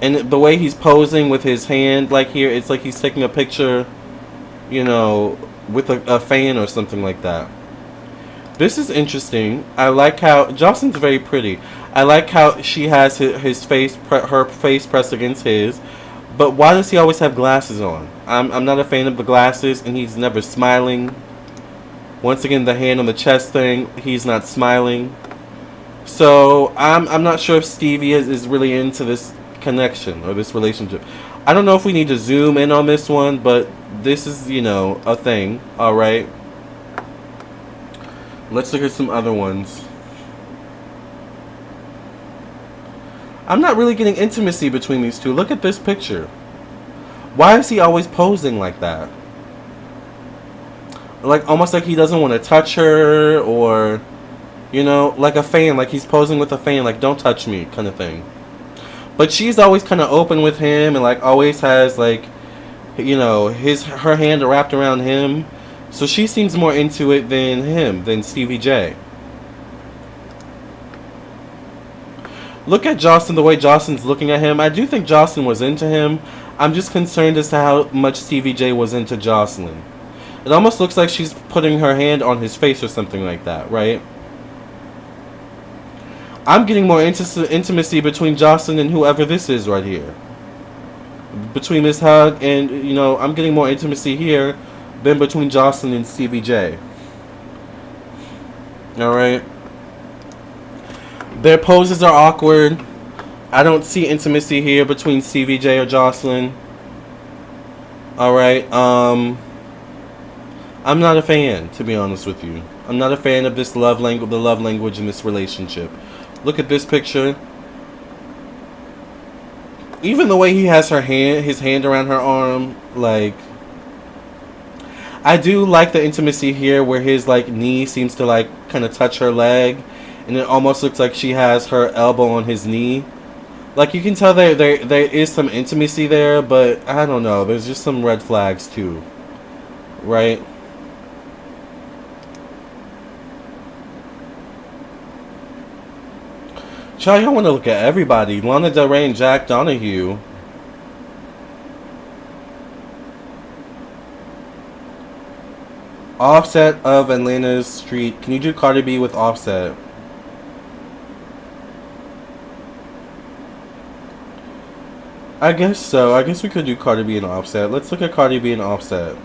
And the way he's posing with his hand, like here, it's like he's taking a picture, you know, with a fan or something like that. This is interesting. I like how Jocelyn's very pretty. I like how she has his face, her face pressed against his. But why does he always have glasses on? I'm not a fan of the glasses, and he's never smiling. Once again, the hand on the chest thing, he's not smiling. So I'm not sure if Stevie is really into this connection or this relationship. I don't know if we need to zoom in on this one, but this is, you know, a thing. All right. Let's look at some other ones. I'm not really getting intimacy between these two. Look at this picture. Why is he always posing like that? Like, almost like he doesn't want to touch her, or, you know, like a fan. Like he's posing with a fan, like, don't touch me, kind of thing. But she's always kind of open with him, and like always has like, you know, her hand wrapped around him. So she seems more into it than Stevie J. Look at Jocelyn, the way Jocelyn's looking at him. I do think Jocelyn was into him. I'm just concerned as to how much Stevie J was into Jocelyn. It almost looks like she's putting her hand on his face or something like that, right? I'm getting more intimacy between Jocelyn and whoever this is right here. Between this hug and, you know, I'm getting more intimacy here than between Jocelyn and Stevie J. Alright. Their poses are awkward. I don't see intimacy here between Stevie J or Jocelyn. Alright. I'm not a fan, to be honest with you. I'm not a fan of this the love language in this relationship. Look at this picture. Even the way he has his hand around her arm, like, I do like the intimacy here where his like knee seems to like kind of touch her leg, and it almost looks like she has her elbow on his knee. Like, you can tell there is some intimacy there, but I don't know. There's just some red flags too, right? Child, y'all want to look at everybody. Lana Del Rey and Jack Donahue. Offset of Atlanta's Street. Can you do Cardi B with Offset? I guess so. I guess we could do Cardi B and Offset. Let's look at Cardi B and Offset.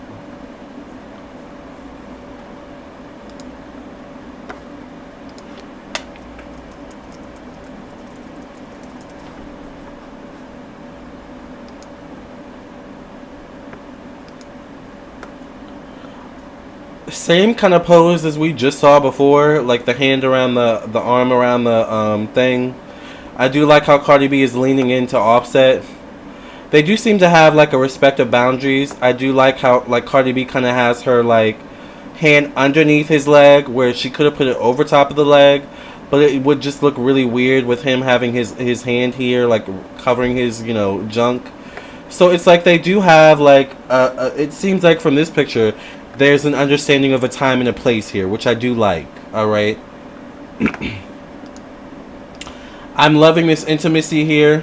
Same kind of pose as we just saw before, like the hand around the arm around the thing. I do like how Cardi B is leaning into Offset. They do seem to have like a respect of boundaries. I do like how like Cardi B kind of has her like hand underneath his leg, where she could have put it over top of the leg, but it would just look really weird with him having his hand here like covering his, you know, junk. So it's like they do have like it seems like from this picture there's an understanding of a time and a place here, which I do like. All right. I'm loving this intimacy here.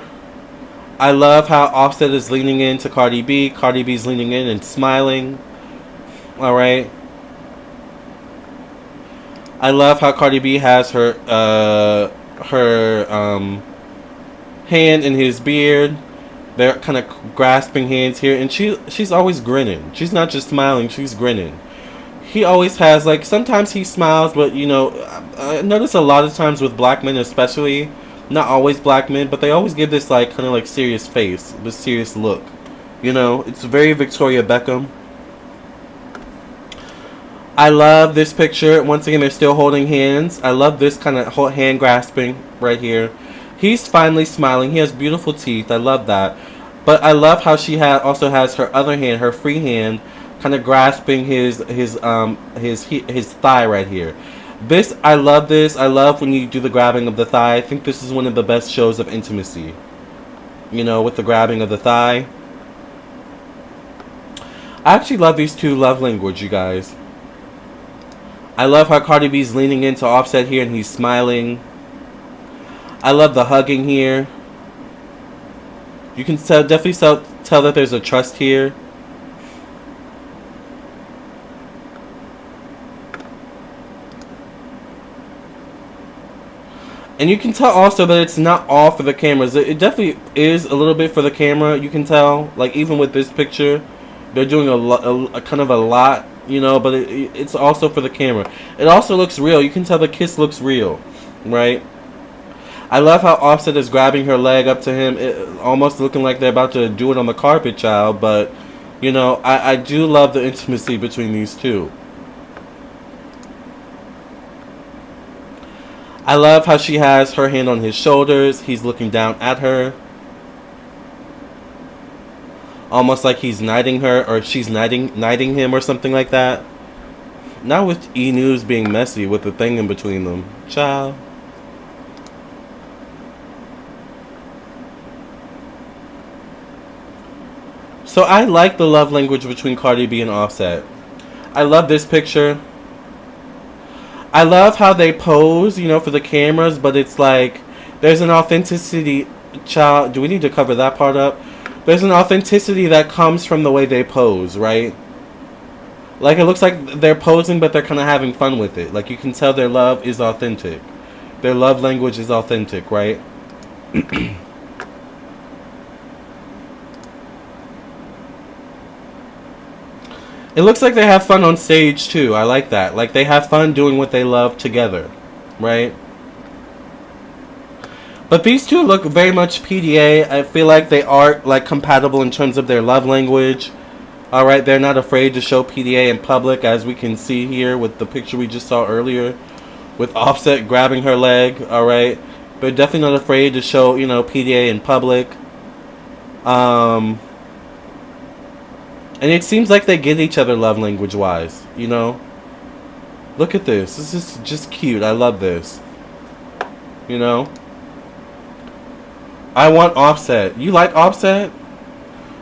I love how Offset is leaning into Cardi B. Cardi B's leaning in and smiling. All right. I love how Cardi B has her hand in his beard. They're kind of grasping hands here, and she's always grinning. She's not just smiling, she's grinning. He always has, like, sometimes he smiles, but, you know, I notice a lot of times with black men especially, not always black men, but they always give this, like, kind of, like, serious face, this serious look. You know, it's very Victoria Beckham. I love this picture. Once again, they're still holding hands. I love this kind of hand grasping right here. He's finally smiling. He has beautiful teeth. I love that. But I love how she also has her other hand, her free hand, kind of grasping his thigh right here. This, I love this. I love when you do the grabbing of the thigh. I think this is one of the best shows of intimacy. You know, with the grabbing of the thigh. I actually love these two love language, you guys. I love how Cardi B's leaning into Offset here and he's smiling. I love the hugging here. You can definitely tell that there's a trust here. And you can tell also that it's not all for the cameras. It definitely is a little bit for the camera. You can tell, like even with this picture, they're doing a kind of a lot, you know. But it's also for the camera. It also looks real. You can tell the kiss looks real, right? I love how Offset is grabbing her leg up to him, almost looking like they're about to do it on the carpet, child. But, you know, I do love the intimacy between these two. I love how she has her hand on his shoulders. He's looking down at her. Almost like he's knighting her, or she's knighting him or something like that. Not with E-News being messy with the thing in between them. Child. So I like the love language between Cardi B and Offset. I love this picture. I love how they pose, you know, for the cameras, but it's like there's an authenticity. Child, do we need to cover that part up? There's an authenticity that comes from the way they pose, right? Like it looks like they're posing, but they're kind of having fun with it. Like you can tell their love is authentic. Their love language is authentic, right? It looks like they have fun on stage too. I like that. Like they have fun doing what they love together, right? But these two look very much PDA. I feel like they are like compatible in terms of their love language. All right, they're not afraid to show PDA in public, as we can see here with the picture we just saw earlier, with Offset grabbing her leg. All right, but definitely not afraid to show, you know, PDA in public. And it seems like they get each other love language wise. You know, look at this. This is just cute. I love this. You know, I want Offset. You like Offset?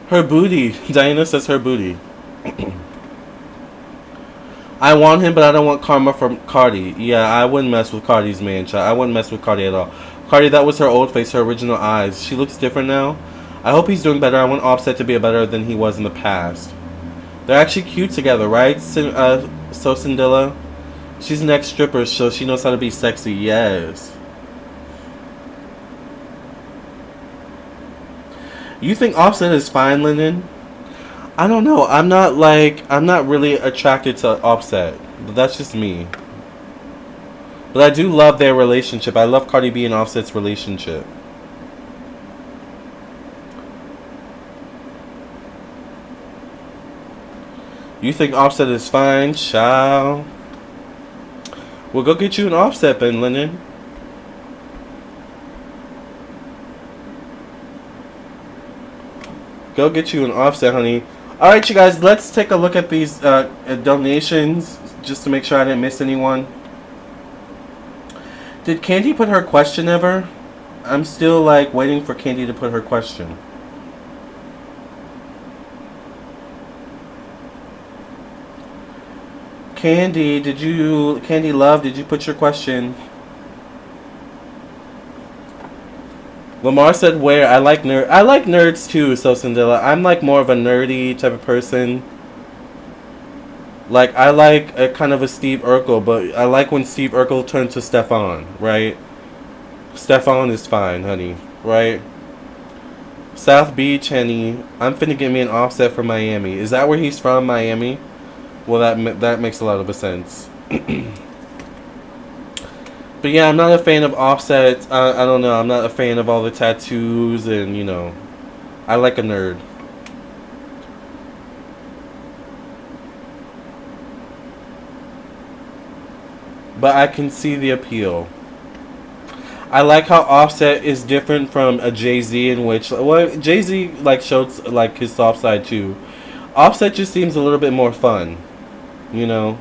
Her booty. Diana says her booty. I want him, but I don't want karma from Cardi. Yeah, I wouldn't mess with Cardi's man, child. I wouldn't mess with Cardi at all. Cardi, that was her old face, her original eyes. She looks different now. I hope he's doing better. I want Offset to be better than he was in the past. They're actually cute together, right? So Cindilla? She's an ex-stripper, so she knows how to be sexy. Yes. You think Offset is fine, Lennon? I don't know. I'm not really attracted to Offset. But that's just me. But I do love their relationship. I love Cardi B and Offset's relationship. You think Offset is fine, child? Well, go get you an Offset then, Lennon. Go get you an Offset, honey. Alright, you guys, let's take a look at these donations, just to make sure I didn't miss anyone. Did Candy put her question ever? I'm still, like, waiting for Candy to put her question. Candy, Candy Love, did you put your question? Lamarr said where? I like nerds too, so Cindilla. I'm like more of a nerdy type of person. Like, I like a kind of a Steve Urkel, but I like when Steve Urkel turned to Stefan, right? Stefan is fine, honey, right? South Beach, honey. I'm finna get me an Offset from Miami. Is that where he's from, Miami? Well, that makes a lot of sense. But yeah, I'm not a fan of Offset. I don't know. I'm not a fan of all the tattoos and, you know, I like a nerd. But I can see the appeal. I like how Offset is different from a Jay-Z, in which, well, Jay-Z like showed like his soft side too. Offset just seems a little bit more fun, you know.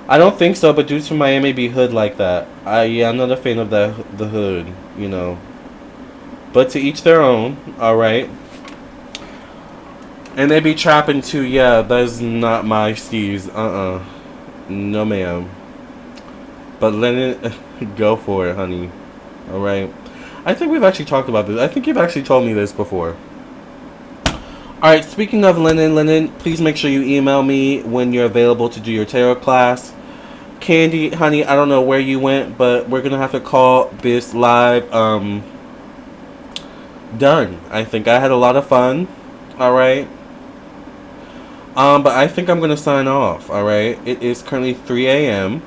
I don't think so, but dudes from Miami be hood like that. Yeah, I'm not a fan of the hood, you know. But to each their own, alright. And they be trapping too, yeah, that's not my steez. No ma'am. But Lennon, go for it, honey. Alright. I think we've actually talked about this. I think you've actually told me this before. Alright, speaking of Lennon, please make sure you email me when you're available to do your tarot class. Candy, honey, I don't know where you went, but we're gonna have to call this live done. I think I had a lot of fun. Alright. But I think I'm gonna sign off. Alright. It is currently 3 a.m.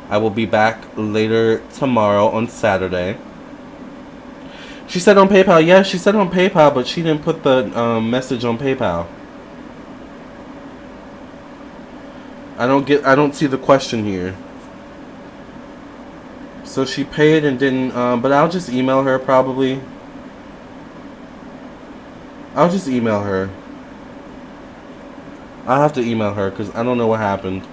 I will be back later tomorrow on Saturday. She said on PayPal. Yeah, she said on PayPal, but she didn't put the message on PayPal. I don't see the question here. So she paid and didn't, but I'll just email her probably. I'll just email her. I'll have to email her because I don't know what happened.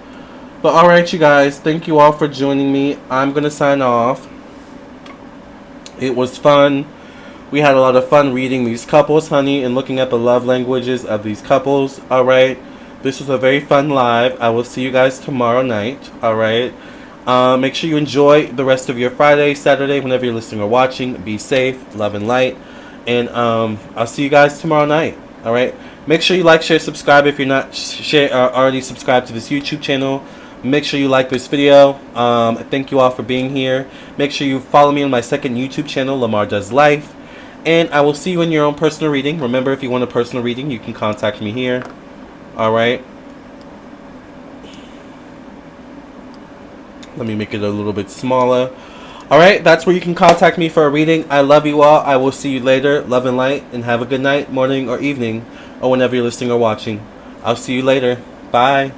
But alright, you guys, thank you all for joining me. I'm going to sign off. It was fun. We had a lot of fun reading these couples, honey, and looking at the love languages of these couples. Alright. This was a very fun live. I will see you guys tomorrow night. Alright. Make sure you enjoy the rest of your Friday, Saturday, whenever you're listening or watching. Be safe, love and light. And I'll see you guys tomorrow night. Alright. Make sure you like, share, subscribe if you're not already subscribed to this YouTube channel. Make sure you like this video. Thank you all for being here. Make sure you follow me on my second YouTube channel, Lamarr Does Life. And I will see you in your own personal reading. Remember, if you want a personal reading, you can contact me here. Alright. Let me make it a little bit smaller. Alright, that's where you can contact me for a reading. I love you all. I will see you later. Love and light. And have a good night, morning, or evening. or whenever you're listening or watching. I'll see you later. Bye.